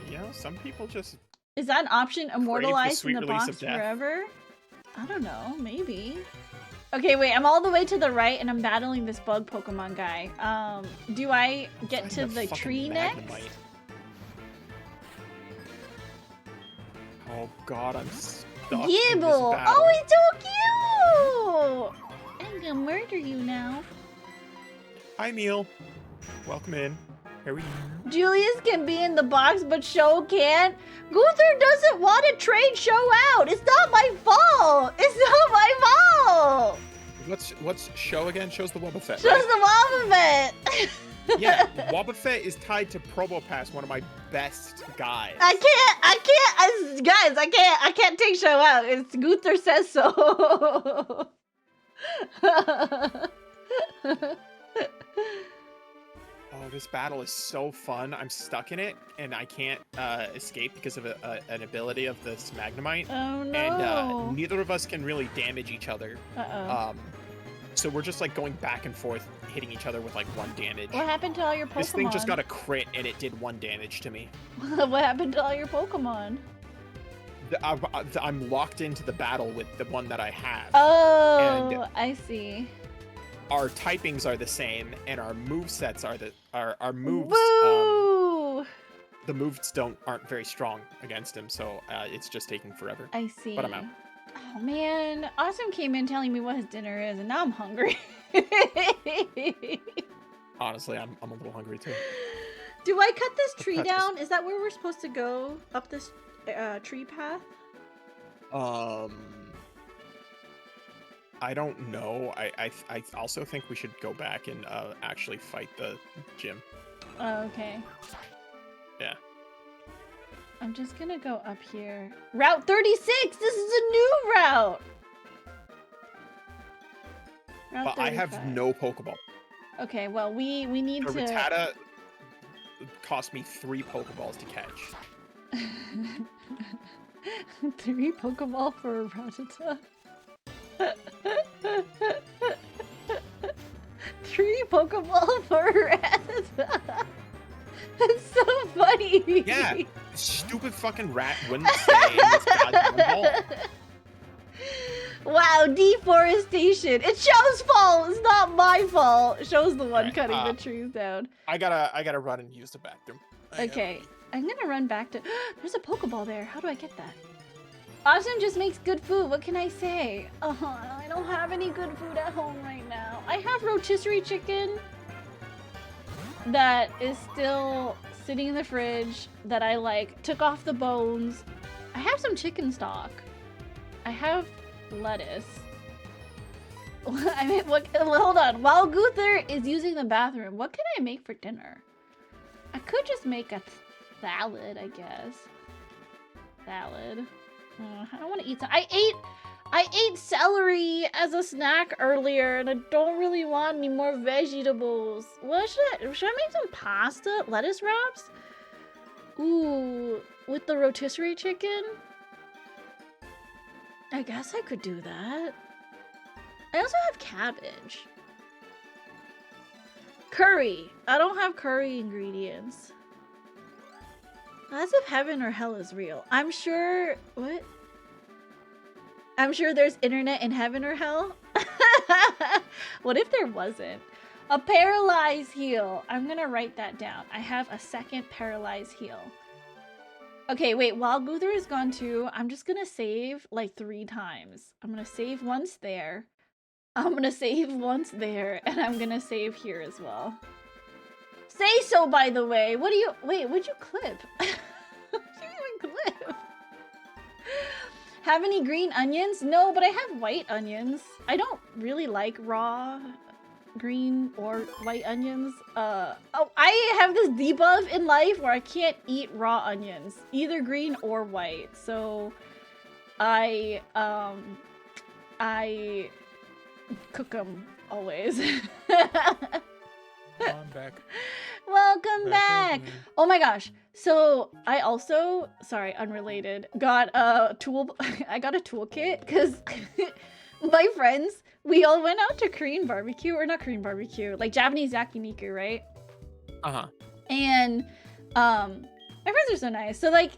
You know, some people just Is that an option immortalized in sweet the release box of death. forever? I don't know, maybe. Okay, wait, I'm all the way to the right and I'm battling this bug Pokemon guy. Do I get find to the fucking tree next? Magnemite. Oh god, I'm stuck in this Gibble! battle. Oh, he's so cute! I'm gonna murder you now. Hi, Meal. Welcome in. Here we go. Julius can be in the box, but Sho can't. Gunther doesn't want to trade Sho out. It's not my fault. It's not my fault. What's show again? Show's the Wobbuffet, Just right? the Wobbuffet. Yeah, Wobbuffet is tied to Probopass, one of my best guys. Guys, I can't take show out. It's Gunther says so. Oh, this battle is so fun. I'm stuck in it, and I can't escape because of an ability of this Magnemite. Oh no. And neither of us can really damage each other. Uh-oh. So we're just like going back and forth, hitting each other with like 1 damage. What happened to all your Pokemon? This thing just got a crit, and it did 1 damage to me. What happened to all your Pokemon? I'm locked into the battle with the one that I have. Oh, and I see. our typings are the same, and our movesets are our moves. Woo! The moves aren't very strong against him, so it's just taking forever. I see. But I'm out. Oh man, Awesome came in telling me what his dinner is, and now I'm hungry. Honestly, I'm a little hungry too. Do I cut this tree Pretzels. down? Is that where we're supposed to go? Up this tree path? I don't know. I also think we should go back and actually fight the gym. Oh, okay. Yeah. I'm just gonna go up here. Route 36! This is a new route! Route But I have 35. no Pokeball. Okay, well, we need The to... Rattata cost me 3 Pokeballs to catch. 3 Pokeball for a Rattata. 3 Pokeball for a Rattata. That's so funny. Yeah, this stupid fucking rat wouldn't stay in this goddamn hole. Wow, deforestation. It's Show's fault. It's not my fault. Show's the one Right, cutting the trees down. I gotta run and use the bathroom. Okay, I'm gonna run back to... There's a Pokeball there. How do I get that? Awesome just makes good food. What can I say? I don't have any good food at home right now. I have rotisserie chicken that is still sitting in the fridge that I like took off the bones. I have some chicken stock. I have lettuce. I mean, hold on. While Gunther is using the bathroom, what can I make for dinner? I could just make a salad, I guess. Salad. I don't want to eat. I ate celery as a snack earlier, and I don't really want any more vegetables. What should I make some pasta? Lettuce wraps? Ooh, with the rotisserie chicken? I guess I could do that. I also have cabbage. Curry. I don't have curry ingredients. As if heaven or hell is real. I'm sure... What? I'm sure there's internet in heaven or hell? What if there wasn't? A paralyzed heal. I'm gonna write that down. I have a second paralyzed heal. Okay, wait. While Gunther is gone too, I'm just gonna save like 3 times. I'm gonna save once there. I'm gonna save once there. And I'm gonna save here as well. Say so, by the way. What do you... Wait, what'd you clip? What did you even clip? Have any green onions? No, but I have white onions. I don't really like raw green or white onions. Oh, I have this debuff in life where I can't eat raw onions. Either green or white. So I cook them always. I'm back. Welcome back. Oh my gosh. So I also, sorry, unrelated, got a tool. I got a toolkit because my friends, we all went out to Korean barbecue, or not Korean barbecue, like Japanese yakiniku, right? Uh-huh. And my friends are so nice. So like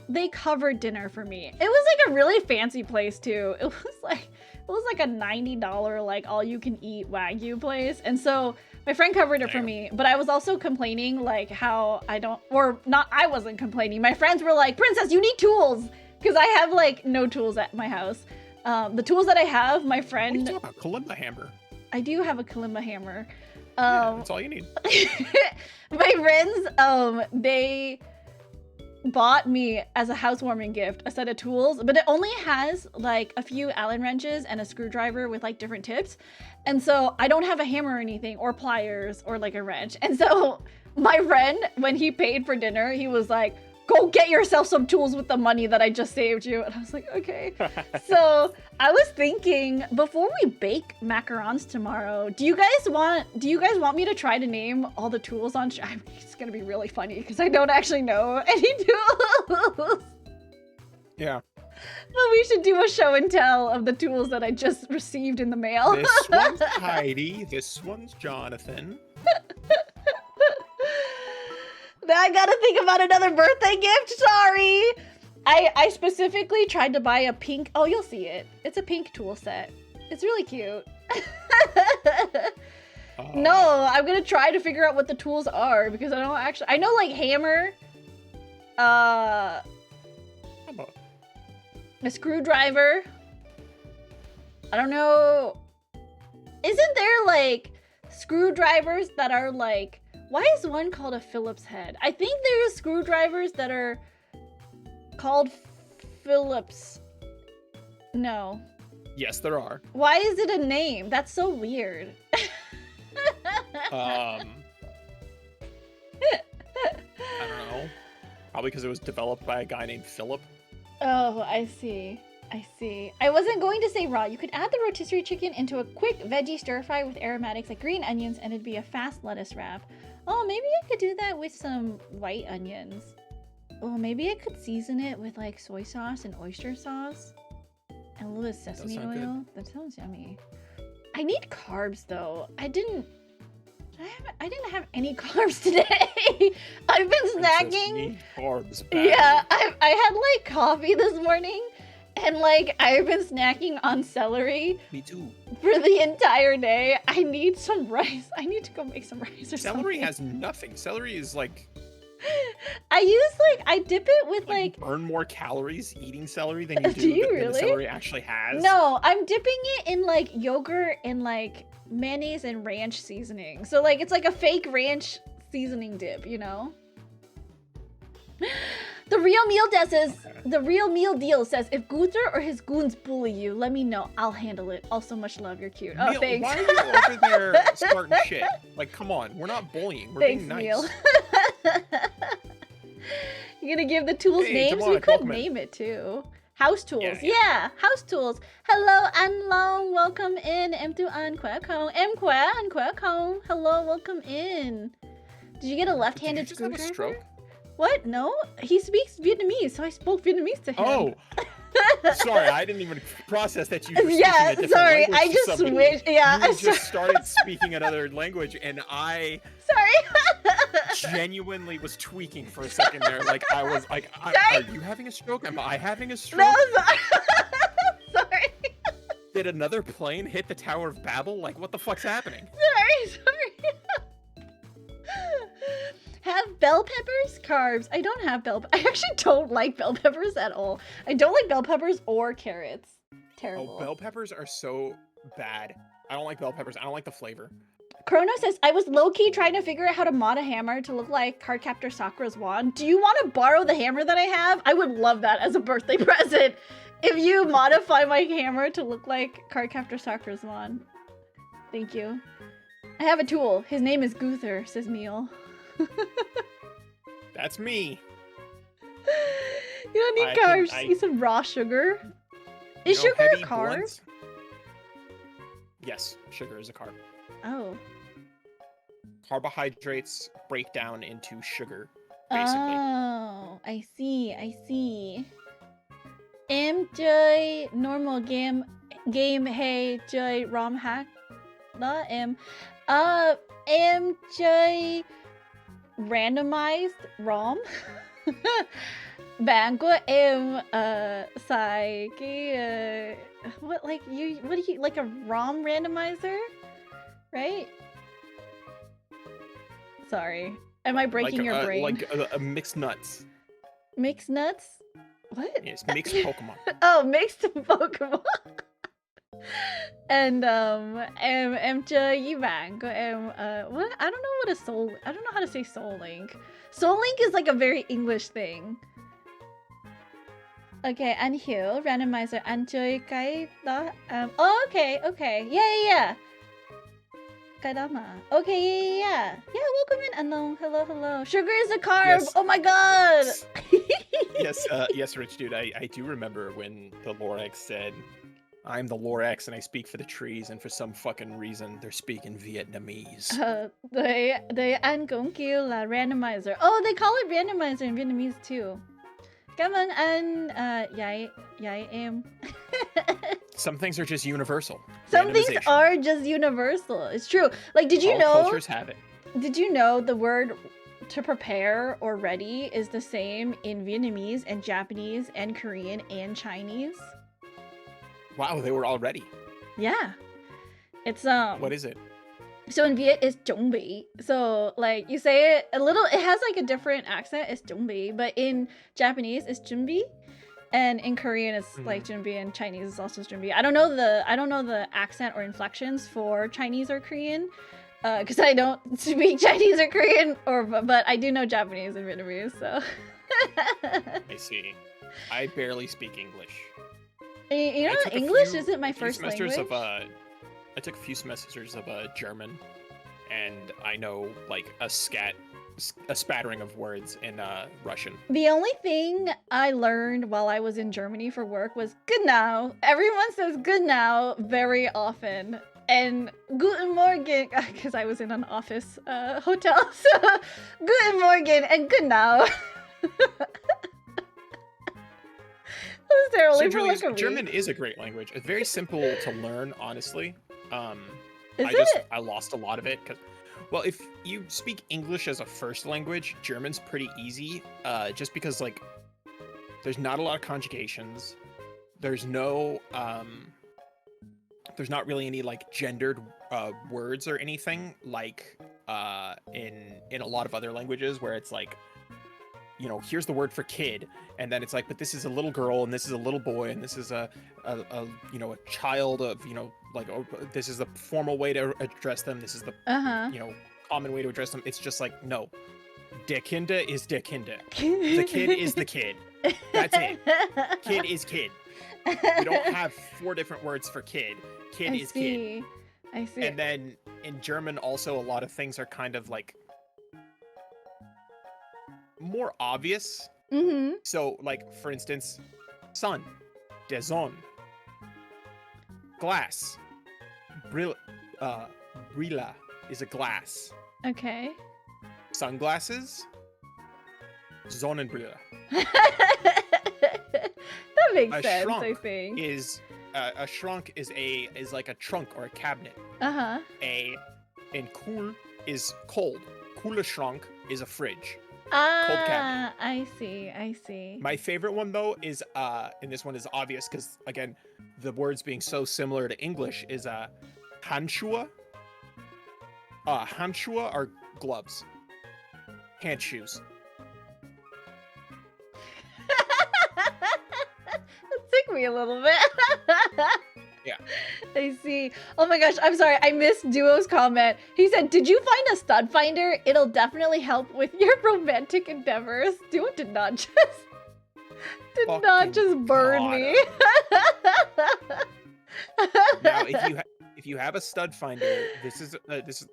they covered dinner for me. It was like a really fancy place too. It was like a $90 like all you can eat Wagyu place. And so my friend covered it for me, but I was also complaining like how I don't, or not, I wasn't complaining. My friends were like, Princess, you need tools. Because I have like no tools at my house. The tools that I have, my friend. What are you talking about? Kalimba hammer. I do have a Kalimba hammer. Yeah, that's all you need. My friends, they bought me as a housewarming gift a set of tools, but it only has like a few Allen wrenches and a screwdriver with like different tips. And so I don't have a hammer or anything or pliers or like a wrench. And so my friend, when he paid for dinner, he was like, go get yourself some tools with the money that I just saved you. And I was like, okay. So I was thinking, before we bake macarons tomorrow, do you guys want me to try to name all the tools on it's gonna be really funny because I don't actually know any tools. Yeah. But we should do a show and tell of the tools that I just received in the mail. This one's Heidi. This one's Jonathan. Now I gotta think about another birthday gift. Sorry. I specifically tried to buy a pink. Oh, you'll see it. It's a pink tool set. It's really cute. No, I'm gonna try to figure out what the tools are because I don't actually. I know like hammer, a screwdriver. I don't know. Isn't there like screwdrivers that are like? Why is one called a Phillips head? I think there's screwdrivers that are called Phillips. No. Yes, there are. Why is it a name? That's so weird. I don't know. Probably because it was developed by a guy named Philip. Oh, I see. I see. I wasn't going to say raw. You could add the rotisserie chicken into a quick veggie stir fry with aromatics like green onions and it'd be a fast lettuce wrap. Oh, maybe I could do that with some white onions. Oh, maybe I could season it with like soy sauce and oyster sauce. And a little bit of sesame oil. That sounds yummy. I need carbs though. I didn't have any carbs today. I've been snacking. Carbs. Yeah, I had like coffee this morning. And like I've been snacking on celery. Me too. For the entire day. I need some rice. I need to go make some rice or something. Celery has nothing. Celery is like I dip it with like burn more calories eating celery than you do, do you than really? the celery actually has. No, I'm dipping it in like yogurt and like mayonnaise and ranch seasoning. So like it's like a fake ranch seasoning dip, you know? The real meal deal says if Gunther or his goons bully you, let me know. I'll handle it. Also, much love. You're cute. Oh, Neil, thanks. why are you over there starting shit? Like, come on. We're not bullying. We're Thanks, being nice. Neil. You're gonna give the tools names? We could name it too. House tools. Yeah, house tools. Hello, An Long. Welcome in. Em tu an khỏe không? Em khỏe, anh khỏe không? Hello, welcome in. Did you get a left-handed screwdriver? Have a stroke? What? No? He speaks Vietnamese, so I spoke Vietnamese to him. Oh. Sorry, I didn't even process that you were speaking a different sorry, language I just to somebody. switched. Yeah, You just started speaking another language, and I genuinely was tweaking for a second there. Like, I was like, are you having a stroke? Am I having a stroke? No, sorry. Did another plane hit the Tower of Babel? Like, what the fuck's happening? Sorry. Have bell peppers? Carbs. I don't have I actually don't like bell peppers at all. I don't like bell peppers or carrots. Terrible. Oh, bell peppers are so bad. I don't like bell peppers. I don't like the flavor. Chrono says, I was low-key trying to figure out how to mod a hammer to look like Cardcaptor Sakura's wand. Do you want to borrow the hammer that I have? I would love that as a birthday present. If you modify my hammer to look like Cardcaptor Sakura's wand. Thank you. I have a tool. His name is Gunther, says Neil. That's me. You don't need carbs. You need some raw sugar. Is sugar a carb? Blunts? Yes, sugar is a carb. Oh. Carbohydrates break down into sugar, basically. Oh, I see. Em chơi normal game hay chơi ROM hack? Đó em. Em chơi randomized ROM. Bạn của em xài cái what do you like a ROM randomizer? Right? Sorry. Am I breaking your brain? Like a mixed nuts. Mixed nuts? What? Yes, mixed Pokemon. Oh, mixed Pokemon. And em chơi với bạn của em what? I don't know how to say Soul Link. Soul Link is like a very English thing. Okay, anh hiểu randomizer anh chơi cái đó. Oh, okay. Yeah. Cái đó mà. Okay, yeah. Yeah, welcome in, unknown. Hello. Sugar is a carb. Yes. Oh my god. Yes, Rich Dude. I do remember when the Lorax said, "I'm the Lorax and I speak for the trees," and for some fucking reason they're speaking Vietnamese. They anh cũng kêu là randomizer. Oh, they call it randomizer in Vietnamese too. Cảm ơn anh dạy em. Some things are just universal. Some things Randomization. are just universal. It's true. Like, did you All know? cultures have it. Did you know the word to prepare or ready is the same in Vietnamese and Japanese and Korean and Chinese? Wow, they were all ready. Yeah. It's What is it? So in Viet it's chuẩn bị. So like you say it a little, it has like a different accent. It's chuẩn bị, but in Japanese it's chuẩn bị, and in Korean it's like chuẩn bị, and Chinese is also chuẩn bị. I don't know the accent or inflections for Chinese or Korean, because I don't speak Chinese or Korean, but I do know Japanese and Vietnamese. So I see. I barely speak English. you know, English isn't my first language. I took a few semesters of German, and I know like a spattering of words in Russian. The only thing I learned while I was in Germany for work was good now. Everyone says good now very often. And guten Morgen, because I was in an office hotel, so guten Morgen and good now. So Julius, German is a great language. It's very simple to learn, honestly. I lost a lot of it because, well, if you speak English as a first language, German's pretty easy. Just because like there's not a lot of conjugations. There's no there's not really any like gendered words or anything like in a lot of other languages where it's like, you know, here's the word for kid, and then it's like, but this is a little girl, and this is a little boy, and this is a you know, a child of, you know, like, oh, this is the formal way to address them. This is the you know, common way to address them. It's just like, no, der Kinder is der Kinder. The kid is the kid. That's it. Kid is kid. We don't have 4 different words for kid. Kid is kid. I see. And then in German, also a lot of things are kind of like more obvious. So, like, for instance, sun, der Sonne, glass, brilla is a glass. Okay. Sunglasses, Sonnenbrille. That makes sense, I think. A shrunk is like a trunk or a cabinet. And cool is cold. Kühlschrank is a fridge. Cold cabinet. I see. My favorite one though is and this one is obvious because again, the words being so similar to English is Handschuhe. Handschuhe are gloves. Hand shoes. That took me a little bit. Yeah. I see. Oh my gosh, I'm sorry. I missed Duo's comment. He said, "Did you find a stud finder? It'll definitely help with your romantic endeavors." Duo did not just burn me. Now, if you have a stud finder,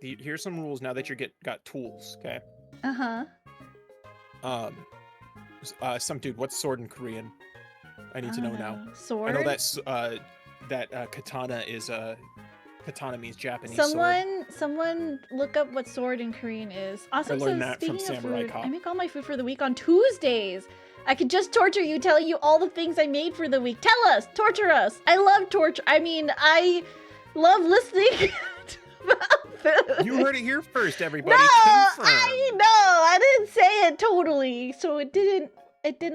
here's some rules now that you got tools, okay? Some dude, what's sword in Korean? I need to know now. Sword? I know that's that katana is katana means Japanese sword. Sword. Someone look up what sword in Korean is. Awesome. I learned says, that from speaking of Samurai food, Cop. I make all my food for the week on Tuesdays. I could just torture you, telling you all the things I made for the week. Tell us, torture us. I love torture. I mean, I love listening about food. You heard it here first, everybody. No, Confirmed. I know. I didn't say it totally, so it didn't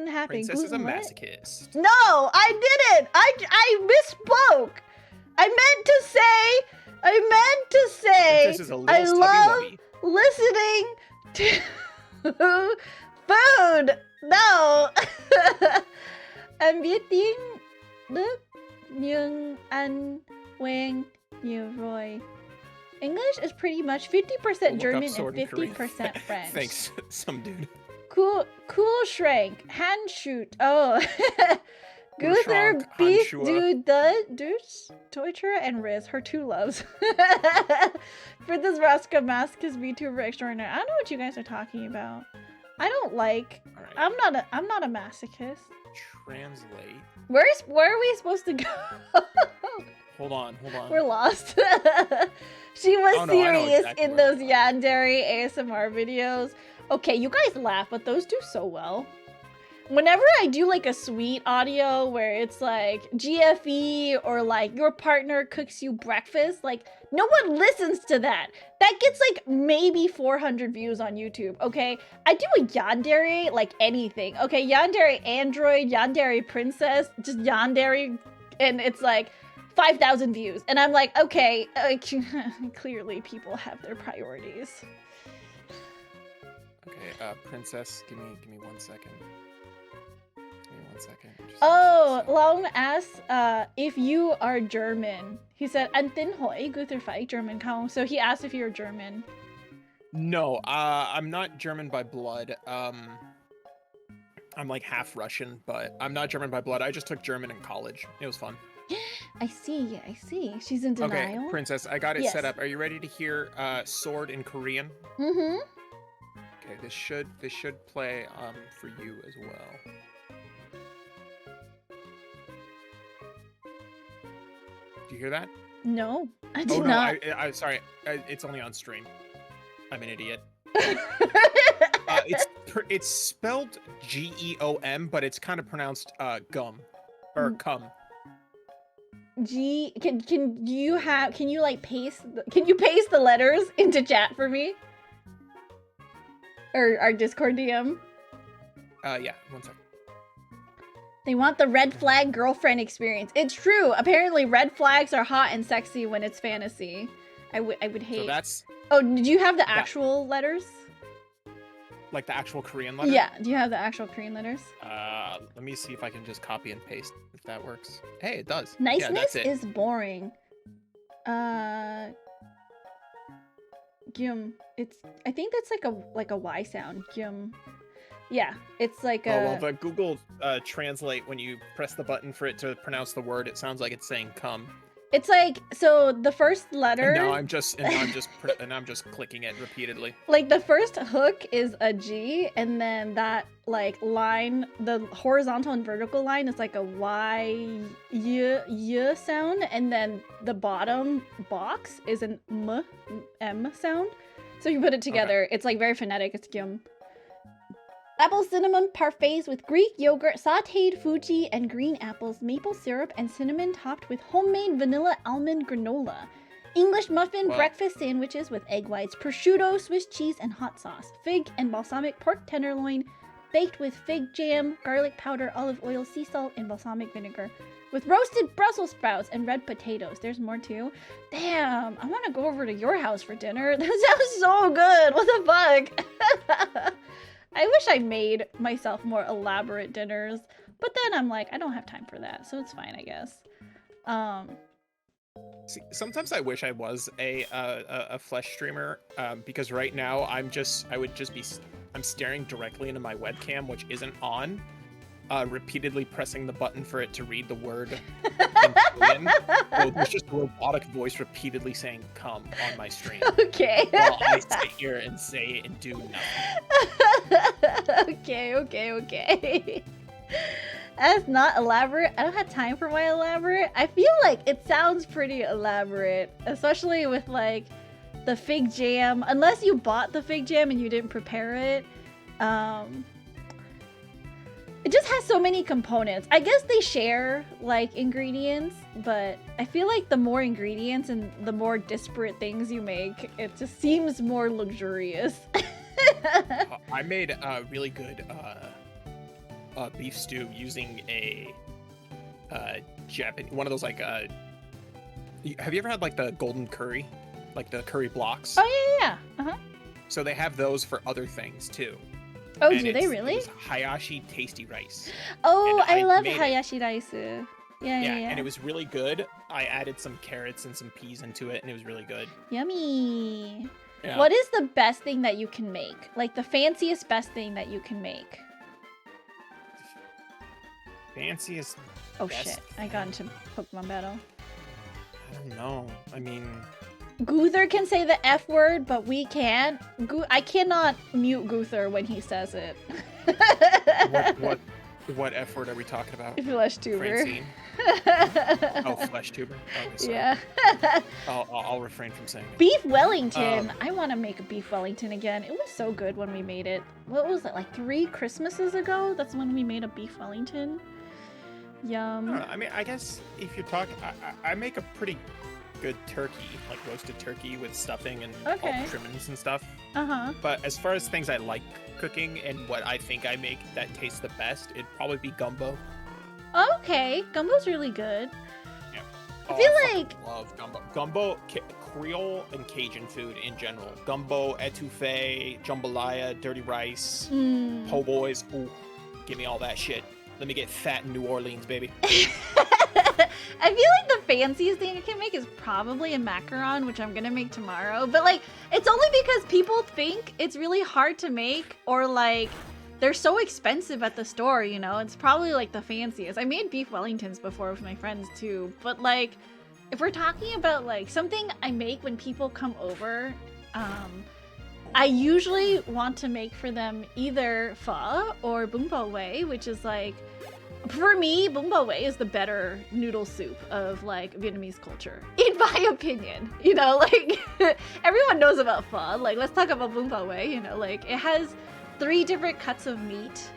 happen. Princess is a What? masochist. No, I didn't. I misspoke. I meant to say Princess is a little I love stubby-wubby. listening to food. No. Anh biết tiếng Đức nhưng anh quen nhiều rồi. English is pretty much 50% Look up German and sword in Korean. 50% French. Thanks, some dude. Cool Shrank. Hand shoot. Oh. Cool Guther, Shrank, Beef, Hanshua. Deuce, Toitra, and Riz, her two loves. For this Raska Mask is VTuber extraordinary. I don't know what you guys are talking about. I don't like. All right. I'm not a masochist. Translate. Where are we supposed to go? Hold on. We're lost. She was Oh, no, I know serious exactly in where those Yandere ASMR videos. Okay, you guys laugh, but those do so well. Whenever I do like a sweet audio where it's like GFE or like your partner cooks you breakfast, like no one listens to that. That gets like maybe 400 views on YouTube, okay? I do a Yandere, like anything, okay? Yandere Android, Yandere Princess, just Yandere, and it's like 5,000 views. And I'm like, okay, clearly people have their priorities. Okay, Princess, give me 1 second. Give me 1 second. Oh, Long asks if you are German. He said, "An tin hoi guter fai German kaum." So he asked if you're German. No, I'm not German by blood. I'm like half Russian, but I'm not German by blood. I just took German in college. It was fun. I see. She's in denial. Okay, Princess, I got it Yes. set up. Are you ready to hear sword in Korean? Mm-hmm. Okay, this should play for you as well. Do you hear that? No, I did Oh no, not. I sorry. It's only on stream. I'm an idiot. It's spelled Geom, but it's kind of pronounced gum or cum. Can you like paste the letters into chat for me? Or our Discord DM? Yeah, 1 second. They want the red flag girlfriend experience. It's true. Apparently red flags are hot and sexy when it's fantasy. I would hate. So that's Oh, did you have the actual letters? like the actual Korean letter? Yeah, do you have the actual Korean letters? Let me see if I can just copy and paste if that works. Hey, it does. Niceness Yeah, that's it. is boring. Gyum. I think that's like a Y sound. Gyum. Yeah, it's like a. Oh well, the Google Translate, when you press the button for it to pronounce the word, it sounds like it's saying "come." It's like, so the first letter. And now I'm just clicking it repeatedly. Like the first hook is a G, and then that like line, the horizontal and vertical line is like a Y sound, and then the bottom box is an M sound. So you put it together, It's like very phonetic. It's gyum. Apple cinnamon parfaits with Greek yogurt, sauteed Fuji, and green apples, maple syrup, and cinnamon topped with homemade vanilla almond granola. English muffin breakfast sandwiches with egg whites, prosciutto, Swiss cheese, and hot sauce. Fig and balsamic pork tenderloin, baked with fig jam, garlic powder, olive oil, sea salt, and balsamic vinegar. With roasted Brussels sprouts and red potatoes. There's more too. Damn, I want to go over to your house for dinner. That sounds so good. What the fuck? I wish I made myself more elaborate dinners, but then I'm like, I don't have time for that, so it's fine, I guess. See, sometimes I wish I was a flesh streamer, because right now I'm staring directly into my webcam, which isn't on, repeatedly pressing the button for it to read the word in Korean. So there's just a robotic voice repeatedly saying "come" on my stream. Okay. While I sit here and say it and do nothing. Okay. That's not elaborate. I don't have time for my elaborate. I feel like it sounds pretty elaborate, especially with like the fig jam. Unless you bought the fig jam and you didn't prepare it. It just has so many components. I guess they share like ingredients, but I feel like the more ingredients and the more disparate things you make, it just seems more luxurious. I made a really good beef stew using a Japanese one of those like have you ever had like the golden curry, like the curry blocks? Oh yeah. Uh-huh. So they have those for other things too. Oh, And do they it really? was Hayashi tasty rice. Oh, And I love made it. hayashi rice. Yeah. And it was really good. I added some carrots and some peas into it, and it was really good. Yummy. Yeah. What is the best thing that you can make? Like the fanciest best thing that you can make? Fanciest. Oh Best shit, I got into Pokemon battle. I don't know. I mean, Guther can say the F word, but we can't. I cannot mute Guther when he says it. what F word are we talking about? Flesh tuber. Francine. Oh, flesh tuber. Okay, sorry. Yeah. I'll refrain from saying it. Beef Wellington. I want to make a Beef Wellington again. It was so good when we made it. What was it, like 3 Christmases ago? That's when we made a Beef Wellington. Yum. I mean, I guess if you're talking, I make a pretty good turkey, like roasted turkey with stuffing and all Okay. the trimmings and stuff. Uh-huh. But as far as things I like cooking and what I think I make that tastes the best, it'd probably be gumbo. Okay. Gumbo's really good. Oh, feel fucking like- love gumbo, Creole and Cajun food in general. Gumbo, etouffee, jambalaya, dirty rice, Mm. po' boys. Ooh, give me all that shit. Let me get fat in New Orleans, baby. I feel like the fanciest thing I can make is probably a macaron, which I'm gonna make tomorrow. But like, it's only because people think it's really hard to make, or like, they're so expensive at the store, you know? It's probably like the fanciest. I made beef Wellingtons before with my friends too, but like, if we're talking about like something I make when people come over, I usually want to make for them either pho or bún bò Huế, which is like, for me, bún bò Huế is the better noodle soup of like Vietnamese culture, in my opinion. You know, like everyone knows about pho. Like, let's talk about bún bò Huế. You know, like it has 3 different cuts of meat,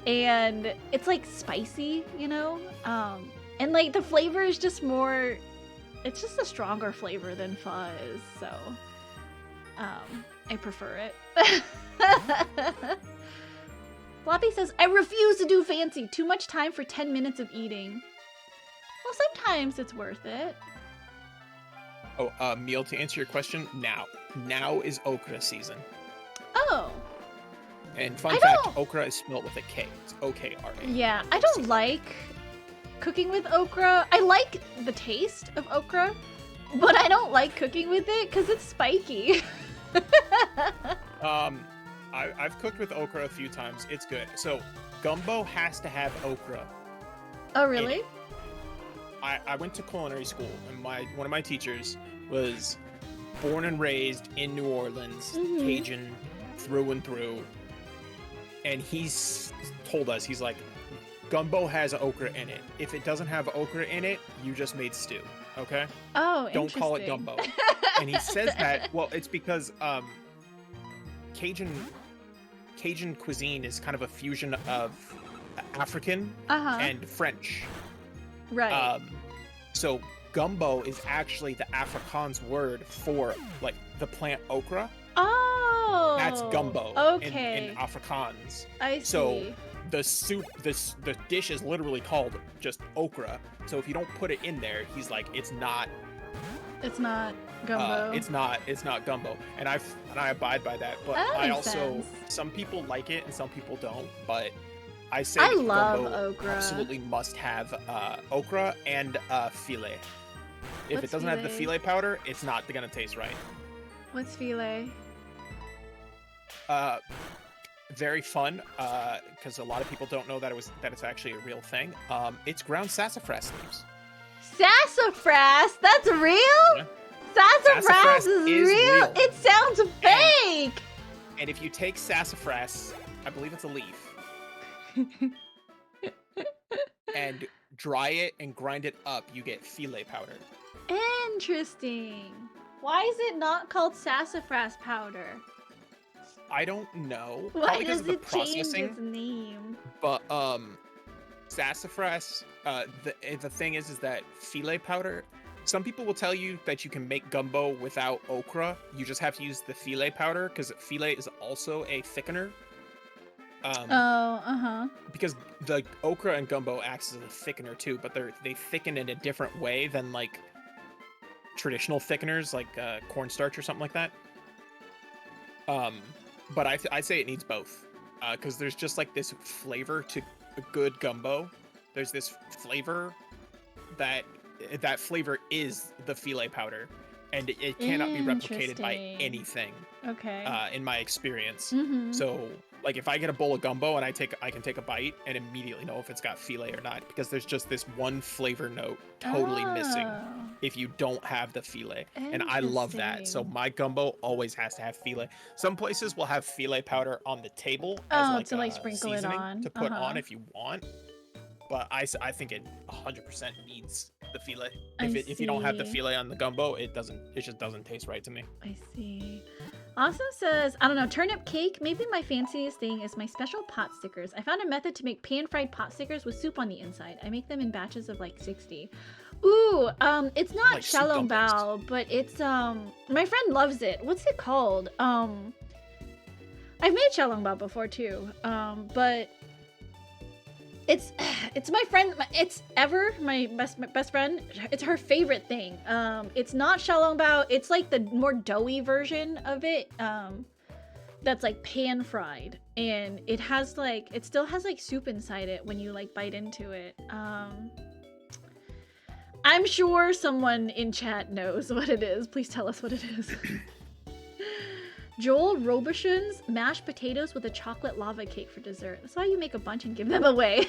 and it's like spicy. You know, and like the flavor is just more. It's just a stronger flavor than pho is. So, I prefer it. Floppy says, I refuse to do fancy. Too much time for 10 minutes of eating. Well, sometimes it's worth it. Oh, Meal, to answer your question, now is okra season. Oh, And fun I fact, don't- okra is spelled with a K. It's O-K-R-A. yeah. I don't like cooking with okra. I like the taste of okra, but I don't like cooking with it because it's spiky. I've cooked with okra a few times. It's good. So gumbo has to have okra. Oh, really? I went to culinary school, and one of my teachers was born and raised in New Orleans, Mhm. Cajun through and through. And he's told us, he's like, gumbo has okra in it. If it doesn't have okra in it, you just made stew. Okay? Oh, Don't call it interesting. gumbo. And he says that, well, it's because Cajun cuisine is kind of a fusion of African Uh-huh. and French. Right. So gumbo is actually the Afrikaans word for like the plant okra. Oh. That's gumbo Okay. in Afrikaans. I see. so The soup, the dish is literally called just okra. So if you don't put it in there, he's like, it's not. It's not gumbo. It's not gumbo, and I abide by that. But That I makes also sense. some people like it and some people don't. But I say I love gumbo okra. absolutely must have okra and filet. If What's it doesn't have the filet? filet powder, it's not gonna taste right. What's filet? Very fun because a lot of people don't know that it's actually a real thing. It's ground sassafras leaves. Sassafras? That's real? Yeah. Sassafras, Sassafras is is real? real. It sounds fake! And if you take sassafras, I believe it's a leaf, and dry it and grind it up, you get filet powder. Interesting. Why is it not called sassafras powder? I don't know. Why Probably because does of the it change processing. its name? But sassafras. The thing is that filet powder. Some people will tell you that you can make gumbo without okra. You just have to use the filet powder because filet is also a thickener. Oh, uh-huh. Because the okra and gumbo acts as a thickener too, but they thicken in a different way than like traditional thickeners, like cornstarch or something like that. But I say it needs both, because there's just like this flavor to a good gumbo. There's this flavor that flavor is the filet powder, and it cannot be replicated by Interesting. anything Okay. in my experience. Mm-hmm. So like if I get a bowl of gumbo and I can take a bite and immediately know if it's got filet or not, because there's just this one flavor note totally missing Oh, if you don't have the filet. And I love that. So interesting. my gumbo always has to have filet. Some places will have filet powder on the table as Oh, like to like a sprinkle it seasoning on. to put on if you want. But I think it 100% needs the filet. If you don't have the see. filet on the gumbo, it just doesn't taste right to me. I see. Awesome says, I don't know, turnip cake. Maybe my fanciest thing is my special pot stickers. I found a method to make pan-fried pot stickers with soup on the inside. I make them in batches of like 60. Ooh, it's not Like soup xiaolong dumplings. bao, but it's my friend loves it. What's it called? I've made xiaolong bao before too. But it's my friend, it's Ever, my best friend. It's her favorite thing. It's not xiaolong bao. It's like the more doughy version of it. That's like pan fried, and it has like, it still has like soup inside it when you like bite into it. I'm sure someone in chat knows what it is. Please tell us what it is. Joel Robichon's mashed potatoes with a chocolate lava cake for dessert. That's why you make a bunch and give them away.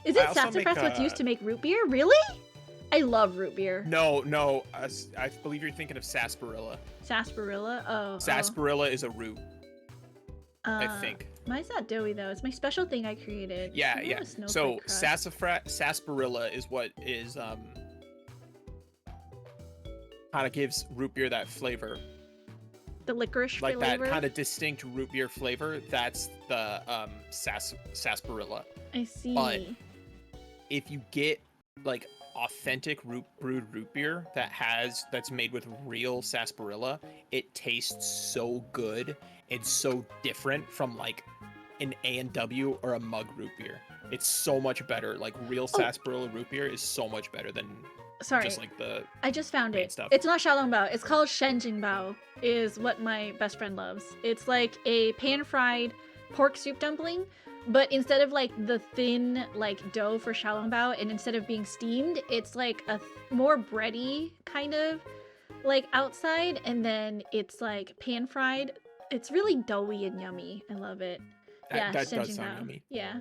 Is it I also sassafras make, what's used to make root beer? Really? I love root beer. No, I believe you're thinking of sarsaparilla. Sarsaparilla? Oh. Sarsaparilla is a root, I Uh, think. Mine's not doughy though. It's my special thing I created. Yeah, I want yeah. a snowflake So crust. sarsaparilla is what is kind of gives root beer that flavor, The licorice like flavor. that kind of distinct root beer flavor. That's the sarsaparilla. I see. but- If you get like authentic brewed root beer that's made with real sarsaparilla, it tastes so good and so different from like an A&W or a mug root beer. It's so much better. Like real sarsaparilla root beer is so much better than Sorry. just like the I just found main it. stuff. It's not xiaolong bao. It's called shenjing bao. Is what my best friend loves. It's like a pan-fried pork soup dumpling, but instead of like the thin like dough for xiaolong bao, and instead of being steamed, it's like a more bready kind of like outside, and then it's like pan-fried. It's really doughy and yummy. I love it. That does shenjing sound bao. yummy. Yeah.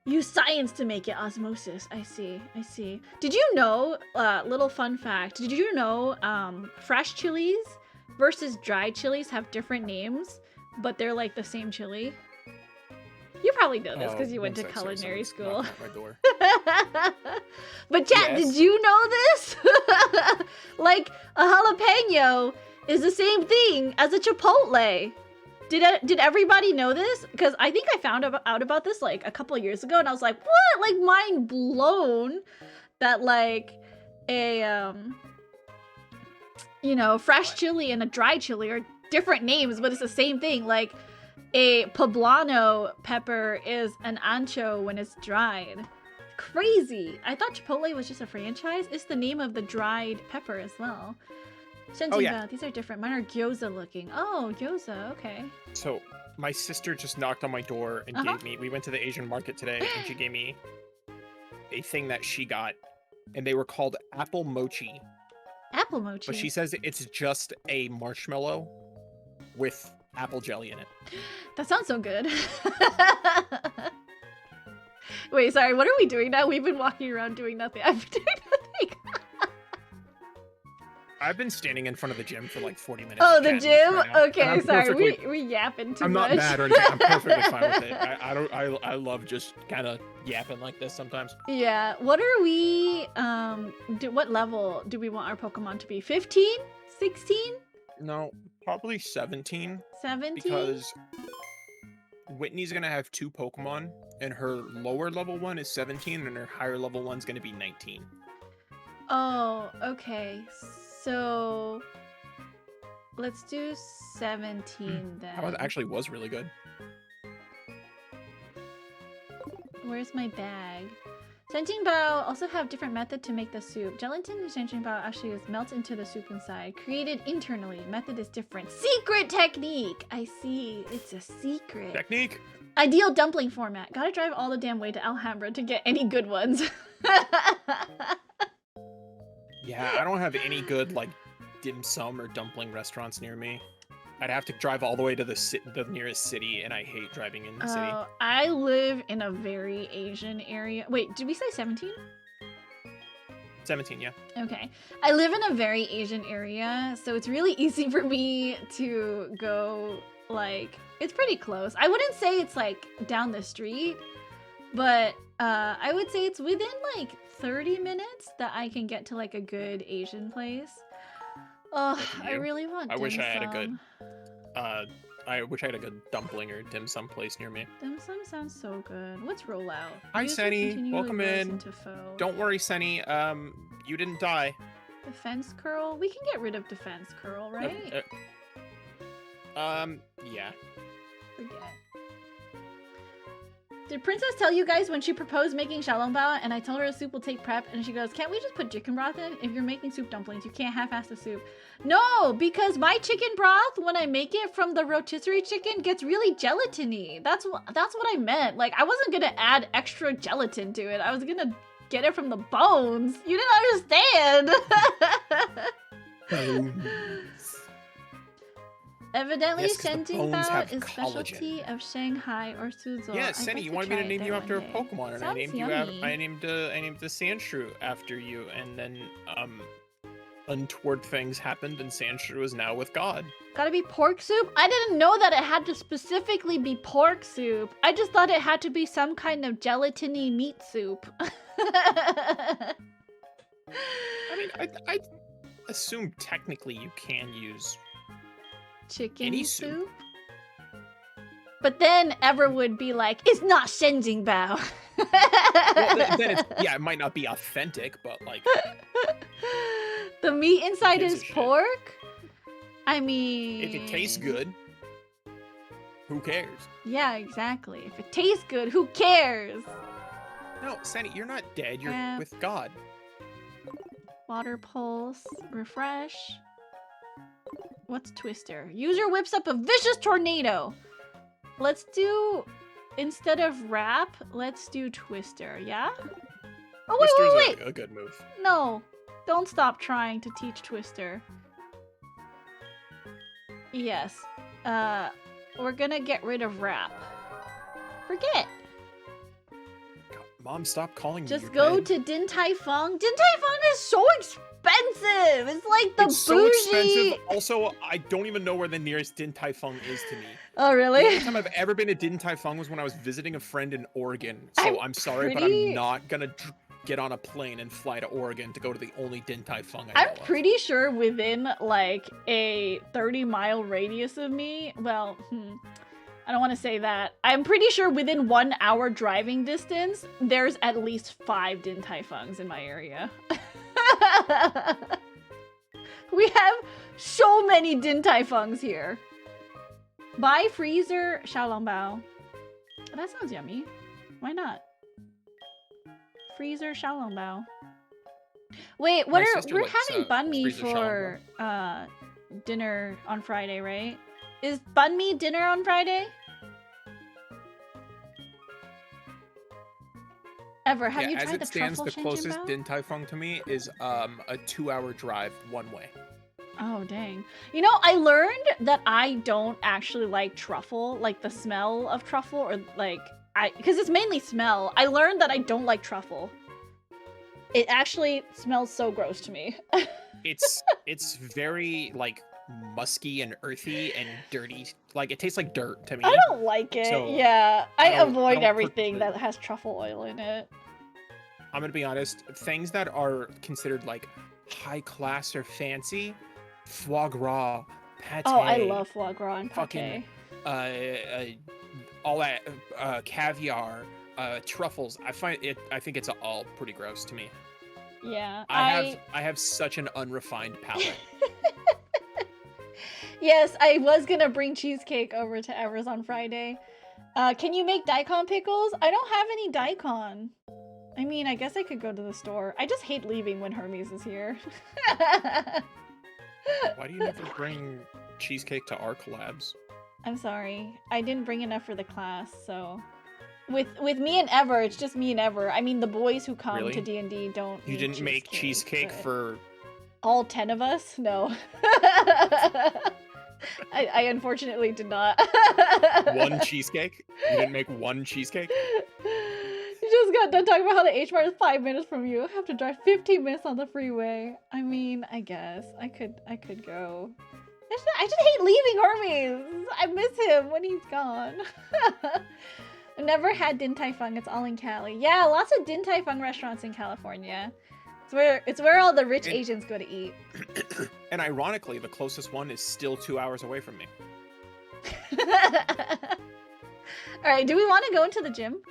Use science to make it osmosis. I see. I see. Did you know, little fun fact, did you know fresh chilies versus dried chilies have different names, but they're like the same chili? You probably know this because you went to one sec, sorry, culinary someone's school. knocking at my door. But chat, Yes. did you know this? Like a jalapeno is the same thing as a chipotle. Did everybody know this? Because I think I found out about this like a couple of years ago, and I was like, what? Like mind blown that like a fresh chili and a dried chili are different names, but it's the same thing. Like a poblano pepper is an ancho when it's dried. Crazy. I thought Chipotle was just a franchise. It's the name of the dried pepper as well. Shenjing yeah. bao, these are different. Mine are gyoza looking. Oh, gyoza, okay. So my sister just knocked on my door and Uh-huh. gave me. We went to the Asian market today, and she gave me a thing that she got, and they were called apple mochi. Apple mochi. But she says it's just a marshmallow with apple jelly in it. That sounds so good. Wait, sorry, what are we doing now? We've been walking around doing nothing. I've been doing nothing. I've been standing in front of the gym for like 40 minutes. Oh, the chatting gym? right now, and Okay, I'm sorry. perfectly- We yapping too I'm much. not mad or anything. I'm perfectly fine with it. I love just kind of yapping like this sometimes. Yeah. What are we what level do we want our Pokemon to be? 15? 16? No, probably 17 17? because Whitney's gonna have 2 Pokemon, and her lower level one is 17, and her higher level one's gonna be 19. Oh, okay. So let's do 17 then. That actually was really good. Where's my bag? Shenjing bao also have different method to make the soup. Gelatin in Shenjing bao actually is melt into the soup inside. Created internally. Method is different. Secret technique! I see. It's a secret. Technique. Ideal dumpling format. Gotta drive all the damn way to Alhambra to get any good ones. Yeah, I don't have any good like dim sum or dumpling restaurants near me. I'd have to drive all the way to the nearest city, and I hate driving in the city. Oh, I live in a very Asian area. Wait, did we say 17? 17, yeah. Okay. I live in a very Asian area, so it's really easy for me to go, like, it's pretty close. I wouldn't say it's, like, down the street, but I would say it's within, like, 30 minutes that I can get to, like, a good Asian place. Oh, Lucky I you. really want I wish dim I had a good sum. I wish I had a good dumpling or dim sum place near me. Dim sum sounds so good. What's rollout? Hi, User Senny. continually Welcome rolls in. into foe. Don't worry, Senny. You didn't die. Defense curl? We can get rid of defense curl, right? Yeah. Forget. Did Princess tell you guys when she proposed making xiaolongbao and I told her soup will take prep and she goes, can't we just put chicken broth in? If you're making soup dumplings, you can't half-ass the soup. No, because my chicken broth, when I make it from the rotisserie chicken, gets really gelatiny. That's what I meant. Like, I wasn't gonna add extra gelatin to it. I was gonna get it from the bones. You didn't understand. Evidently, Yes, 'cause the Shenjing bones Bao have is collagen. specialty of Shanghai or Suzhou. Yeah, I'd Senny, like you to wanted me try to it name there you after one a day. Pokemon, and I Sounds named yummy. I named the Sandshrew after you, and then untoward things happened, and Sandshrew is now with God. Gotta be pork soup? I didn't know that it had to specifically be pork soup. I just thought it had to be some kind of gelatiny meat soup. I mean, I assume technically you can use Chicken any soup? soup. But then Ever would be like, it's not Shenjing Bao. Well, then it might not be authentic, but like The meat inside gives is a shit? pork? I mean... if it tastes good, who cares? Yeah, exactly. If it tastes good, who cares? No, Senny, you're not dead. You're Yeah. with God. Water pulse. Refresh. What's Twister? User whips up a vicious tornado. Let's do... Instead of rap, let's do Twister, yeah? Oh, Twister's wait. a good move. No. Don't stop trying to teach Twister. Yes. We're gonna get rid of rap. Forget. God, Mom, stop calling me. Just You're go dead. to Din Tai Fung. Din Tai Fung is so expensive. It's like the It's so bougie. expensive. Also, I don't even know where the nearest Din Tai Fung is to me. Oh, The really? only time I've ever been to Din Tai Fung was when I was visiting a friend in Oregon. So I'm sorry, but pretty- I'm not gonna get on a plane and fly to Oregon to go to the only Din Tai Fung I know I'm of. pretty sure within like a 30-mile radius of me, well, I don't want to say that. I'm pretty sure within 1 hour driving distance, there's at least 5 Din Tai Fungs in my area. We have so many Din Tai Fungs here. Buy freezer Xiaolongbao. That sounds yummy. Why not? Freezer Xiaolongbao. Wait, My we're sister likes, having banh mi freezer for dinner on Friday, right? Is banh mi dinner on Friday? Ever have Yeah, you as tried it the stands, truffle the closest Shenjinbao? Din Tai Fung to me is a 2-hour drive one way. Oh, dang. You know, I learned that I don't actually like truffle, like the smell of truffle, or like, because it's mainly smell. I learned that I don't like truffle. It actually smells so gross to me. It's very like musky and earthy and dirty. Like it tastes like dirt to me. I don't like it. So, Yeah, I I avoid don't everything particularly- that has truffle oil in it. I'm gonna be honest. Things that are considered like high class or fancy, foie gras, pate. Oh, I love foie gras and pate. fucking- all that caviar, truffles. I think it's all pretty gross to me. Yeah, I have such an unrefined palate. Yes, I was gonna bring cheesecake over to Evers on Friday. Can you make daikon pickles? I don't have any daikon. I mean, I guess I could go to the store. I just hate leaving when Hermes is here. Why do you never bring cheesecake to our collabs? I'm sorry. I didn't bring enough for the class, so... With me and Ever, it's just me and Ever. I mean, the boys who come Really? to D&D don't You eat didn't make cheesecake but- for All 10 of us? No. I unfortunately did not. One cheesecake? You didn't make one cheesecake? You just got done talking about how the H Mart is 5 minutes from you. I have to drive 15 minutes on the freeway. I mean, I guess I could go. I just hate leaving Hermes. I miss him when he's gone. I've never had Din Tai Fung. It's all in Cali. Yeah, lots of Din Tai Fung restaurants in California. It's where all the rich Asians go to eat. And ironically, the closest one is still 2 hours away from me. Alright, do we want to go into the gym?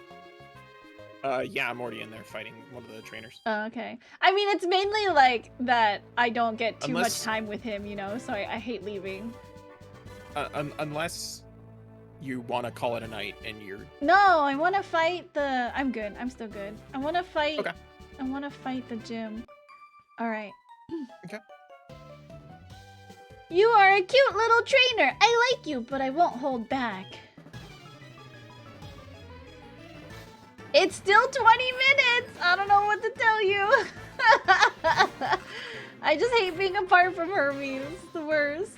Yeah, I'm already in there fighting one of the trainers. Oh, okay. I mean, it's mainly like that I don't get too much time with him, you know, so I hate leaving. Unless you want to call it a night and you're... No, I want to fight the... I'm good. I'm still good. I want to fight... Okay. I want to fight the gym. Alright. Okay. You are a cute little trainer. I like you, but I won't hold back. It's still 20 minutes! I don't know what to tell you. I just hate being apart from Hermes. It's the worst.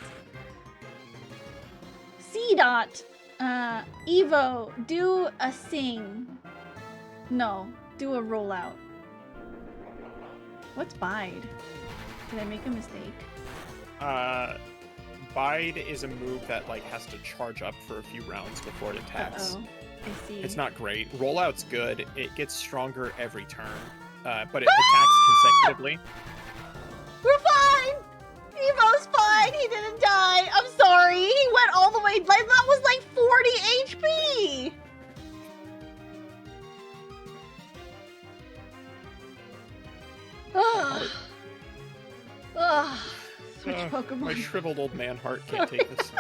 C-Dot. Evo, do a sing. No, do a rollout. What's Bide? Did I make a mistake? Bide is a move that like has to charge up for a few rounds before it attacks. Uh-oh. I see. It's not great. Rollout's good. It gets stronger every turn, but it attacks consecutively. We're fine! Evo's fine! He didn't die! I'm sorry! He went all the way... Like, that was like 40 HP! Ugh. Ugh. Switch Pokemon. My shriveled old man heart can't take this.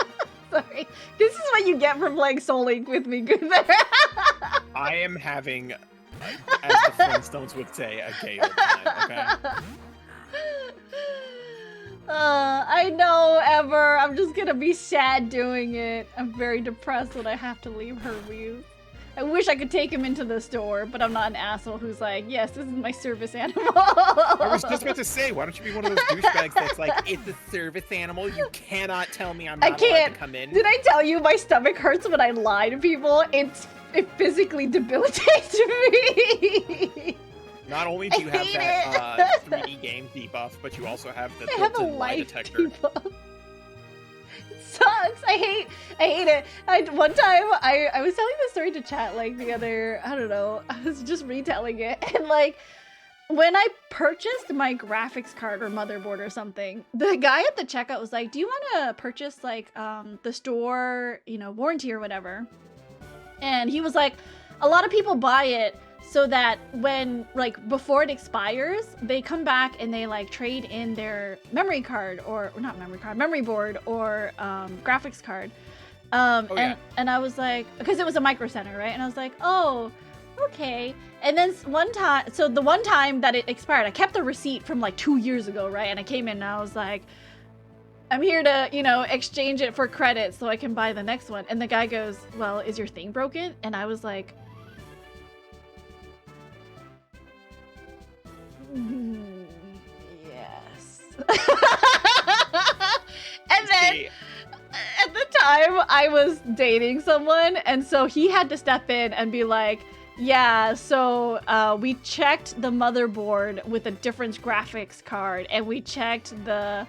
Sorry. This is what you get for playing Soul Link with me, Gunther. I am having, as the Flintstones would say, a gay old time, okay? I know, Ever. I'm just gonna be sad doing it. I'm very depressed that I have to leave Hermes. I wish I could take him into the store, but I'm not an asshole who's like, yes, this is my service animal. I was just about to say, why don't you be one of those douchebags that's like, it's a service animal, you cannot tell me I'm not allowed to come in. Did I tell you my stomach hurts when I lie to people? It physically debilitates me. Not only do you have that 3D game debuff, but you also have the built-in lie detector. Debuff. Sucks. I hate it. One time I was telling the story to chat like the other, I don't know, I was just retelling it, and like when I purchased my graphics card or motherboard or something, the guy at the checkout was like, do you want to purchase like the store, you know, warranty or whatever? And he was like, a lot of people buy it so that when, like, before it expires, they come back and they, like, trade in their memory card, or not memory card, memory board, or graphics card. And I was like, because it was a Micro Center, right? And I was like, oh, okay. And then one time, so the one time that it expired, I kept the receipt from, like, 2 years ago, right? And I came in and I was like, I'm here to, you know, exchange it for credit so I can buy the next one. And the guy goes, well, is your thing broken? And I was like, yes. And then at the time I was dating someone, and so he had to step in and be like, yeah, so we checked the motherboard with a different graphics card, and we checked the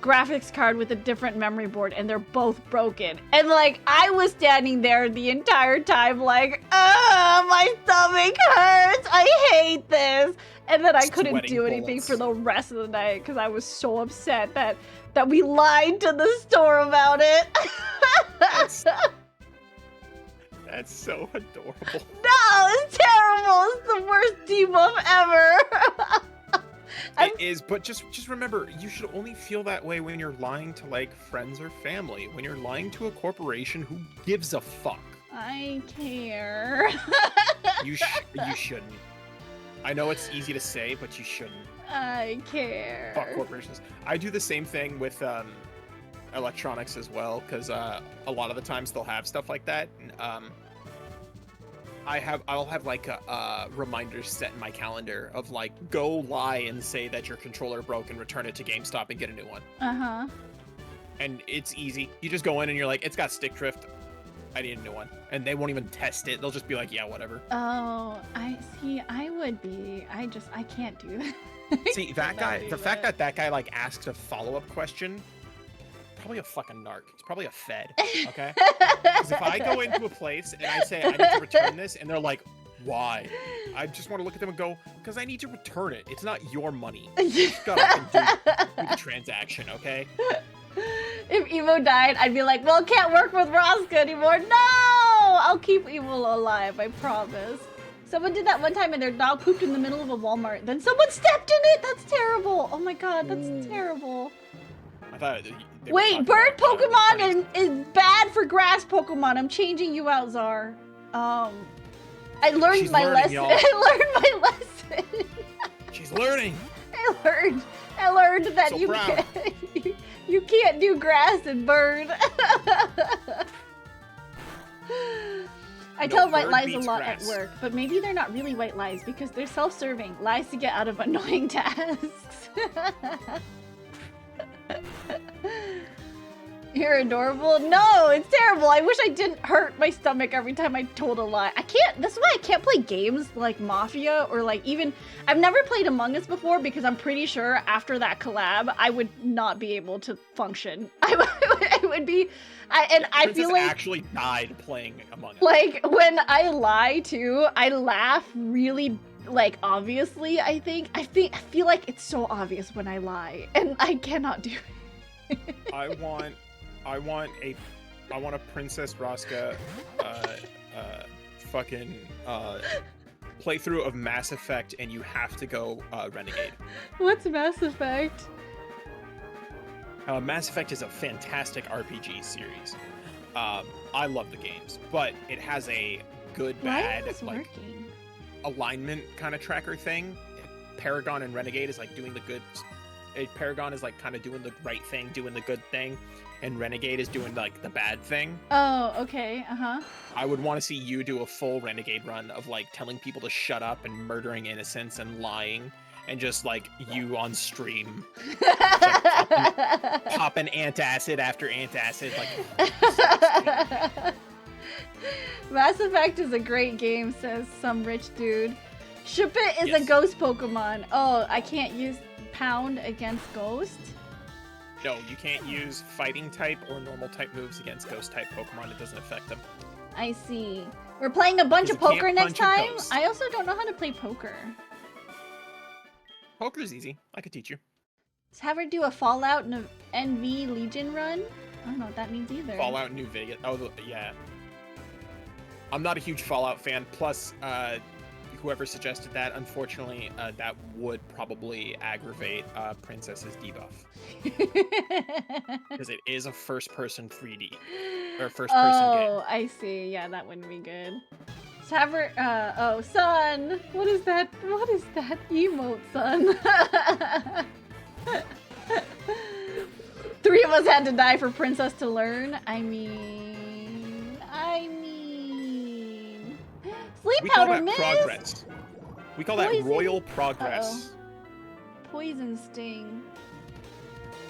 graphics card with a different memory board, and they're both broken. And like, I was standing there the entire time like, my stomach hurts, I hate this. And then I couldn't do anything for the rest of the night because I was so upset that we lied to the store about it. That's so adorable. No, it's terrible. It's the worst debuff ever. It is, but just remember, you should only feel that way when you're lying to like friends or family. When you're lying to a corporation, who gives a fuck? I care. You shouldn't. I know it's easy to say, but you shouldn't. I care. Fuck corporations. I do the same thing with electronics as well, because a lot of the times they'll have stuff like that. I'll have like a reminders set in my calendar of like go lie and say that your controller broke and return it to GameStop and get a new one. Uh-huh. And it's easy. You just go in and you're like, it's got stick drift. I need a new one. And they won't even test it. They'll just be like, yeah, whatever. Oh, I see. I would be. I can't do that. See, that guy, the fact that guy like asks a follow-up question, probably a fucking narc. It's probably a fed, okay? Because if I go into a place and I say I need to return this, and they're like, why? I just want to look at them and go, because I need to return it. It's not your money. You just gotta do the transaction, okay? If Evo died, I'd be like, well, can't work with Rosca anymore. No! I'll keep Evo alive, I promise. Someone did that one time and their dog pooped in the middle of a Walmart. Then someone stepped in it! That's terrible! Oh my god, that's terrible. I thought they were Wait, talking bird about, Pokemon is bad for grass Pokemon. I'm changing you out, Czar. I learned She's my learning, lesson. y'all. I learned my lesson. She's learning. I learned that So you proud. you can't do grass and bird. I tell white bird lies a beats lot grass. at work, but maybe they're not really white lies because they're self-serving lies to get out of annoying tasks. You're adorable. No, it's terrible. I wish I didn't hurt my stomach every time I told a lie. I can't, that's why I can't play games like Mafia or like even, I've never played Among Us before because I'm pretty sure after that collab, I would not be able to function. I would be, I Princess feel like actually died playing Among Us. like when I lie too, I laugh really like obviously, I feel like it's so obvious when I lie and I cannot do it. I want a Princess Rosca fucking playthrough of Mass Effect, and you have to go Renegade. What's Mass Effect? Mass Effect is a fantastic RPG series. I love the games, but it has a good Why bad is this like working? alignment kind of tracker thing. Paragon and Renegade is like doing the good. Paragon is like kind of doing the right thing, doing the good thing, and Renegade is doing like the bad thing. Oh, okay, uh-huh. I would want to see you do a full Renegade run of like telling people to shut up and murdering innocents and lying, and just like you on stream popping antacid after antacid. Like Mass Effect is a great game, says some rich dude. Shuppet is a Yes. ghost Pokemon. Oh, I can't use Pound against Ghost? no, you can't use fighting type or normal type moves against ghost type Pokemon. It doesn't affect them. I see. We're playing a bunch of Because you poker can't next punch a time? ghost. I also don't know how to play poker. Poker's easy. I could teach you. Let's have her do a Fallout NV Legion run. I don't know what that means either. Fallout New Vegas. Oh, yeah. I'm not a huge Fallout fan. Plus, whoever suggested that, unfortunately, that would probably aggravate Princess's debuff. Because it is a first-person 3D. Or first-person game. Oh, I see. Yeah, that wouldn't be good. Let's have her, oh, son! What is that? What is that emote, son? 3 of us had to die for Princess to learn. I mean... Sleep We call powder, that miss! progress. We call that Poison. royal progress. Poison sting.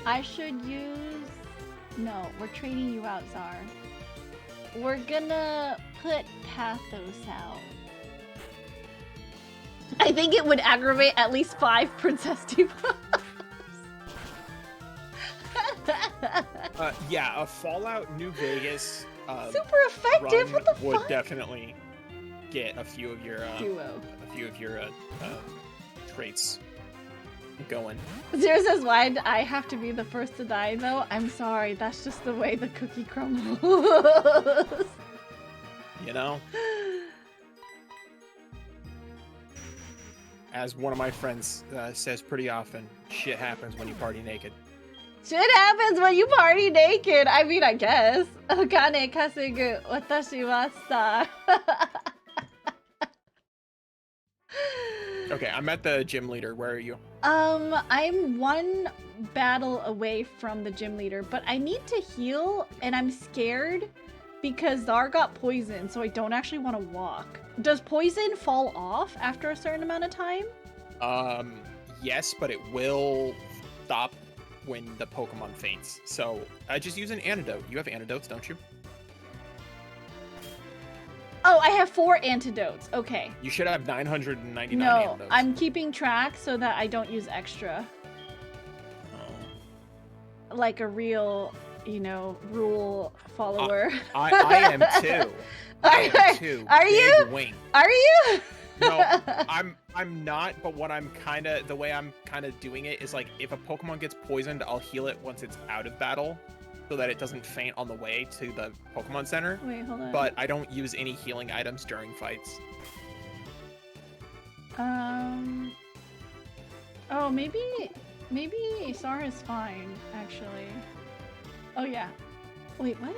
I should use... No, we're trading you out, Czar. We're gonna put Pathos out. I think it would aggravate at least 5 Princess debuffs. Yeah, a Fallout New Vegas Super effective. run What the would fuck? definitely get a few of your Duo. traits going. Zero says, why would I have to be the first to die though? I'm sorry, that's just the way the cookie crumbles. You know? As one of my friends says pretty often, shit happens when you party naked. Shit happens when you party naked. I mean, I guess. Okane kasegu watashi wa sa. Okay, I'm at the gym leader. Where are you? I'm 1 battle away from the gym leader, but I need to heal and I'm scared because Zar got poisoned, so I don't actually want to walk. Does poison fall off after a certain amount of time? Yes, but it will stop when the Pokemon faints. So I just use an antidote. You have antidotes, don't you? Oh, I have 4 antidotes. Okay. You should have 999 No, antidotes. I'm keeping track so that I don't use extra. Oh. Like a real, rule follower. I am too. I am too. Are Big you? Wink. Are you? No, I'm not, but what the way I'm kind of doing it is like if a Pokemon gets poisoned, I'll heal it once it's out of battle so that it doesn't faint on the way to the Pokemon Center. Wait, hold on. But I don't use any healing items during fights. Oh, maybe Sar is fine, actually. Oh, yeah. Wait, what?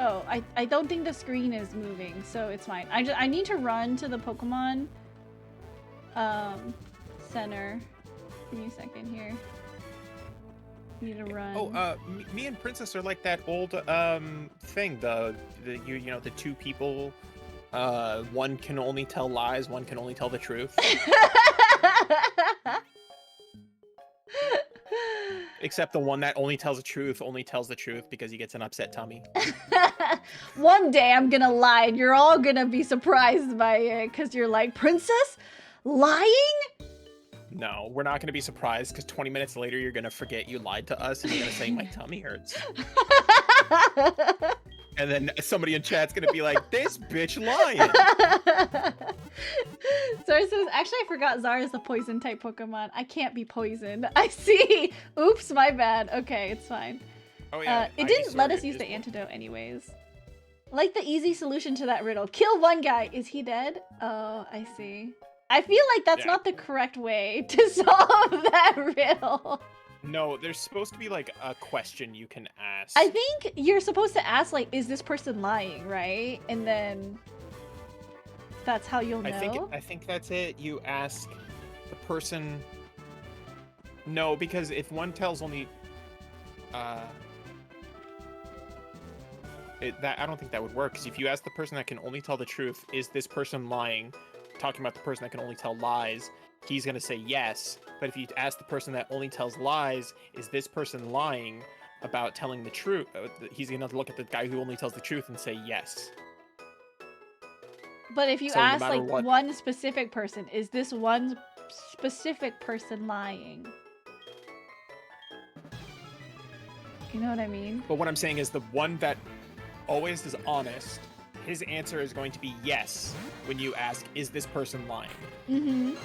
Oh, I don't think the screen is moving, so it's fine. I need to run to the Pokemon center. Give me a second here. Need to run. Oh, me and Princess are like that old thing. The two people. One can only tell lies. One can only tell the truth. Except the one that only tells the truth because he gets an upset tummy. One day I'm gonna lie and you're all gonna be surprised by it because you're like, Princess? Lying? No, we're not gonna be surprised because 20 minutes later you're gonna forget you lied to us and you're gonna say my tummy hurts. And then somebody in chat's gonna be like, this bitch lying. Zara says, actually, I forgot Zara is a poison type Pokemon. I can't be poisoned. I see. Oops, my bad. Okay, it's fine. Oh yeah. It didn't let us use the antidote anyways. Like the easy solution to that riddle. Kill one guy. Is he dead? Oh, I see. I feel like that's not the correct way to solve that riddle. No, there's supposed to be like a question you can ask. I think you're supposed to ask like, is this person lying, right? And then that's how you'll know. I think that's it. You ask the person. No, because if one tells only, I don't think that would work. Because if you ask the person that can only tell the truth, is this person lying? Talking about the person that can only tell lies, he's gonna say yes. But if you ask the person that only tells lies, is this person lying about telling the truth? He's gonna look at the guy who only tells the truth and say yes. But if you ask like one specific person, is this one specific person lying? You know what I mean? But what I'm saying is the one that always is honest, his answer is going to be yes when you ask, is this person lying? Mm-hmm.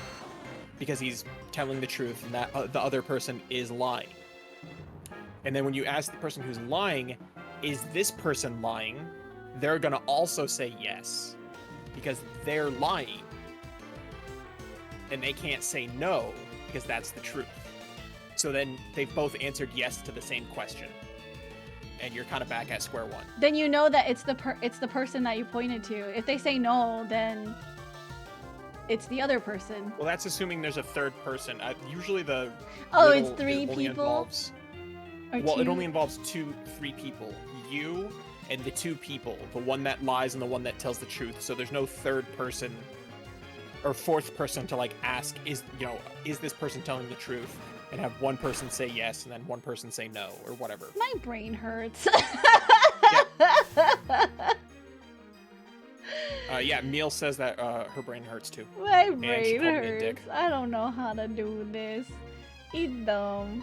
Because he's telling the truth and that the other person is lying. And then when you ask the person who's lying, is this person lying? They're gonna also say yes. Because they're lying. And they can't say no, because that's the truth. So then they've both answered yes to the same question. And you're kind of back at square one. Then you know that it's the person that you pointed to. If they say no, then it's the other person. Well, that's assuming there's a third person. Usually the it's 3 people? It only involves 3 people. You and the 2 people, the one that lies and the one that tells the truth. So there's no third person or fourth person to like ask, is this person telling the truth? And have one person say yes and then one person say no or whatever. My brain hurts. Yeah, Meal says that her brain hurts too. My brain hurts. I don't know how to do this. It's dumb.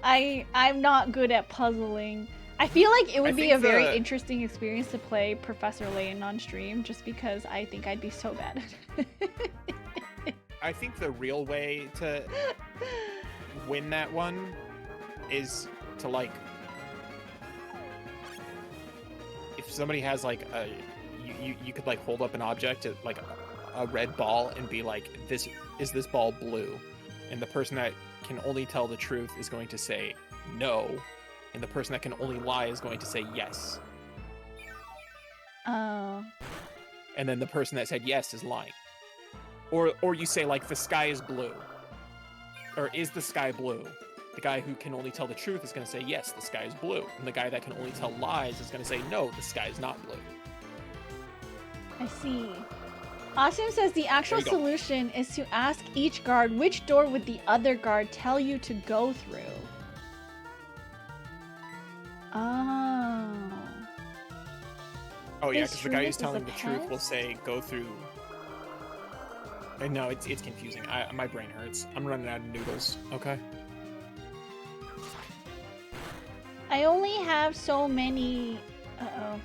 I'm not good at puzzling. I feel like it would be a very interesting experience to play Professor Layton on stream, just because I think I'd be so bad at it. I think the real way to win that one is to like, if somebody has like you could like hold up an object, like a red ball, and be like, is this ball blue? And the person that can only tell the truth is going to say no. And the person that can only lie is going to say yes. Oh. And then the person that said yes is lying. Or you say like, the sky is blue. Or is the sky blue? the guy who can only tell the truth is going to say, yes, the sky is blue. And the guy that can only tell lies is going to say, no, the sky is not blue. I see. Asim says the actual There you go. solution is to ask each guard which door would the other guard tell you to go through. Oh. Oh, yeah, Is because the guy who's truth is telling a the truth will pest? say, go through. No, it's confusing. My brain hurts. I'm running out of noodles. Okay. I only have so many... Uh-oh.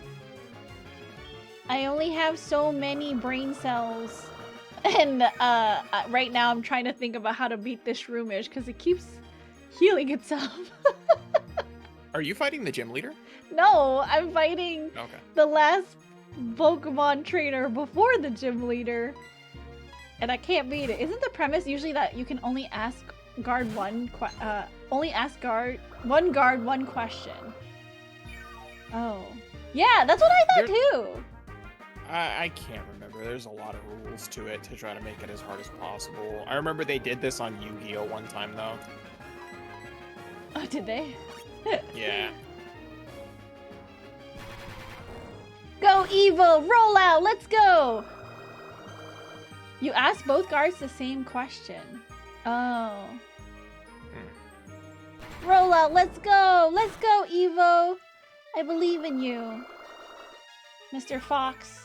I only have so many brain cells. And right now I'm trying to think about how to beat this Shroomish because it keeps healing itself. Are you fighting the gym leader? No, I'm fighting Okay. the last Pokemon trainer before the gym leader. And I can't beat it. Isn't the premise usually that you can only ask guard one one question? Oh. Yeah, that's what I thought too. I can't remember. There's a lot of rules to it to try to make it as hard as possible. I remember they did this on Yu-Gi-Oh! One time, though. Oh, did they? Yeah. Go Evo! Roll out! Let's go! You ask both guards the same question. Oh. Roll out! Let's go! Let's go, Evo! I believe in you. Mr. Fox.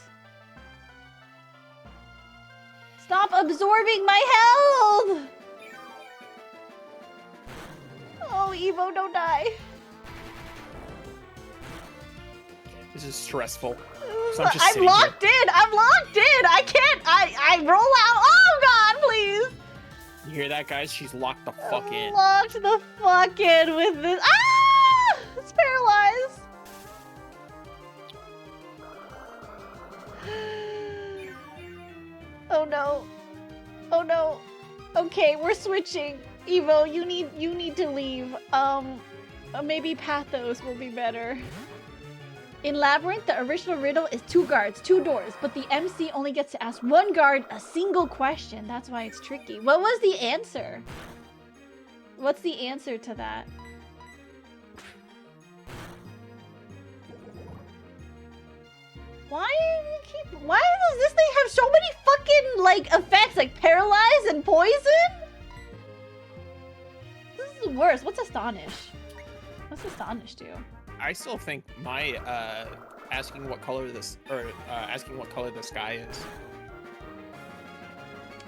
Stop absorbing my health! Oh, Evo, don't die. This is stressful. So I'm just I'm sitting locked in! I'm locked in! I can't! I roll out! Oh god, please! You hear that, guys? She's locked the fuck in. Locked the fuck in with this. Ah! It's paralyzed. Oh no. Oh no. Okay, we're switching. Evo, you need to leave. Maybe Pathos will be better. In Labyrinth, the original riddle is 2 guards, 2 doors, but the MC only gets to ask 1 guard a single question. That's why it's tricky. What was the answer? What's the answer to that? Why does this thing have so many fucking, like, effects? Like, paralyze and poison? This is worse. What's Astonish? What's Astonish do? I still think my asking what color asking what color the sky is.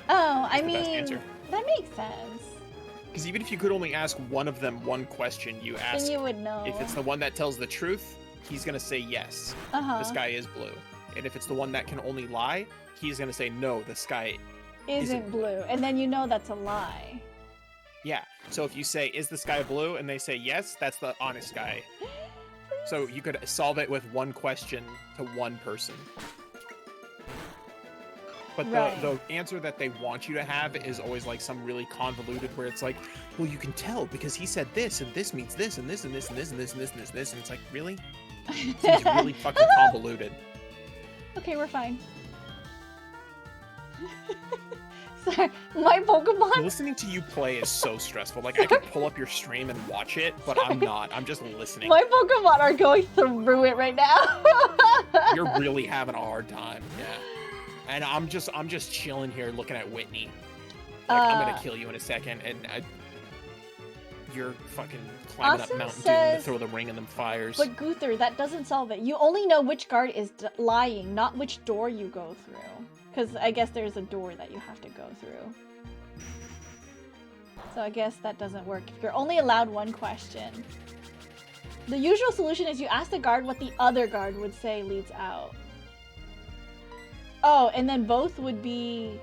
Oh, I the best mean, answer. that makes sense. Because even if you could only ask one of them one question, you ask Then you would know. if it's the one that tells the truth, he's gonna say yes, Uh-huh. the sky is blue. And if it's the one that can only lie, he's gonna say no, the sky Isn't blue. And then you know that's a lie. Yeah. So if you say, is the sky blue? And they say yes, that's the honest guy. So you could solve it with one question to one person. But Right. the answer that they want you to have is always like some really convoluted where it's like, well, you can tell because he said this and this means this and this and this and this and this and this and this and this. And it's like, really? It seems really fucking convoluted. Okay, we're fine. Sorry, my Pokemon. Listening to you play is so stressful. Like, I could pull up your stream and watch it, but I'm not. I'm just listening. My Pokemon are going through it right now. You're really having a hard time. Yeah. And I'm just chilling here looking at Whitney. Like, I'm gonna kill you in a second, and you're fucking climbing up Awesome Mountain Dew says- to throw the ring in them fires. But Guther, that doesn't solve it. You only know which guard is lying, not which door you go through. Because I guess there's a door that you have to go through. So I guess that doesn't work. If you're only allowed one question. The usual solution is you ask the guard what the other guard would say leads out. Oh, and then both would be...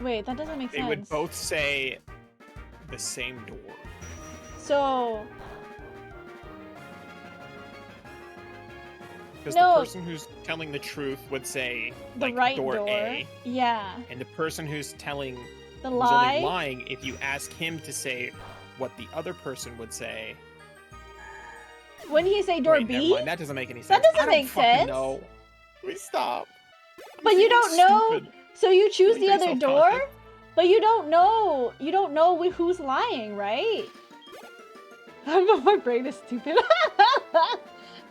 Wait, that doesn't make They sense. would both say the same door. So... Because No. the person who's telling the truth would say, The like, right door, door. A. Yeah. And the person who's telling, The who's lie. only lying, if you ask him to say what the other person would say... When he say door Wait, never B? mind, that doesn't make any That sense. doesn't I don't make fucking sense. know. Please stop. But you don't know? Stupid. So you choose Really the makes other no door? context. But you don't know who's lying, right? My brain is stupid.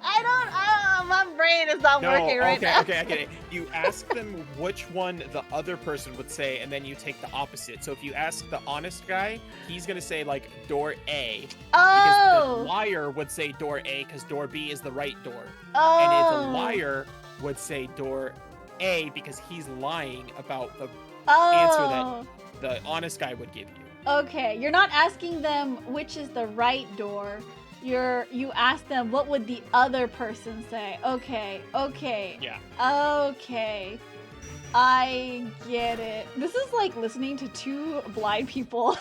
My brain is not working right now. Okay, I get it. You ask them which one the other person would say, and then you take the opposite. So if you ask the honest guy, he's gonna say like door A. Because the liar would say door A because door B is the right door. And the liar would say door A because he's lying about the answer that the honest guy would give you. Okay, you're not asking them which is the right door. You ask them what would the other person say. Okay. Yeah. Okay. I get it. This is like listening to two blind people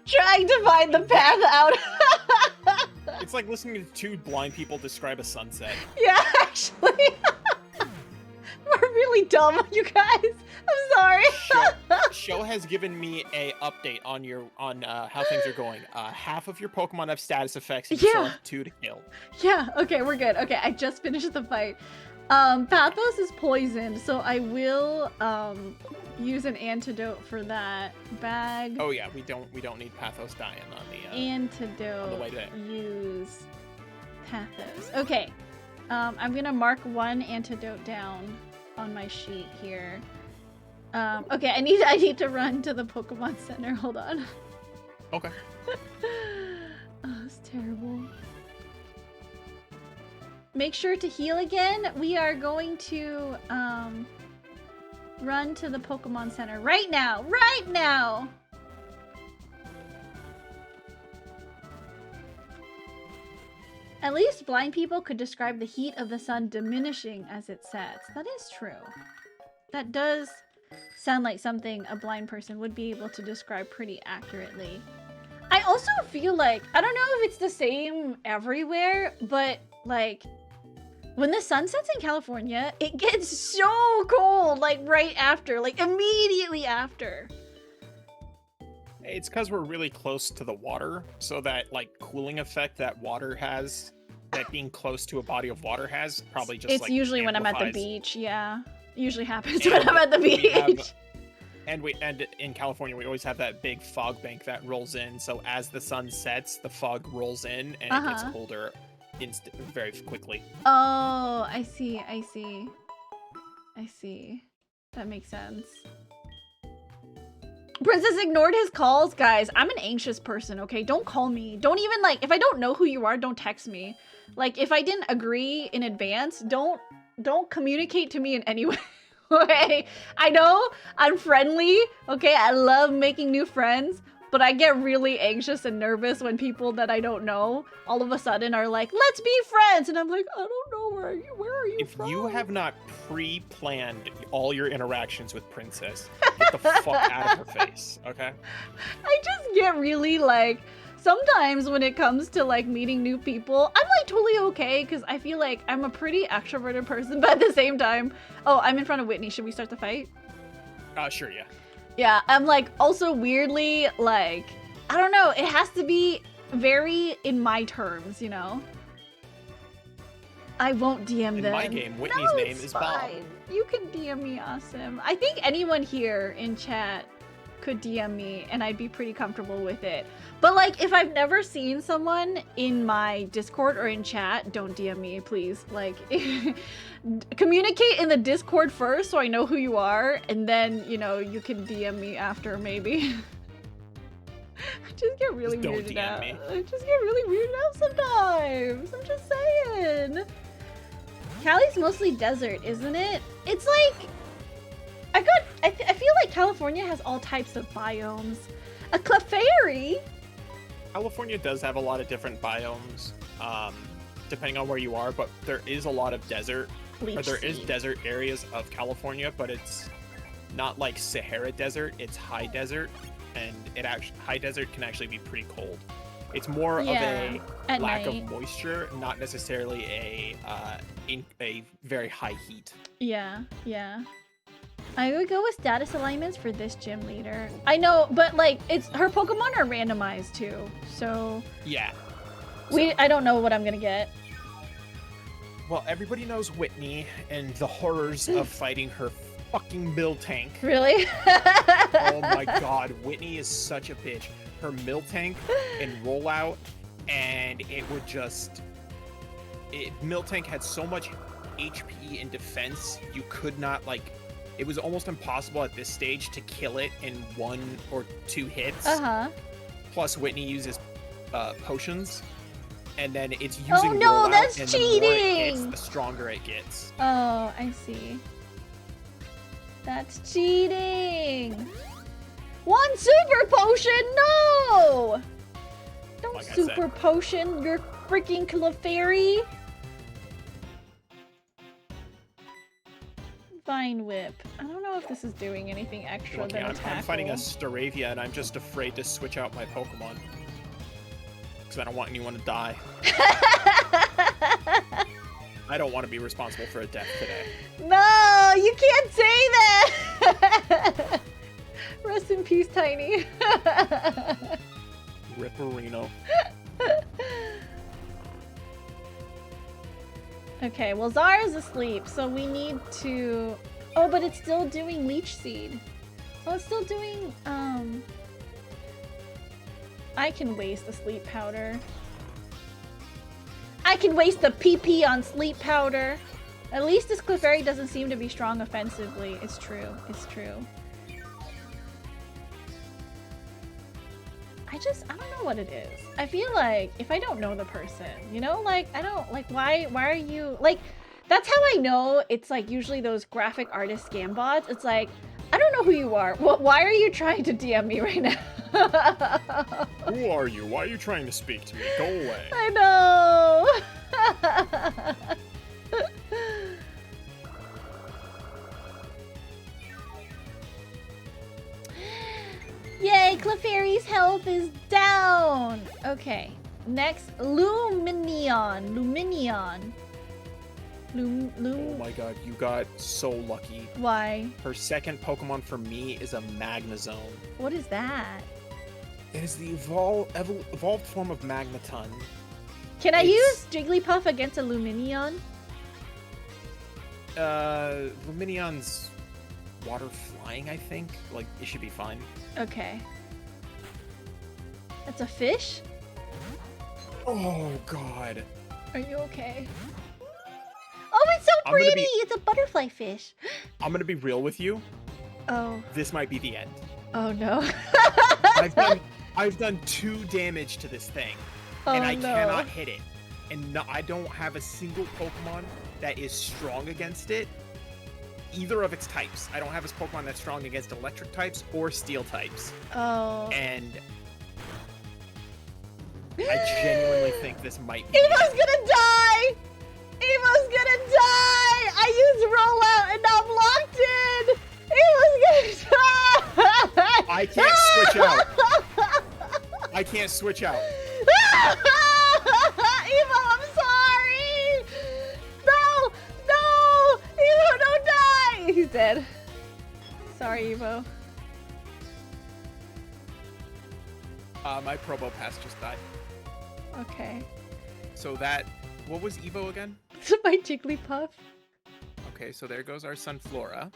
trying to find the path out. It's like listening to two blind people describe a sunset. Yeah, actually. We're really dumb, you guys. I'm sorry. Show has given me a update on how things are going. Half of your Pokemon have status effects, and you still have 2 to kill. Yeah, okay, we're good. Okay, I just finished the fight. Pathos is poisoned, so I will use an antidote for that. Bag. Oh yeah, we don't need Pathos dying on the antidote. On the way there. Use Pathos. Okay. I'm gonna mark 1 antidote down on my sheet here. Okay, I need to run to the Pokemon Center. Hold on. Okay. Oh, it's terrible. Make sure to heal again. We are going to run to the Pokemon Center right now. Right now. At least blind people could describe the heat of the sun diminishing as it sets. That is true. That does sound like something a blind person would be able to describe pretty accurately. I also feel like, I don't know if it's the same everywhere, but like when the sun sets in California, it gets so cold, like right after, like immediately after. It's because we're really close to the water, so that like cooling effect that water has, that being close to a body of water has, probably just it's like usually amplifies. when I'm at the beach, yeah. Usually happens when I'm at the beach. And in California, we always have that big fog bank that rolls in. So as the sun sets, the fog rolls in and it gets colder very quickly. Oh, I see. That makes sense. Princess ignored his calls, guys. I'm an anxious person, okay? Don't call me. Don't even like, if I don't know who you are, don't text me. Like, if I didn't agree in advance, don't communicate to me in any way. Okay, I know I'm friendly, okay, I love making new friends, but I get really anxious and nervous when people that I don't know all of a sudden are like, let's be friends, and I'm like, I don't know, where are you if from? You have not pre-planned all your interactions with Princess, get the fuck out of her face, okay? I just get really like, sometimes when it comes to like meeting new people, I'm like totally okay because I feel like I'm a pretty extroverted person, but at the same time, oh, I'm in front of Whitney. Should we start the fight? Sure, yeah. Yeah, I'm like also weirdly like, I don't know, it has to be very in my terms, you know? I won't DM them. In my game, Whitney's name is Bob. You can DM me, Awesome. I think anyone here in chat could DM me and I'd be pretty comfortable with it. But like, if I've never seen someone in my Discord or in chat, don't DM me, please. Like, communicate in the Discord first so I know who you are, and then, you know, you can DM me after, maybe. I just get really weirded out. I just get really weirded out sometimes. I'm just saying. Cali's mostly desert, isn't it? It's like, I feel like California has all types of biomes. A Clefairy? California does have a lot of different biomes, depending on where you are, but there is a lot of desert. There is desert areas of California, but it's not like Sahara desert, it's high desert, and high desert can actually be pretty cold. It's more of a lack of moisture, not necessarily a very high heat. Yeah. I would go with status alignments for this gym leader. I know, but like, her Pokemon are randomized too, so yeah. I don't know what I'm gonna get. Well, everybody knows Whitney and the horrors of fighting her fucking Miltank. Really? Oh my god, Whitney is such a bitch. Her Miltank and rollout, and it would just... Miltank had so much HP and defense, you could not, like... It was almost impossible at this stage to kill it in 1 or 2 hits. Uh-huh. Plus, Whitney uses potions, and then it's using Oh no, rollout, that's and the more it hits, cheating! the stronger it gets. Oh, I see. That's cheating! 1 super potion, no! Don't Like I said. super potion your freaking Clefairy. Vine Whip. I don't know if this is doing anything extra Okay, than I'm attack. fighting a Staravia, and I'm just afraid to switch out my Pokemon. Because I don't want anyone to die. I don't want to be responsible for a death today. No, you can't say that! Rest in peace, Tiny. Ripperino. Okay, well, Zara's asleep, so we need to... Oh, but it's still doing Leech Seed. Oh, it's still doing, I can waste the sleep powder. I can waste the PP on sleep powder. At least this Clefairy doesn't seem to be strong offensively. It's true. It's true. I don't know what it is. I feel like if I don't know the person, you know, like, I don't, like, why are you, like, that's how I know it's, like, usually those graphic artist scam bots. It's like, I don't know who you are. Why are you trying to DM me right now? Who are you? Why are you trying to speak to me? Go away. I know. Yay, Clefairy's health is down. Okay, next, Luminion. Oh my god, you got so lucky. Why? Her second Pokemon for me is a Magnezone. What is that? It is the evolved form of Magneton. Can I It's- use Jigglypuff against a Luminion? Luminion's water flying, I think. Like, it should be fine. Okay. That's a fish? Oh god. Are you okay? Oh, it's so I'm gonna pretty! be- It's a butterfly fish. I'm gonna be real with you. Oh. This might be the end. Oh no. I've done 2 damage to this thing, Oh and I no. cannot hit it. And no, I don't have a single Pokemon that is strong against it. Either of its types. I don't have a Pokemon that's strong against electric types or steel types. Oh. And I genuinely think this might be. Evo's gonna die! Evo's gonna die! I used rollout and now I'm locked in! Evo's gonna die! I can't switch out. I can't switch out. Evo, I'm sorry! No! No! Evo, don't die! He's dead. Sorry, Evo. My Probopass just died. Okay. So that, what was Evo again? It's my Jigglypuff. Okay, so there goes our Sunflora.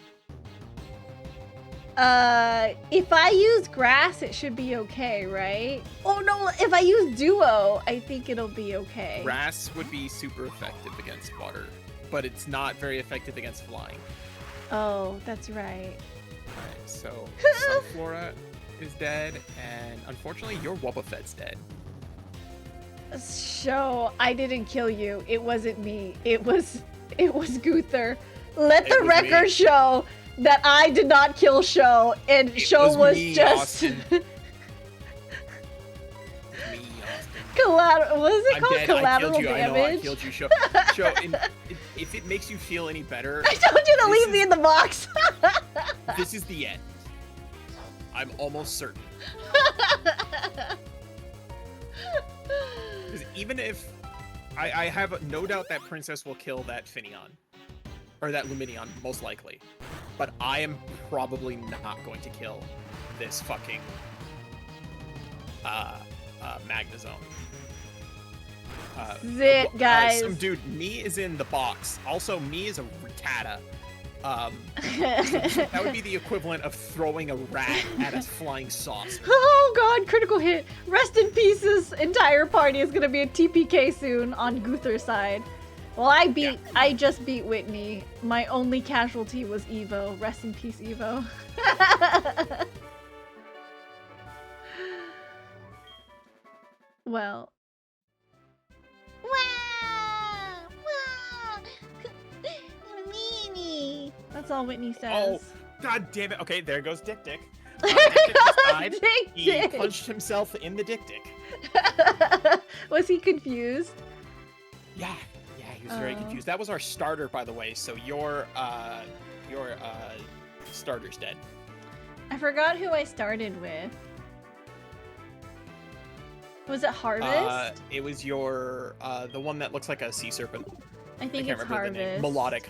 If I use grass, it should be okay, right? Oh no, if I use duo, I think it'll be okay. Grass would be super effective against water, but it's not very effective against flying. Oh, that's right. Alright, so Sunflora is dead, and unfortunately your Wobbuffet's dead. So, I didn't kill you. It wasn't me. It was Guther. Let the It was record me. show that I did not kill Sho, and It Sho was me, just Austin. Me, Austin. collateral. What is it I'm called? dead. Collateral I killed you. damage. I know I killed you. Show, if it makes you feel any better, I told you to This leave is- me in the box. this is the end. I'm almost certain. Because even if I have no doubt that Princess will kill that Finneon. Or that Luminion, most likely. But I am probably not going to kill this fucking Magnezone. This is it, guys. Dude, me is in the box. Also, me is a Rattata. That would be the equivalent of throwing a rat at a flying saucer. Oh god, critical hit. Rest in Peace's entire party is gonna be a TPK soon on Guther's side. Well, I just beat Whitney. My only casualty was Evo. Rest in peace, Evo. Well. Wow! Wow! Meanie! That's all Whitney says. Oh, god damn it. Okay, there goes Dick Dick. Dick Dick just died. He Dick. punched himself in the Dick Dick. Was he confused? Yeah, he was very confused. That was our starter, by the way, so your starter's dead. I forgot who I started with. Was it Harvest? It was your, the one that looks like a sea serpent. I think can't it's remember the name. Harvest. Melodic.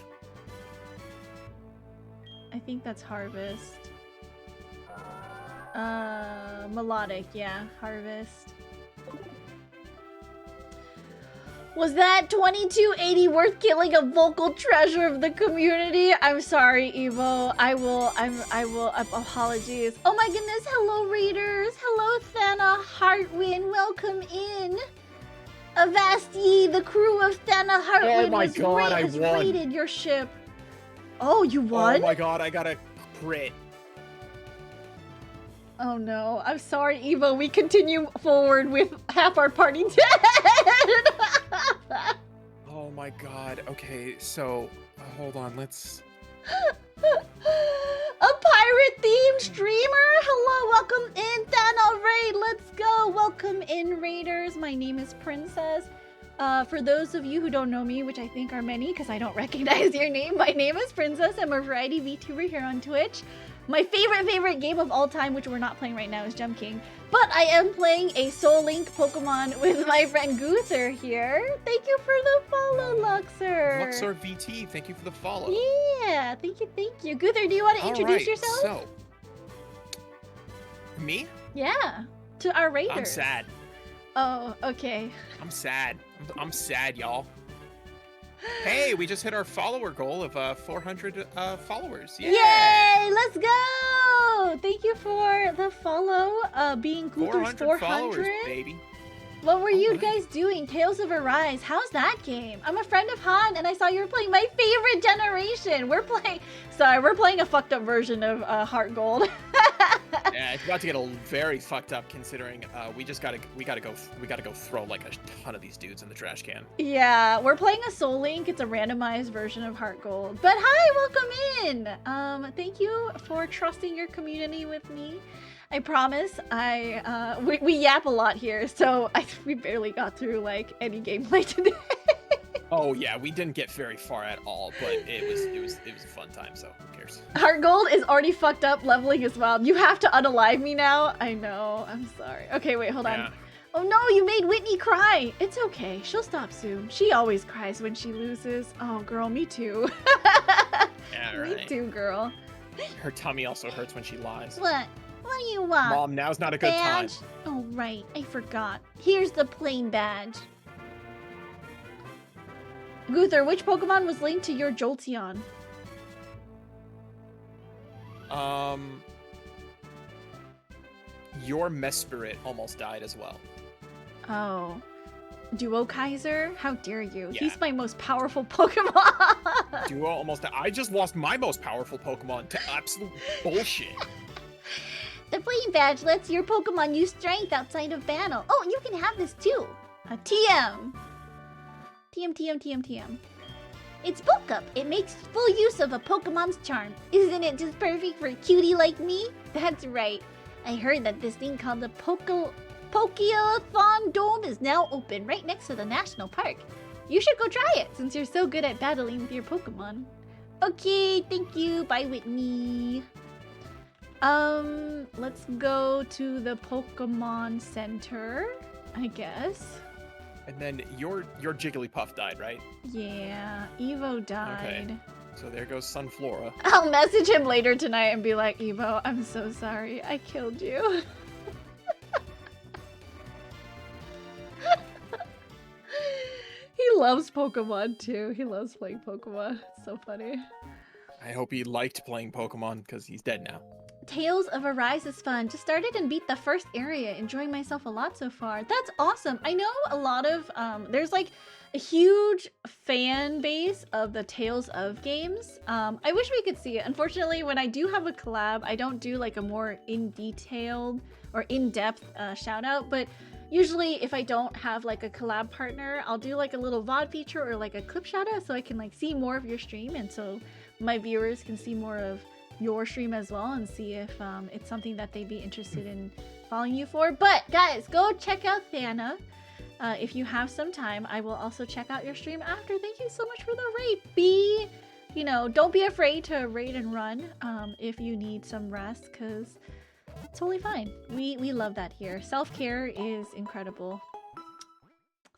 I think that's Harvest. Melodic, yeah, Harvest. Was that 2280 worth killing a vocal treasure of the community? I'm sorry, Evo. I will apologies. Oh my goodness, hello Raiders. Hello Thana Heartwind, welcome in. Avast ye, the crew of Thana Heartwind Oh my god, I has won. raided your ship. Oh, you won? Oh my god, I got a crit. Oh no, I'm sorry, Evo. We continue forward with half our party dead. Oh my god. Okay, so hold on. Let's. A pirate-themed streamer. Hello, welcome in, Thana Raid. Let's go. Welcome in, Raiders. My name is Princess. For those of you who don't know me, which I think are many because I don't recognize your name, my name is Princess. I'm a variety VTuber here on Twitch. My favorite game of all time, which we're not playing right now, is Jump King. But I am playing a Soul Link Pokemon with my friend Guther here. Thank you for the follow, Luxor. Luxor VT, thank you for the follow. Yeah, thank you. Guther, do you want to introduce yourself? So, me? Yeah, to our raiders. I'm sad. Oh, okay. I'm sad. I'm sad, y'all. Hey, we just hit our follower goal of 400 followers. Yeah. Yay! Let's go! Thank you for the follow. Being Guther's 400. Followers, baby. What were you guys doing? Tales of Arise. How's that game? I'm a friend of Han, and I saw you were playing my favorite generation. We're playing a fucked up version of Heart Gold. Yeah, it's about to get very fucked up considering we gotta go throw like a ton of these dudes in the trash can. Yeah, we're playing a Soul Link. It's a randomized version of Heart Gold. But hi, welcome in. Thank you for trusting your community with me. I promise we yap a lot here, so we barely got through like any gameplay today. Oh yeah, we didn't get very far at all, but it was a fun time, so who cares? Heart Gold is already fucked up. Leveling as well. You have to unalive me now. I know. I'm sorry. Okay, wait, hold on. Oh no, you made Whitney cry. It's okay. She'll stop soon. She always cries when she loses. Oh, girl, me too. Yeah, right. Me too, girl. Her tummy also hurts when she lies. What? What do you want? Mom, now's not a good time. Badge? Oh, right. I forgot. Here's the plain badge. Guther, which Pokemon was linked to your Jolteon? Your Mesprit almost died as well. Oh. Duo Kaiser? How dare you? Yeah. He's my most powerful Pokemon. Duo almost died. I just lost my most powerful Pokemon to absolute bullshit. The plain badge lets your Pokemon use strength outside of battle. Oh, you can have this too. A TM. TM. It's Bulk Up. It makes full use of a Pokemon's charm. Isn't it just perfect for a cutie like me? That's right. I heard that this thing called the Pokeathon Dome is now open right next to the National Park. You should go try it since you're so good at battling with your Pokemon. Okay, thank you. Bye, Whitney. Let's go to the Pokemon Center, I guess. And then your Jigglypuff died, right? Yeah, Evo died. Okay. So there goes Sunflora. I'll message him later tonight and be like, Evo, I'm so sorry. I killed you. He loves Pokemon too. He loves playing Pokemon. It's so funny. I hope he liked playing Pokemon because he's dead now. Tales of Arise is fun. Just started and beat the first area. Enjoying myself a lot so far. That's awesome. I know a lot of, there's like a huge fan base of the Tales of games. I wish we could see it. Unfortunately, when I do have a collab, I don't do like a more in-detailed or in-depth shout out, but usually if I don't have like a collab partner, I'll do like a little VOD feature or like a clip shout out so I can like see more of your stream and so my viewers can see more of your stream as well and see if it's something that they'd be interested in following you for. But guys, go check out Thana. If you have some time, I will also check out your stream after. Thank you so much for the raid. Don't be afraid to raid and run if you need some rest, because it's totally fine. We love that here. Self-care is incredible.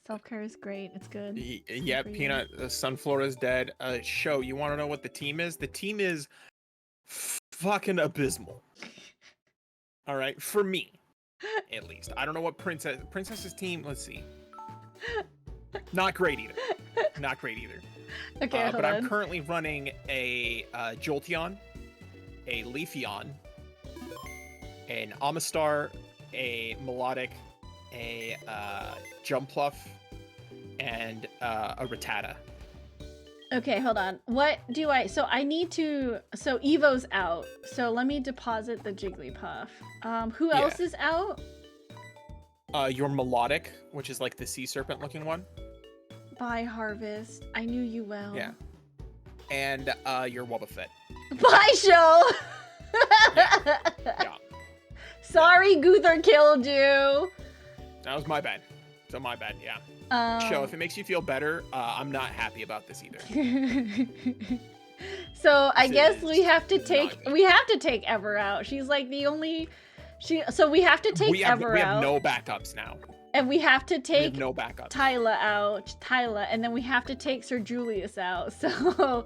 Self-care is great. It's good. Yeah, Peanut, Sunflora's dead. Show, you want to know what the team is? The team is fucking abysmal. All right, for me, at least. I don't know what Princess's team. Let's see. Not great either. Not great either. Okay, hold but on. I'm currently running a Jolteon, a Leafeon, an Amistar, a Melodic, a Jumpluff, and a Rattata. Okay, hold on. What do I... So I need to... So Evo's out. So let me deposit the Jigglypuff. Who else is out? Your Melodic, which is like the sea serpent looking one. Bye, Harvest. I knew you well. Yeah. And your Wobbuffet. Bye, Show! Yeah. Sorry, Guther killed you. That was my bad. So my bad, yeah. Show, if it makes you feel better, I'm not happy about this either. So I guess we have to take Ever out. She's like the only so we have to take Ever out. We have no backups now. And we have to take no backups. Tyla out. And then we have to take Sir Julius out. So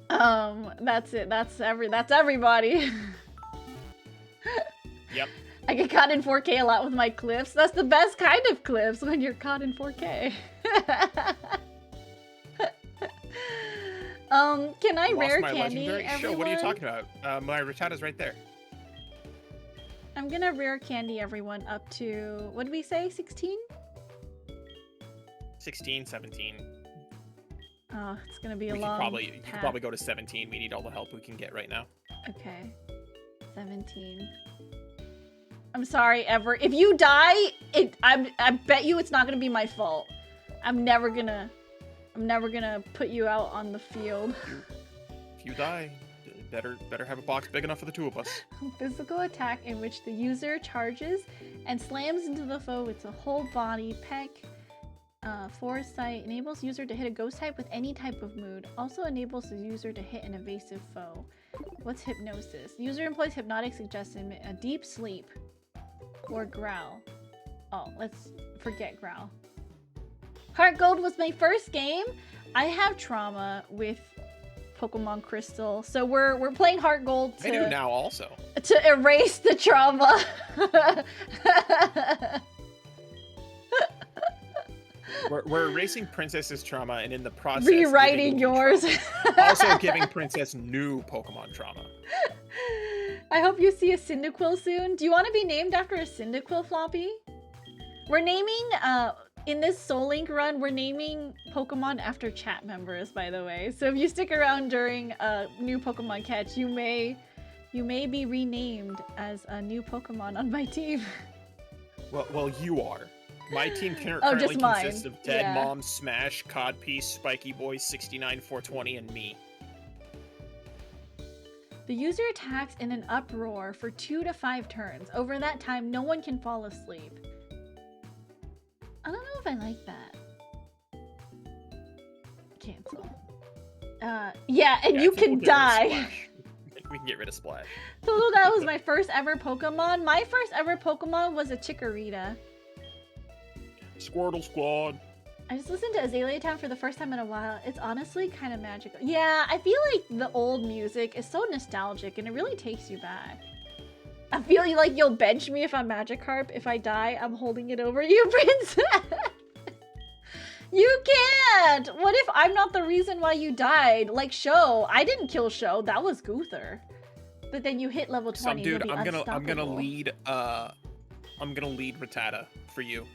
that's it. That's everybody. Yep. I get caught in 4K a lot with my clips. That's the best kind of clips, when you're caught in 4K. Can I rare candy everyone? Show, what are you talking about? My Rattata's right there. I'm gonna rare candy everyone up to, what did we say, 16? 16, 17. Oh, it's gonna be a You long could probably go to 17. We need all the help we can get right now. Okay. 17. I'm sorry, Ever. If you die, I bet you it's not gonna be my fault. I'm never gonna put you out on the field. If you die, better have a box big enough for the two of us. Physical attack in which the user charges and slams into the foe with a whole body peck. Foresight enables user to hit a ghost type with any type of mood. Also enables the user to hit an evasive foe. What's hypnosis? User employs hypnotic suggestion, a deep sleep. Or growl. Oh, let's forget growl. Heart Gold was my first game. I have trauma with Pokemon Crystal, so we're playing Heart Gold I do now also. To erase the trauma. We're erasing Princess's trauma and in the process rewriting yours. Also giving Princess new Pokemon trauma. I hope you see a Cyndaquil soon. Do you want to be named after a Cyndaquil, Floppy? We're naming, in this Soul Link run, we're naming Pokemon after chat members, by the way. So if you stick around during a new Pokemon catch, you may be renamed as a new Pokemon on my team. Well, you are. My team currently consists of Dead Yeah. Mom, Smash, Codpiece, Spiky Boy, 69, 420, and me. The user attacks in an uproar for 2 to 5 turns. Over that time, no one can fall asleep. I don't know if I like that. Cancel. Yeah, and you can die. We can get rid of Splash. So that was my first ever Pokemon. My first ever Pokemon was a Chikorita. Squirtle Squad. I just listened to Azalea Town for the first time in a while. It's honestly kind of magical. Yeah, I feel like the old music is so nostalgic and it really takes you back. I feel like you'll bench me if I'm Magikarp. If I die, I'm holding it over you, Princess. You can't! What if I'm not the reason why you died? Like Sho, I didn't kill Sho, that was Guther. But then you hit level 20, Some dude, you'll be I'm gonna unstoppable. lead Rattata for you.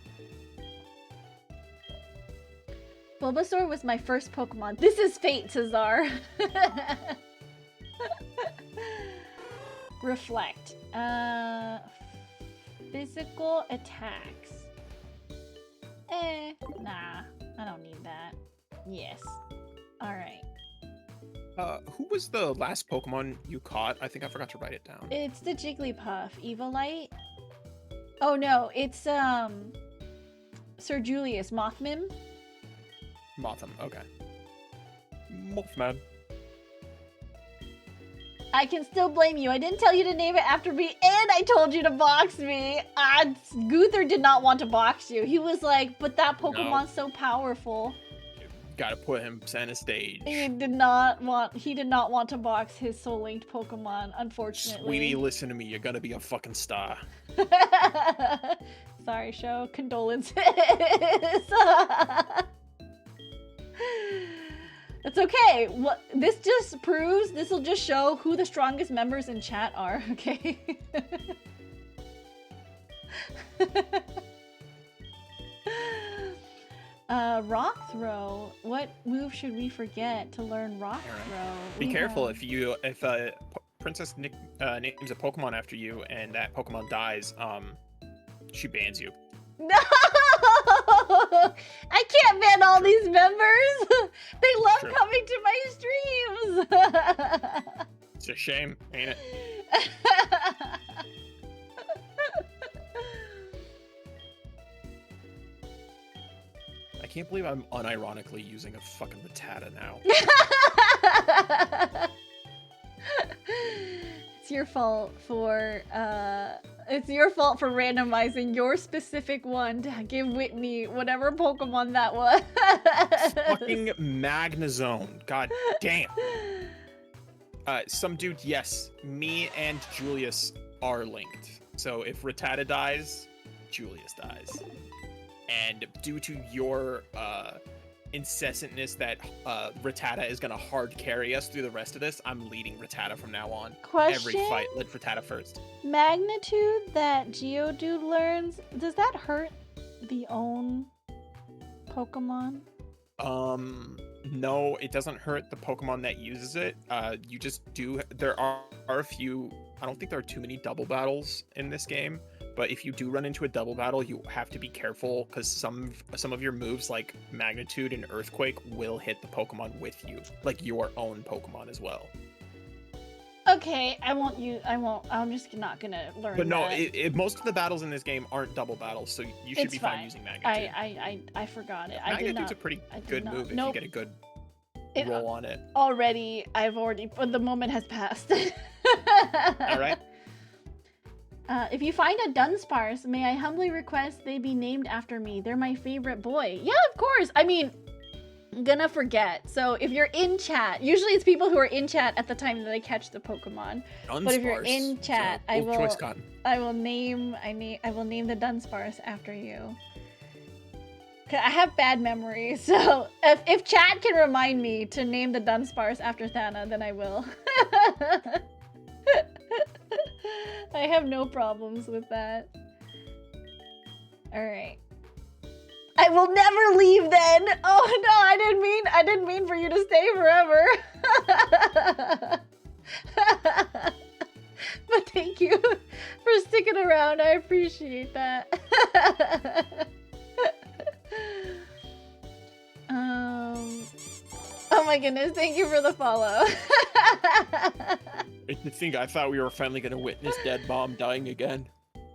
Bulbasaur was my first Pokemon. This is fate, Cesar. Reflect. Physical attacks. Nah. I don't need that. Yes. Alright. Who was the last Pokemon you caught? I think I forgot to write it down. It's the Jigglypuff. Evilite? Oh no, it's Sir Julius Mothman. Motham, okay. Mothman. I can still blame you. I didn't tell you to name it after me, and I told you to box me. Guther did not want to box you. He was like, but that Pokemon's so powerful. Gotta put him center stage. He did not want to box his Soul Linked Pokemon, unfortunately. Sweetie, listen to me. You're gonna be a fucking star. Sorry, Sho. Condolences. It's okay. What this just proves, this will just show who the strongest members in chat are, okay? Rock Throw. What move should we forget to learn Rock Throw? Be careful if Princess names a Pokemon after you and that Pokemon dies, she bans you. No! I can't ban all these members! They love coming to my streams! It's a shame, ain't it? I can't believe I'm unironically using a fucking Rattata now. It's your fault for randomizing your specific one to give Whitney whatever Pokemon that was. Fucking Magnezone. God damn. Some dude, yes, me and Julius are linked. So if Rattata dies, Julius dies. And due to your incessantness that Rattata is gonna hard carry us through the rest of this, I'm leading Rattata from now on. Question? Every fight, let Rattata first. Magnitude that Geodude learns, does that hurt the own Pokemon? No, it doesn't hurt the Pokemon that uses it. You just do. There are a few. I don't think there are too many double battles in this game. But if you do run into a double battle, you have to be careful because some of your moves like Magnitude and Earthquake will hit the Pokemon with you, like your own Pokemon as well. Okay, I'm just not gonna learn. But no, that. most of the battles in this game aren't double battles, so you should be fine using Magnitude. I forgot it. Magnitude's a pretty good move if you get a good roll on it. But the moment has passed. All right. If you find a Dunsparce, may I humbly request they be named after me. They're my favorite boy. Yeah, of course. I mean, I'm gonna forget. So if you're in chat, usually it's people who are in chat at the time that I catch the Pokemon. Dunsparce. But if you're in chat, I will name the Dunsparce after you. I have bad memories, so if chat can remind me to name the Dunsparce after Thana, then I will. I have no problems with that. Alright. I will never leave then! Oh no, I didn't mean for you to stay forever. But thank you for sticking around. I appreciate that. Oh my goodness, thank you for the follow. I thought we were finally gonna witness Dead Mom dying again.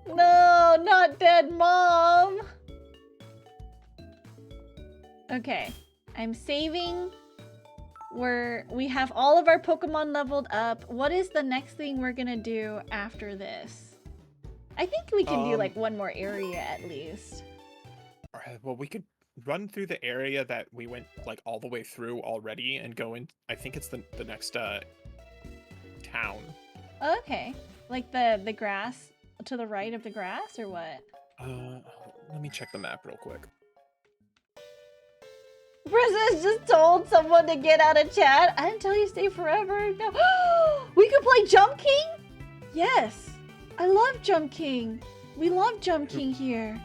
No, not Dead Mom. Okay, I'm saving. We have all of our Pokemon leveled up. What is the next thing we're gonna do after this? I think we can do like one more area at least. Alright, well, we could run through the area that we went like all the way through already and go in. I think it's the next town. Okay, like the grass to the right of the grass or what? Let me check the map real quick. Princess just told someone to get out of chat. I didn't tell you to stay forever. No. We could play Jump King? Yes. I love Jump King. We love Jump King here.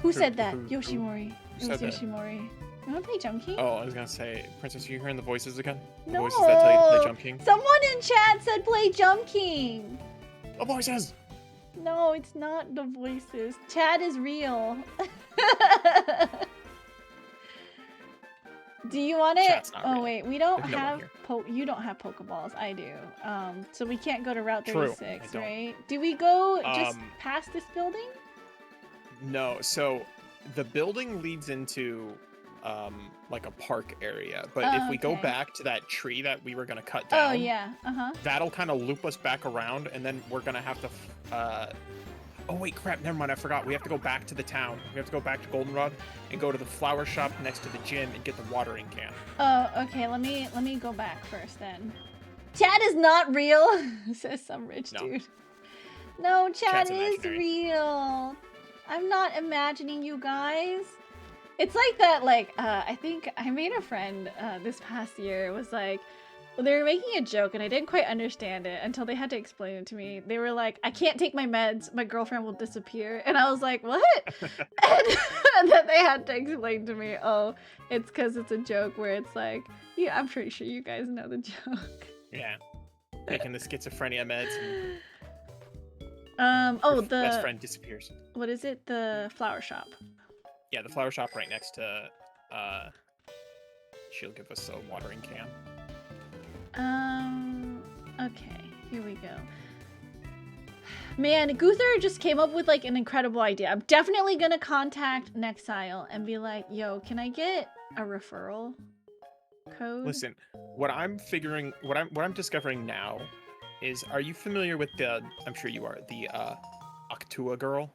Who said that? Yoshimori. It was said that? Yoshimori. You want to play Jump King? Oh, I was gonna say, Princess, are you hearing the voices again? The No. voices that tell you to play Jump King? Someone in chat said play Jump King. The voices! No, it's not the voices. Chat is real. Do you want it? Chat's not Oh real. wait, we don't There's no one have here. you don't have Pokeballs. I do. So we can't go to Route True, 36, I don't. right? Do we go just Um, past this building? No, so the building leads into like a park area, but if we go Okay. back to that tree that we were gonna cut Oh down, yeah. Uh-huh. that'll kind of loop us back around, and then we're gonna have to. Oh wait, crap! Never mind. I forgot. We have to go back to the town. We have to go back to Goldenrod and go to the flower shop next to the gym and get the watering can. Oh, okay. Let me go back first then. Chat is not real, says some rich No. dude. No, chat Chat's is imaginary. real. I'm not imagining you guys. It's like that, like, I think I made a friend this past year. It was like, well, they were making a joke and I didn't quite understand it until they had to explain it to me. They were like, I can't take my meds, my girlfriend will disappear. And I was like, what? And then they had to explain to me, oh, it's because it's a joke where it's like, yeah, I'm pretty sure you guys know the joke. Yeah, taking the schizophrenia meds. And Oh, your the, best friend disappears. what is it? The flower shop. Yeah, the flower shop right next to. She'll give us a watering can. Okay, here we go. Man, Guther just came up with like an incredible idea. I'm definitely gonna contact Nexile and be like, yo, can I get a referral code? Listen, what I'm discovering now is, are you familiar with the? I'm sure you are, the Octua girl.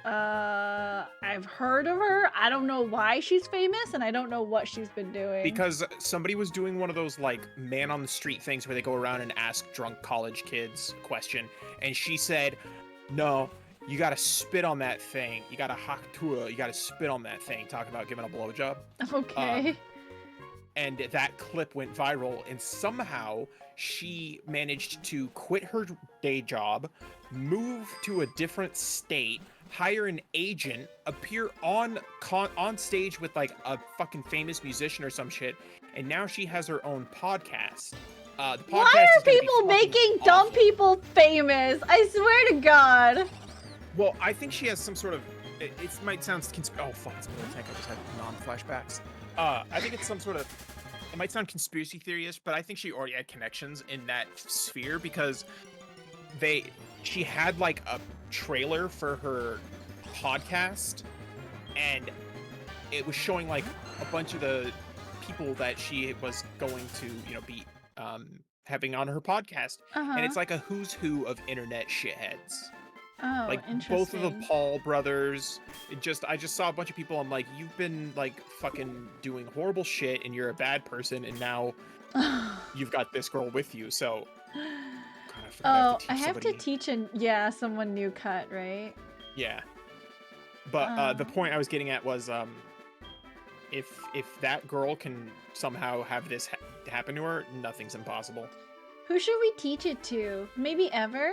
I've heard of her. I don't know why she's famous, and I don't know what she's been doing. Because somebody was doing one of those like man on the street things where they go around and ask drunk college kids question, and she said, "No, you gotta spit on that thing. You gotta Octua. You gotta spit on that thing." Talking about giving a blowjob. Okay. And that clip went viral, and somehow she managed to quit her day job, move to a different state, hire an agent, appear on stage with like a fucking famous musician or some shit, and now she has her own podcast. The podcast Why is are gonna be people fucking making dumb awful. people famous? I swear to God. Well, I think she has some sort of. It might sound oh fuck! It's Millie Tank. I just had non-flashbacks. I think it's some sort of. It might sound conspiracy theorist, but I think she already had connections in that sphere because she had like a trailer for her podcast, and it was showing like a bunch of the people that she was going to, be having on her podcast, and it's like a who's who of internet shitheads. Oh, Like interesting. both of the Paul brothers. I just saw a bunch of people. I'm like, you've been like fucking doing horrible shit, and you're a bad person, and now you've got this girl with you. So, God, I have to teach someone new cut, right? Yeah, but the point I was getting at was, if that girl can somehow have this happen to her, nothing's impossible. Who should we teach it to? Maybe Ever?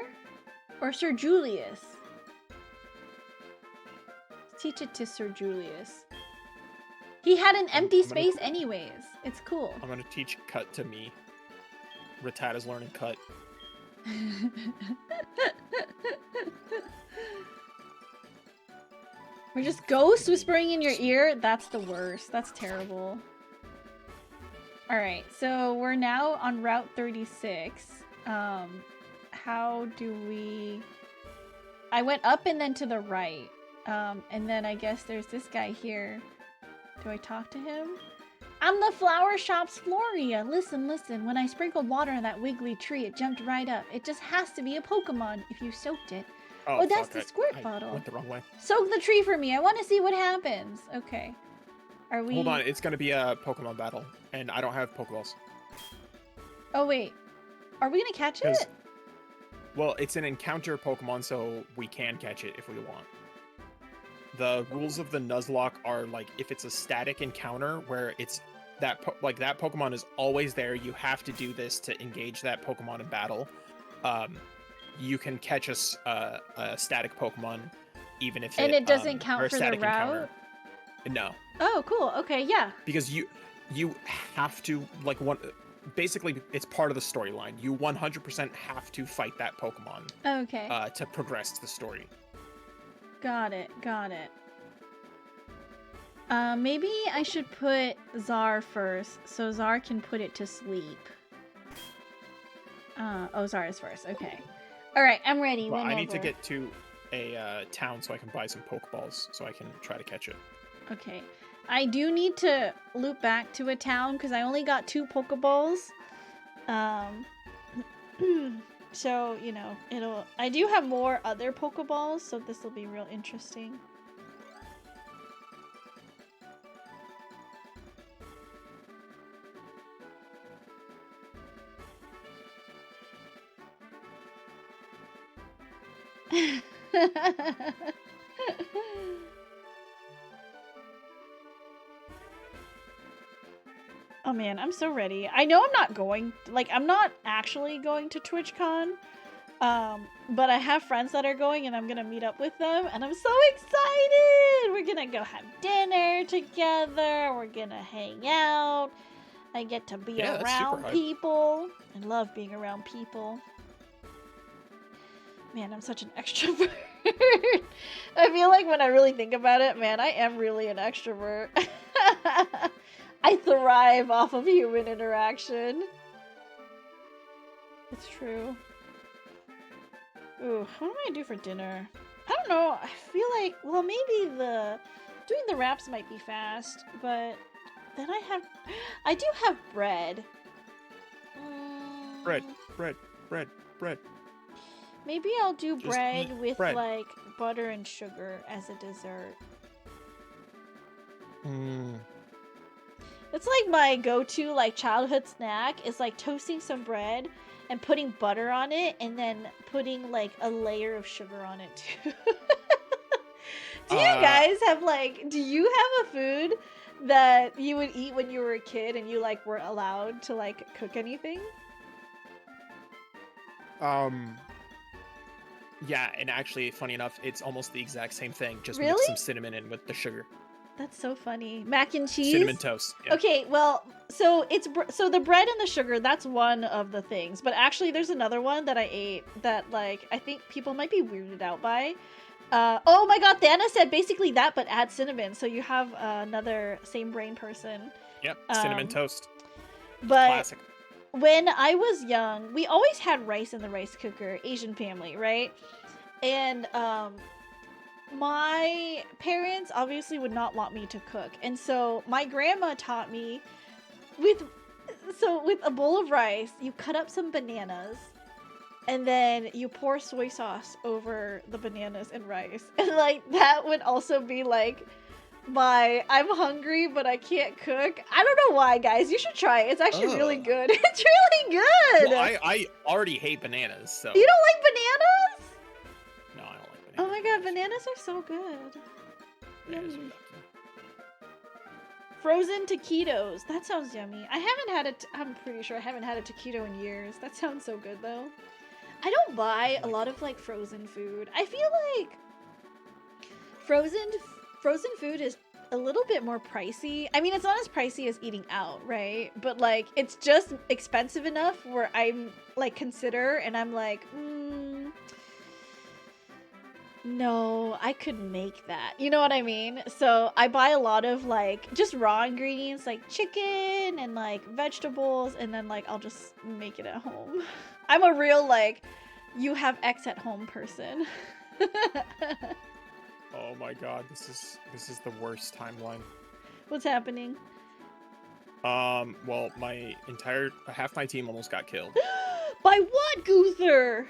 Or Sir Julius? Let's teach it to Sir Julius. He had an empty space anyways. It's cool. I'm gonna teach cut to me. Rattata's learning cut. We're just ghosts whispering in your ear? That's the worst. That's terrible. Alright, so we're now on Route 36. How do we... I went up and then to the right. And then I guess there's this guy here. Do I talk to him? I'm the flower shop's Floria. Listen, listen. When I sprinkled water on that wiggly tree, it jumped right up. It just has to be a Pokemon if you soaked it. Oh, that's the squirt bottle. I went the wrong way. Soak the tree for me. I want to see what happens. Okay. Are we... Hold on, it's gonna be a Pokemon battle, and I don't have Pokeballs. Oh, wait. Are we gonna catch it? Well, it's an encounter Pokemon, so we can catch it if we want. The rules of the Nuzlocke are like if it's a static encounter where it's that that Pokemon is always there, you have to do this to engage that Pokemon in battle. Um, you can catch a static Pokemon even if And it doesn't or count a for the static encounter. route? No, Oh, cool. Okay, yeah. because you have to like basically it's part of the storyline. You 100% have to fight that Pokemon Okay. to progress the story. Got it. Got it. Maybe I should put Czar first, so Czar can put it to sleep. Oh, Czar is first. Okay. All right, I'm ready. Well, I whenever. need to get to a town so I can buy some Pokeballs so I can try to catch it. Okay. I do need to loop back to a town because I only got 2 Pokeballs. So, you know, I do have more other Pokeballs, so this will be real interesting. Oh man, I'm so ready. I know I'm not actually going to TwitchCon, but I have friends that are going and I'm gonna meet up with them and I'm so excited! We're gonna go have dinner together, we're gonna hang out, I get to be around people. I love being around people. Man, I'm such an extrovert. I feel like when I really think about it, man, I am really an extrovert. I thrive off of human interaction. It's true. Ooh, what am I gonna do for dinner? I don't know. I feel like, well, maybe doing the wraps might be fast, but then I do have bread. Bread. Maybe I'll do Just bread eat with bread. like butter and sugar as a dessert. It's like my go-to like childhood snack is like toasting some bread and putting butter on it and then putting like a layer of sugar on it too. Do you guys have do you have a food that you would eat when you were a kid and you like were allowed to like cook anything? Yeah, and actually, funny enough, it's almost the exact same thing. Just Really? mix some cinnamon in with the sugar. That's so funny. Mac and cheese? Cinnamon toast. Yeah. Okay, well, so so the bread and the sugar, that's one of the things. But actually, there's another one that I ate that, like, I think people might be weirded out by. Oh my god, Thana said basically that, but add cinnamon. So you have another same brain person. Yep, cinnamon toast. But classic. When I was young, we always had rice in the rice cooker, Asian family, right? And my parents obviously would not want me to cook. And so my grandma taught me with a bowl of rice, you cut up some bananas and then you pour soy sauce over the bananas and rice. And like that would also be like I'm hungry but I can't cook. I don't know why, guys. You should try it. It's actually really good. It's really good. Well, I already hate bananas, so. You don't like bananas? No, I don't like bananas. Oh my god, bananas are so good. Bananas Frozen taquitos. That sounds yummy. I haven't had I'm pretty sure I haven't had a taquito in years. That sounds so good though. I don't buy a lot of like frozen food. I feel like frozen food is a little bit more pricey. I mean, it's not as pricey as eating out, right? But like it's just expensive enough where I'm like consider and I'm like, no, I could make that. You know what I mean? So I buy a lot of like just raw ingredients like chicken and like vegetables and then like I'll just make it at home. I'm a real like you have X at home person. Oh my god, this is the worst timeline. What's happening? Well, half my team almost got killed. By what, Goother?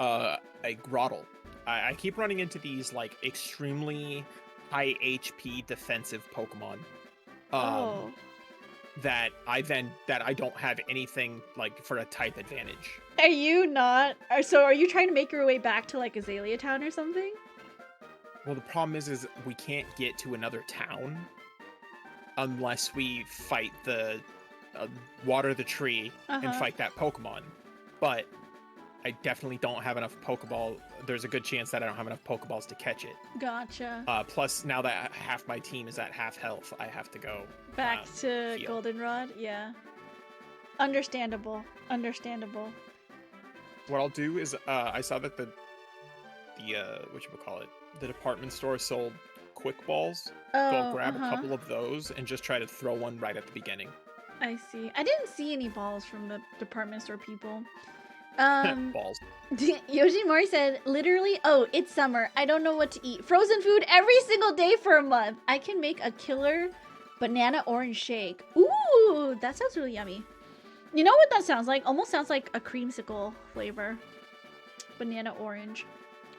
A Groddle. I keep running into these like extremely high HP defensive Pokemon. That I don't have anything like for a type advantage. Are you trying to make your way back to like Azalea Town or something? Well, the problem is we can't get to another town unless we fight the water the tree and fight that Pokemon. But I definitely don't have enough Pokeball. There's a good chance that I don't have enough Pokeballs to catch it. Gotcha. Plus, now that half my team is at half health, I have to go back to heal. Goldenrod. Yeah. Understandable. Understandable. What I'll do is I saw that the whatchamacallit, the department store sold quick balls. So I'll grab a couple of those and just try to throw one right at the beginning. I see. I didn't see any balls from the department store people. Balls. Yoshimori said, literally, oh, it's summer. I don't know what to eat. Frozen food every single day for a month. I can make a killer banana orange shake. Ooh, that sounds really yummy. You know what that sounds like? Almost sounds like a creamsicle flavor. Banana orange.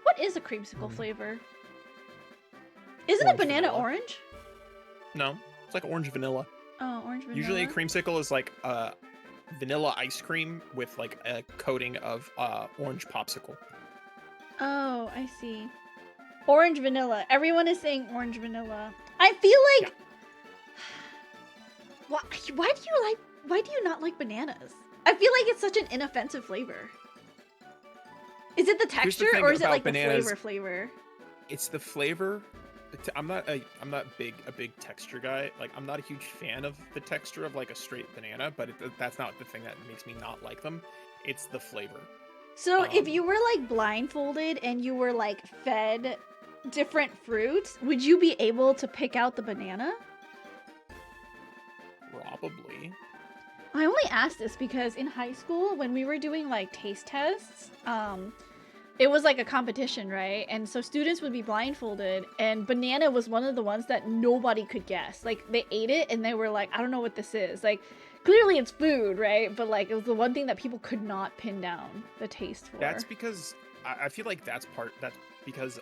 What is a creamsicle flavor? Isn't it banana orange? No, it's like orange vanilla. Oh, orange vanilla. Usually a creamsicle is like vanilla ice cream with like a coating of orange popsicle. Oh, I see. Orange vanilla. Everyone is saying orange vanilla. I feel like why do you not like bananas? I feel like it's such an inoffensive flavor. Is it the texture or is it like bananas, the flavor? It's the flavor. I'm not a big texture guy. Like, I'm not a huge fan of the texture of like a straight banana, but that's not the thing that makes me not like them. It's the flavor. So if you were like blindfolded and you were like fed different fruits, would you be able to pick out the banana? Probably. I only asked this because in high school, when we were doing like taste tests, it was like a competition, right? And so students would be blindfolded, and banana was one of the ones that nobody could guess. Like, they ate it and they were like, I don't know what this is. Like, clearly it's food, right? But like, it was the one thing that people could not pin down the taste for. That's because I feel like that's because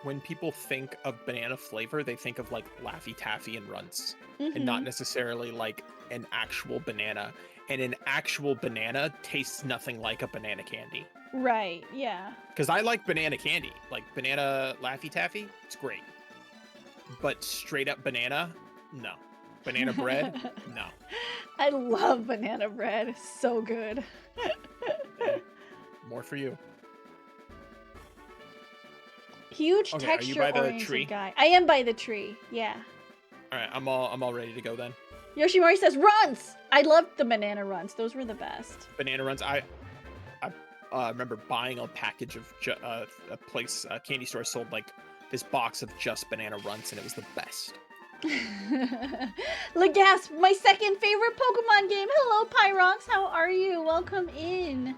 when people think of banana flavor, they think of like Laffy Taffy and Runts, and not necessarily like an actual banana. And an actual banana tastes nothing like a banana candy. Right, yeah. Because I like banana candy. Like banana Laffy Taffy, it's great. But straight up banana, no. Banana bread, no. I love banana bread. It's so good. More for you. Huge texture-oriented guy. I am by the tree, yeah. All right, I'm all ready to go then. Yoshimori says Runts! I loved the banana Runts. Those were the best. Banana Runts. I remember buying a package of a candy store sold like this box of just banana Runts, and it was the best. Legasp, my second favorite Pokemon game. Hello, Pyrox. How are you? Welcome in.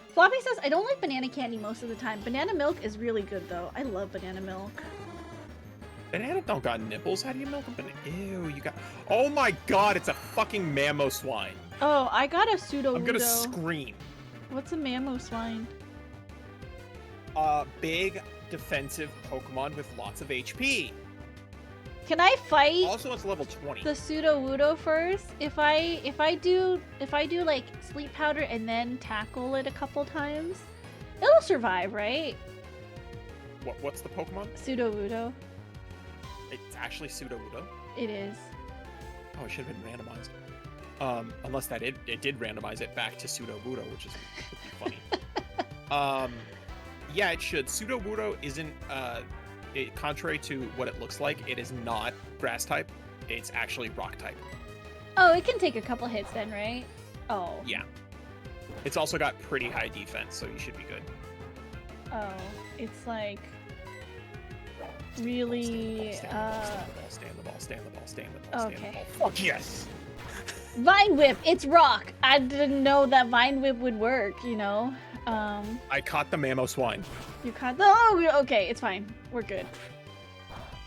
Floppy says, I don't like banana candy most of the time. Banana milk is really good, though. I love banana milk. Banana don't got nipples. How do you milk a banana? Ew, you got... Oh my god, it's a fucking Mamoswine. Oh, I got a Sudowoodo. I'm gonna scream. What's a Mamoswine? Big defensive Pokemon with lots of HP. Can I fight? Also, it's level 20. The Sudowoodo first. If I do like Sleep Powder and then tackle it a couple times, it'll survive, right? What's the Pokemon? Sudowoodo. It's actually Sudowoodo. It is. Oh, it should have been randomized. Unless that it did randomize it back to Sudowoodo, which is funny. Yeah, it should. Sudowoodo isn't contrary to what it looks like, it is not grass type. It's actually rock type. Oh, it can take a couple hits then, right? Oh. Yeah. It's also got pretty high defense, so you should be good. Oh, it's like really Stay on the ball, stay on the ball, stay on the ball, stay on the ball, stay on the ball. Fuck yes! Vine Whip, it's rock. I didn't know that Vine Whip would work, you know? I caught the Mamoswine. You caught the... Oh, okay, it's fine. We're good.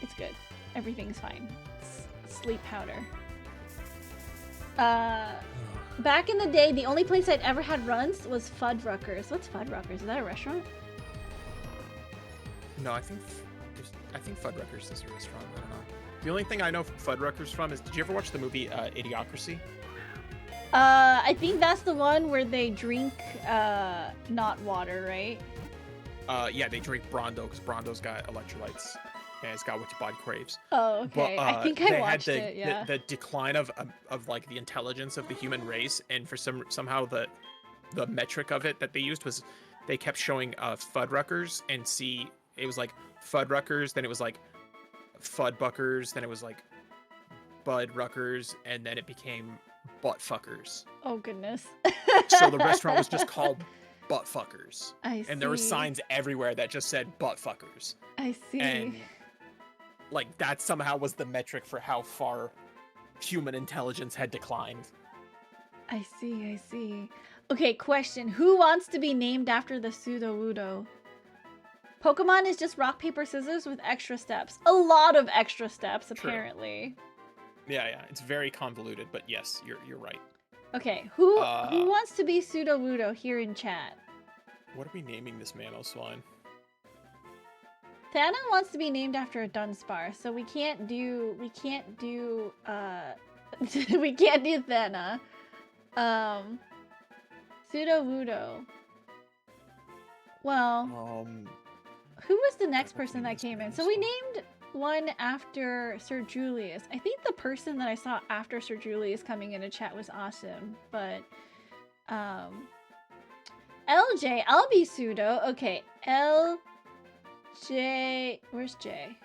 It's good. Everything's fine. Sleep Powder. Back in the day, the only place I'd ever had Runts was Fuddruckers. What's Fuddruckers? Is that a restaurant? No, I think Fuddruckers is a restaurant. I don't know. The only thing I know Fuddruckers from is, did you ever watch the movie Idiocracy? I think that's the one where they drink not water, right? Yeah, they drink Brondo because Brondo's got electrolytes and it's got what your body craves. Oh, But okay. I think I they had watched the, it. Yeah. the decline of like the intelligence of the human race, and for somehow the metric of it that they used was they kept showing Fuddruckers, and see it was like Fuddruckers, then it was like Fuddbuckers, then it was like Budruckers, and then it became Buttfuckers. Oh goodness. So the restaurant was just called Buttfuckers. I see. And there were signs everywhere that just said Buttfuckers. I see. And like that somehow was the metric for how far human intelligence had declined. I see. I see. Okay, question. Who wants to be named after the Sudowoodo? Pokemon is just rock, paper, scissors with extra steps. A lot of extra steps, True. apparently. Yeah, it's very convoluted, but yes, you're right. Okay, who wants to be Sudowoodo here in chat? What are we naming this Mamoswine? Thana wants to be named after a Dunsparce, so we can't do we can't do Thana. Sudowoodo. Well, who was the next person that came in? So we named one after Sir Julius. I think the person that I saw after Sir Julius coming into chat was awesome, but LJ, I'll be Pseudo. Okay, LJ, where's J?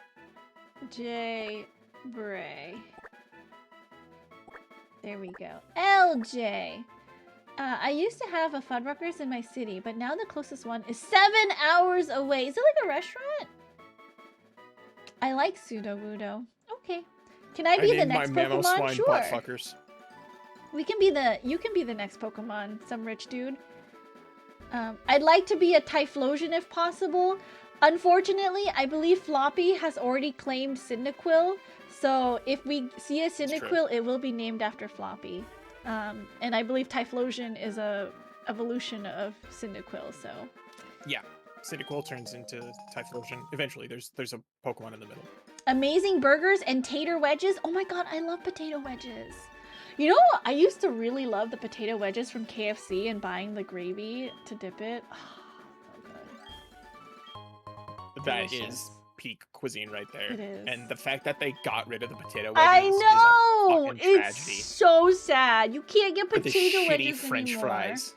J Bray. There we go. LJ. I used to have a Fuddruckers in my city, but now the closest one is 7 hours away. Is it like a restaurant? I like Sudowoodo. Okay. Can I be the next Pokemon? Sure. Buttfuckers. You can be the next Pokemon, some rich dude. I'd like to be a Typhlosion if possible. Unfortunately, I believe Floppy has already claimed Cyndaquil, so if we see a Cyndaquil, it will be named after Floppy. And I believe Typhlosion is a evolution of Cyndaquil, so... Yeah, Cyndaquil turns into Typhlosion. Eventually, there's a Pokemon in the middle. Amazing burgers and tater wedges. Oh my god, I love potato wedges. You know, I used to really love the potato wedges from KFC and buying the gravy to dip it. Oh, so good. That Delicious. is peak cuisine right there. It is. And the fact that they got rid of the potato I wedges know! is a fucking It's tragedy. so sad. You can't get With the potato shitty wedges French anymore. fries.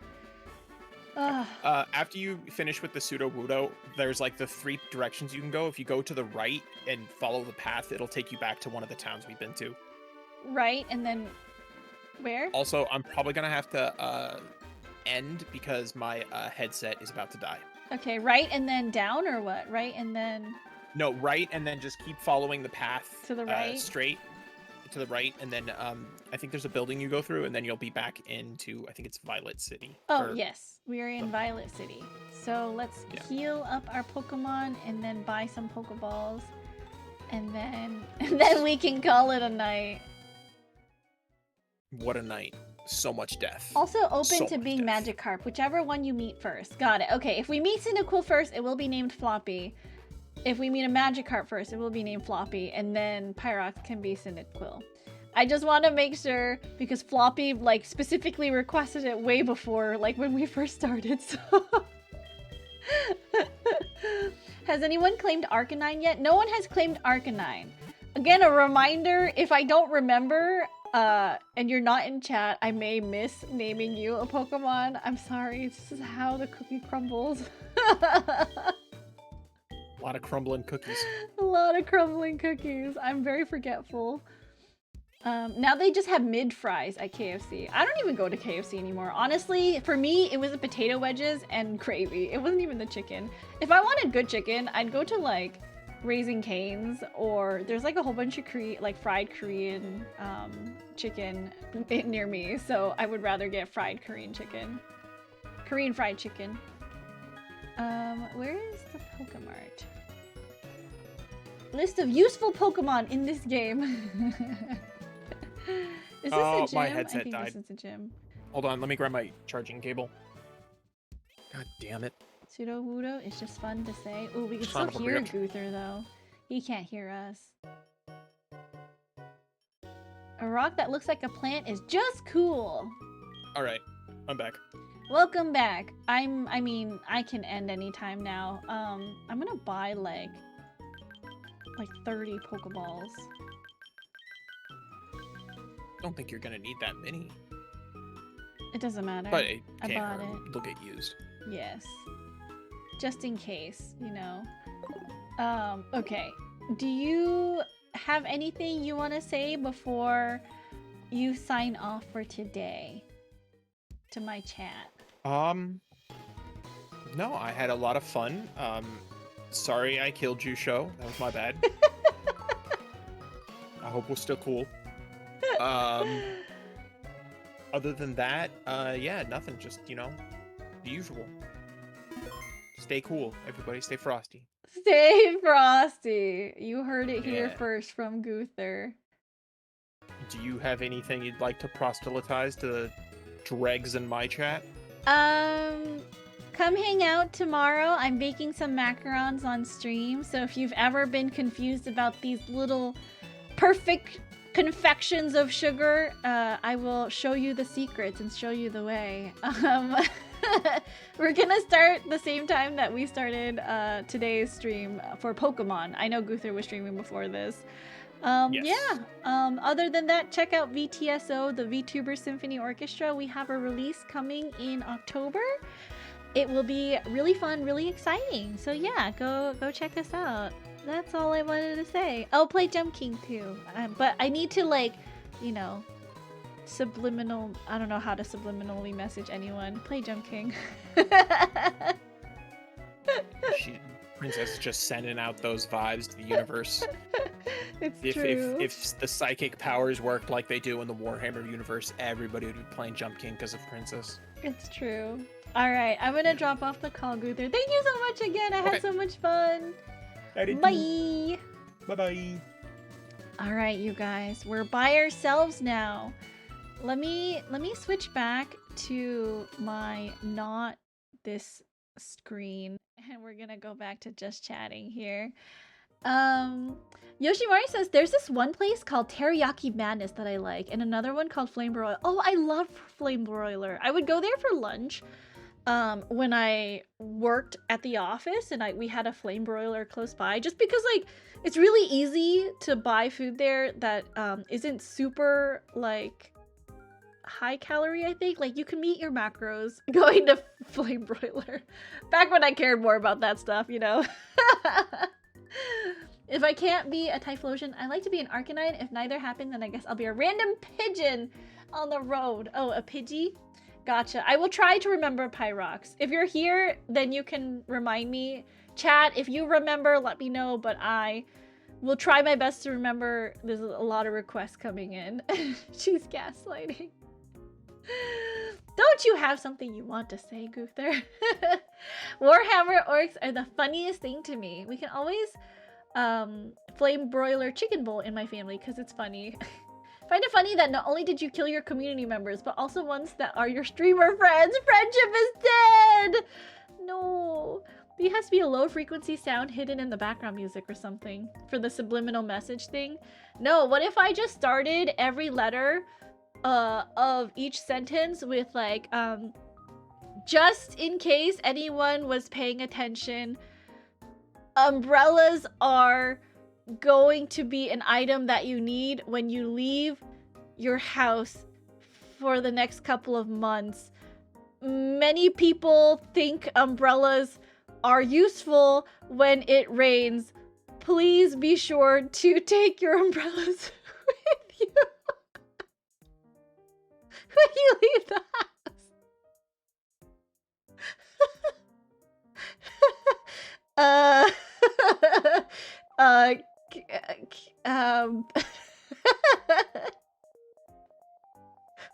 Ugh. After you finish with the Sudowoodo, there's like the 3 directions you can go. If you go to the right and follow the path, it'll take you back to one of the towns we've been to. Right, and then where? Also, I'm probably gonna have to end because my headset is about to die. Okay, right and then down or what? Right and then No, right, and then just keep following the path to the right? straight to the right, and then I think there's a building you go through, and then you'll be back into, I think it's Violet City. Oh, yes. We are in Violet City. So let's heal up our Pokemon and then buy some Pokeballs. And then we can call it a night. What a night. So much death. Also open So to much being death. Magikarp, whichever one you meet first. Got it. Okay, if we meet Cyndaquil first, it will be named Floppy. If we meet a Magikarp first, it will be named Floppy, and then Pyrox can be Cyndaquil. I just want to make sure, because Floppy, like, specifically requested it way before, like, when we first started, so... Has anyone claimed Arcanine yet? No one has claimed Arcanine. Again, a reminder, if I don't remember, and you're not in chat, I may miss naming you a Pokemon. I'm sorry, this is how the cookie crumbles. A lot of crumbling cookies. A lot of crumbling cookies. I'm very forgetful. Now they just have mid-fries at KFC. I don't even go to KFC anymore. Honestly, for me, it was the potato wedges and gravy. It wasn't even the chicken. If I wanted good chicken, I'd go to like Raising Cane's, or there's like a whole bunch of fried Korean chicken near me. So I would rather get fried Korean chicken. Korean fried chicken. Where is the Pokemart? List of useful Pokemon in this game. Is this a gym? My headset I think died. this is a gym. Hold on, let me grab my charging cable. God damn it. Sudowoodo is just fun to say. Ooh, we can Son still of a hear bitch. Guther though. He can't hear us. A rock that looks like a plant is just cool. Alright, I'm back. welcome back. I mean, I can end anytime now. I'm gonna buy like 30 Pokeballs. Don't think you're gonna need that many. It doesn't matter. But it I can't bought hurt. it. They'll get used. Yes. Just in case, you know. Okay. Do you have anything you want to say before you sign off for today to my chat? No, I had a lot of fun. Sorry I killed you, Sho. That was my bad. I hope we're still cool. Other than that, yeah, nothing. Just, you know, the usual. Stay cool, everybody. Stay frosty. Stay frosty. You heard it here Yeah. first from Guther. Do you have anything you'd like to proselytize to the dregs in my chat? Come hang out tomorrow. I'm baking some macarons on stream, so if you've ever been confused about these little perfect confections of sugar, I will show you the secrets and show you the way. We're gonna start the same time that we started today's stream for Pokemon. I know Guther was streaming before this. Yes. Yeah. Other than that, check out VTSO, the VTuber Symphony Orchestra. We have a release coming in October. It will be really fun, really exciting. So yeah, go check us out. That's all I wanted to say. I'll play Jump King too, but I need to like, you know, subliminal. I don't know how to subliminally message anyone. Play Jump King. Princess is just sending out those vibes to the universe. It's If the psychic powers worked like they do in the Warhammer universe, everybody would be playing Jump King because of Princess. It's true. All right, I'm gonna drop off the call, Guther. Thank you so much again. I had so much fun. Bye. Bye. All right, you guys, we're by ourselves now. Let me switch back to my not this screen, and we're gonna go back to just chatting here. Yoshimari says there's this one place called Teriyaki Madness that I like, and another one called Flame Broiler. Oh, I love Flame Broiler. I would go there for lunch when I worked at the office, and we had a Flame Broiler close by, just because like it's really easy to buy food there that isn't super like high calorie. I think like you can meet your macros going to Flame Broiler. Back when I cared more about that stuff, you know. If I can't be a Typhlosion, I like to be an Arcanine. If neither happen, then I guess I'll be a random pigeon on the road. Oh, a Pidgey? Gotcha. I will try to remember Pyrox. If you're here, then you can remind me. Chat, if you remember, let me know, but I will try my best to remember. There's a lot of requests coming in. She's gaslighting. Don't you have something you want to say, Guther? Warhammer orcs are the funniest thing to me. We can always Flame Broiler Chicken Bowl in my family because it's funny. Find it funny that not only did you kill your community members, but also ones that are your streamer friends. Friendship is dead! No. There has to be a low frequency sound hidden in the background music or something for the subliminal message thing. No, what if I just started every letter of each sentence with like, just in case anyone was paying attention, umbrellas are going to be an item that you need when you leave your house for the next couple of months. Many people think umbrellas are useful when it rains. Please be sure to take your umbrellas with you when you leave the house.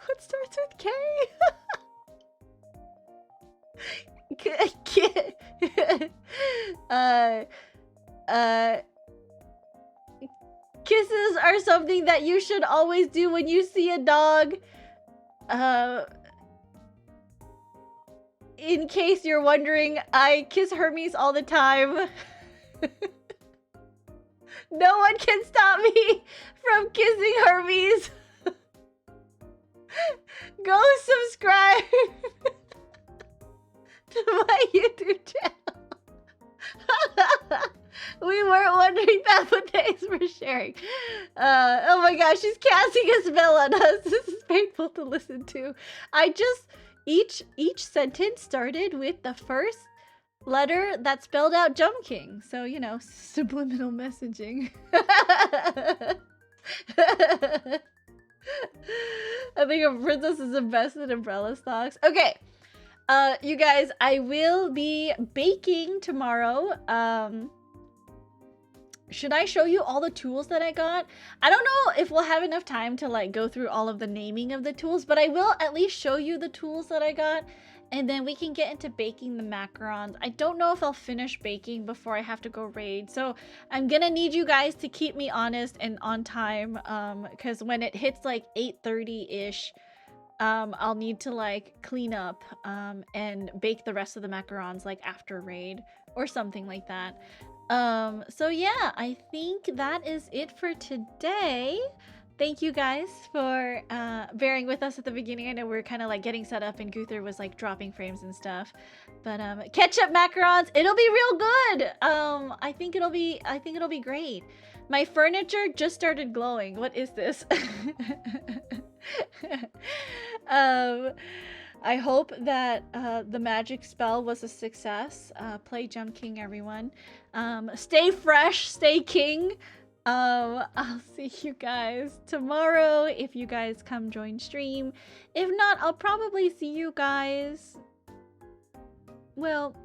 What starts with K? Kisses are something that you should always do when you see a dog. In case you're wondering, I kiss Hermes all the time. No one can stop me from kissing Hermes. Go subscribe. sharing. Oh my gosh, she's casting a spell on us. This is painful to listen to. Each sentence started with the first letter that spelled out Jump King. So, you know, subliminal messaging. I think a princess is the best in umbrella stocks. Okay. You guys, I will be baking tomorrow. Should I show you all the tools that I got? I don't know if we'll have enough time to like go through all of the naming of the tools, but I will at least show you the tools that I got, and then we can get into baking the macarons. I don't know if I'll finish baking before I have to go raid, so I'm gonna need you guys to keep me honest and on time, because when it hits like 8:30-ish, I'll need to like clean up and bake the rest of the macarons like after raid or something like that. So yeah, I think that is it for today. Thank you guys for bearing with us at the beginning. I know we're kind of like getting set up and Guther was like dropping frames and stuff. But ketchup macarons, it'll be real good. I think it'll be great. My furniture just started glowing. What is this? I hope that the magic spell was a success. Play Jump King, everyone. Stay fresh, stay king. I'll see you guys tomorrow if you guys come join stream. If not, I'll probably see you guys. Well,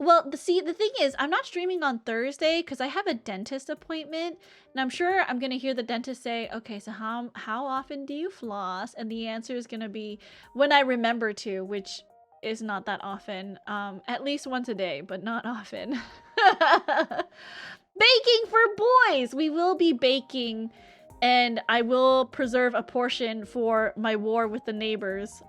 the thing is, I'm not streaming on Thursday because I have a dentist appointment, and I'm sure I'm gonna hear the dentist say, "Okay, so how often do you floss?" And the answer is gonna be when I remember to, which is not that often. At least once a day, but not often. Baking for boys. We will be baking, and I will preserve a portion for my war with the neighbors.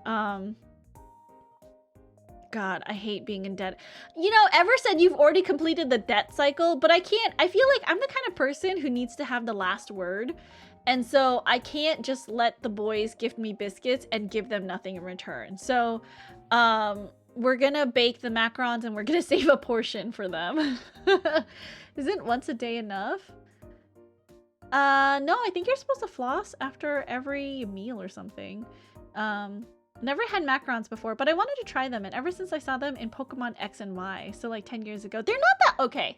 God, I hate being in debt. You know, Ever said you've already completed the debt cycle, but I can't. I feel like I'm the kind of person who needs to have the last word. And so I can't just let the boys gift me biscuits and give them nothing in return. So we're gonna bake the macarons and we're gonna save a portion for them. Isn't once a day enough? No, I think you're supposed to floss after every meal or something. Never had macarons before, but I wanted to try them, and ever since I saw them in Pokemon X and Y, so like 10 years ago, they're not that okay.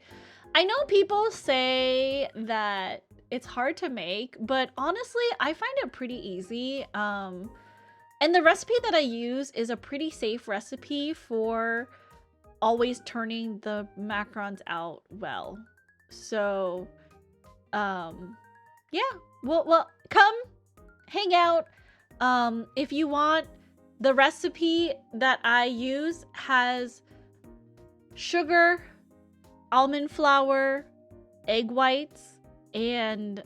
I know people say that it's hard to make, but honestly, I find it pretty easy. And the recipe that I use is a pretty safe recipe for always turning the macarons out well. So, yeah, well, come hang out. If you want, the recipe that I use has sugar, almond flour, egg whites, and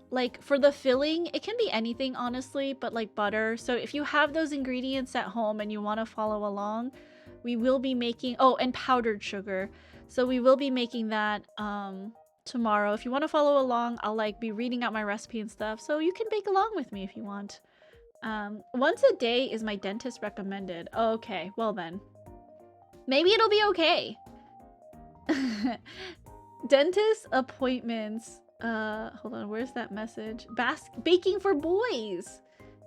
like for the filling, it can be anything honestly, but like butter. So if you have those ingredients at home and you want to follow along, we will be making, oh, and powdered sugar. So we will be making that tomorrow. If you want to follow along, I'll like be reading out my recipe and stuff, so you can bake along with me if you want. Once a day is my dentist recommended. Oh, okay, well then. Maybe it'll be okay. Dentist appointments. Hold on, where's that message? Baking for boys.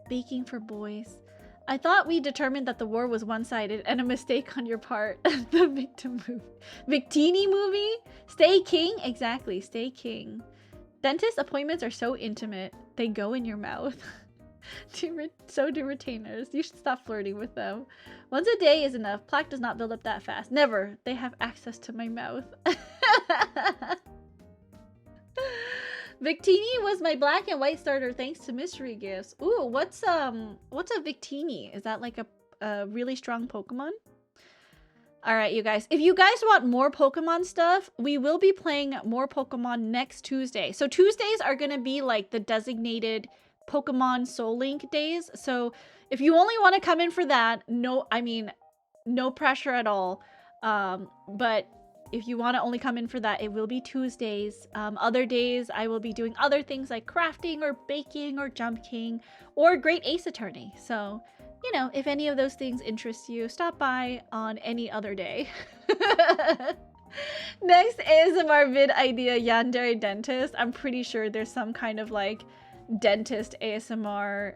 Baking for boys. I thought we determined that the war was one-sided and a mistake on your part. The Victini movie? Stay king? Exactly, stay king. Dentist appointments are so intimate. They go in your mouth. So do retainers. You should stop flirting with them. Once a day is enough. Plaque does not build up that fast. Never. They have access to my mouth. Victini was my black and white starter thanks to mystery gifts. Ooh, what's a Victini? Is that like a really strong Pokemon? All right, you guys. If you guys want more Pokemon stuff, we will be playing more Pokemon next Tuesday. So Tuesdays are going to be like the designated Pokemon Soul Link days. So if you only want to come in for that, no pressure at all. But if you want to only come in for that, it will be Tuesdays. Other days, I will be doing other things like crafting or baking or Jump King or Great Ace Attorney. So, you know, if any of those things interest you, stop by on any other day. Next ASMR vid idea, Yandere Dentist. I'm pretty sure there's some kind of like dentist ASMR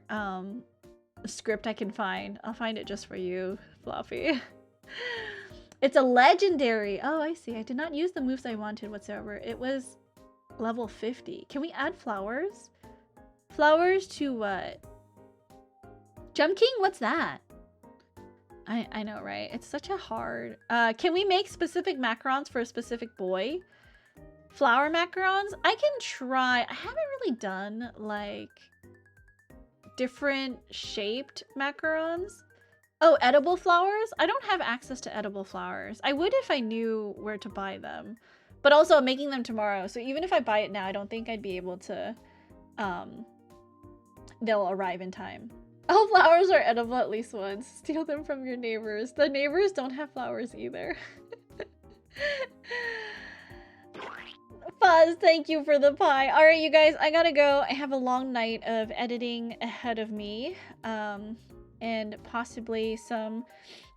script I can find. I'll find it just for you, Fluffy. It's a legendary. Oh, I see. I did not use the moves I wanted whatsoever. It was level 50. Can we add flowers? Flowers to what? Jump King? What's that? I know, right? It's such a hard... can we make specific macarons for a specific boy? Flower macarons? I can try. I haven't really done, like, different shaped macarons. Oh, edible flowers? I don't have access to edible flowers. I would if I knew where to buy them. But also, I'm making them tomorrow. So even if I buy it now, I don't think I'd be able to... they'll arrive in time. All flowers are edible at least once. Steal them from your neighbors. The neighbors don't have flowers either. Fuzz, thank you for the pie. All right, you guys, I gotta go. I have a long night of editing ahead of me. And possibly some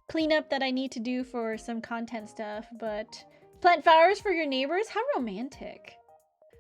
cleanup that I need to do for some content stuff. But plant flowers for your neighbors? How romantic.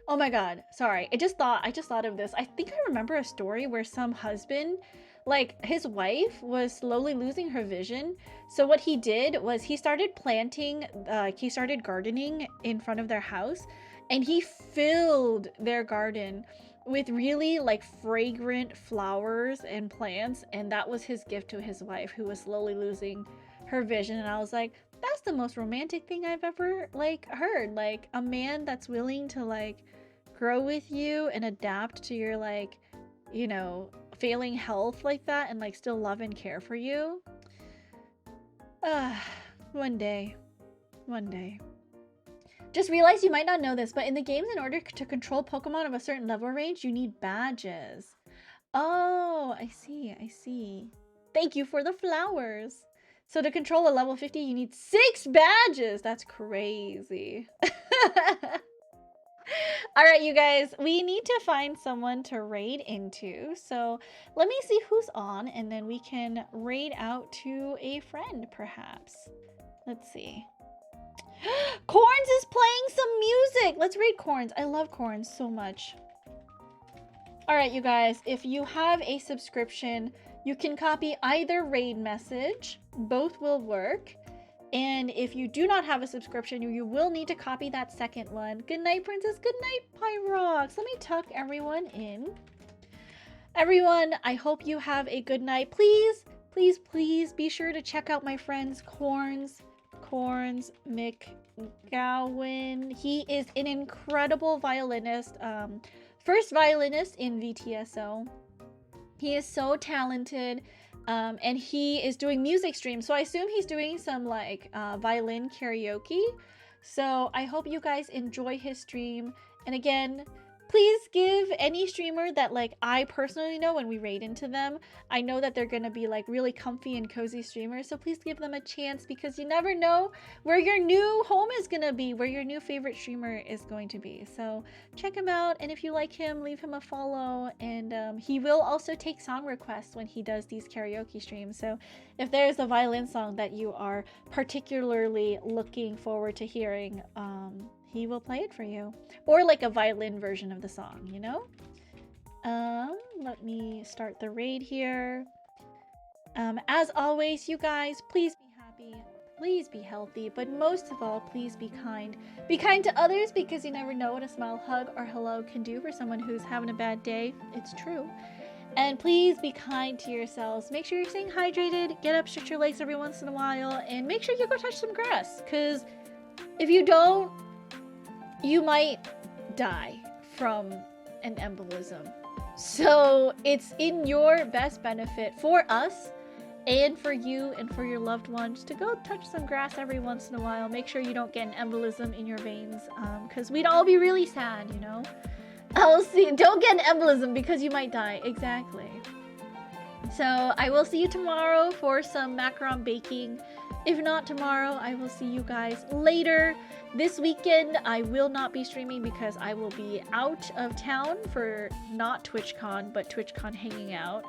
Oh my god, sorry. I just thought of this. I think I remember a story where some husband, like, his wife was slowly losing her vision. So what he did was he started planting, he started gardening in front of their house, and he filled their garden with really, like, fragrant flowers and plants, and that was his gift to his wife, who was slowly losing her vision. And I was like, that's the most romantic thing I've ever, like, heard. Like, a man that's willing to, like, grow with you and adapt to your, like, you know, failing health like that, and like still love and care for you. One day. Just realized you might not know this, but in the games, in order to control Pokemon of a certain level range, you need badges. Oh, I see. Thank you for the flowers. So to control a level 50, you need 6 badges. That's crazy. All right, you guys, we need to find someone to raid into. So let me see who's on, and then we can raid out to a friend, perhaps. Let's see. Corns is playing some music. Let's raid Corns. I love Corns so much. All right, you guys, if you have a subscription, you can copy either raid message. Both will work. And if you do not have a subscription, you will need to copy that second one. Good night, Princess. Good night, Pyrox. Let me tuck everyone in. Everyone, I hope you have a good night. Please be sure to check out my friend's Corns McGowan. He is an incredible violinist. First violinist in VTSO. He is so talented. And he is doing music streams, so I assume he's doing some like violin karaoke. So I hope you guys enjoy his stream. And again, please give any streamer that like I personally know when we raid into them, I know that they're gonna be like really comfy and cozy streamers, so please give them a chance, because you never know where your new home is gonna be, where your new favorite streamer is going to be. So check him out, and if you like him, leave him a follow. And he will also take song requests when he does these karaoke streams. So if there's a violin song that you are particularly looking forward to hearing, he will play it for you. Or like a violin version of the song, you know? Let me start the raid here. As always, you guys, please be happy, please be healthy, but most of all, please be kind. Be kind to others, because you never know what a smile, hug, or hello can do for someone who's having a bad day. It's true. And please be kind to yourselves. Make sure you're staying hydrated, get up, stretch your legs every once in a while, and make sure you go touch some grass, because if you don't, you might die from an embolism. So it's in your best benefit for us and for you and for your loved ones to go touch some grass every once in a while. Make sure you don't get an embolism in your veins, because we'd all be really sad, you know? Don't get an embolism because you might die. Exactly. So I will see you tomorrow for some macaron baking. If not tomorrow, I will see you guys later. This weekend, I will not be streaming because I will be out of town for not TwitchCon, but TwitchCon hanging out.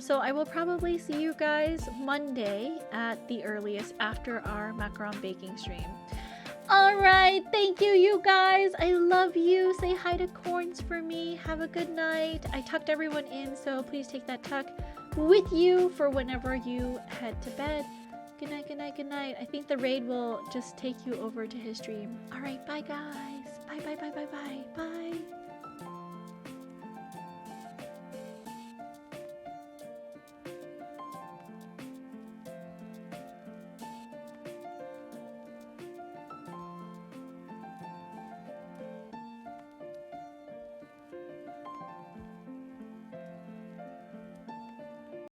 So I will probably see you guys Monday at the earliest after our macaron baking stream. All right, thank you, you guys. I love you. Say hi to Corns for me. Have a good night. I tucked everyone in, so please take that tuck with you for whenever you head to bed. Good night, good night, good night. I think the raid will just take you over to his stream. All right, bye, guys. Bye, bye, bye, bye, bye, bye.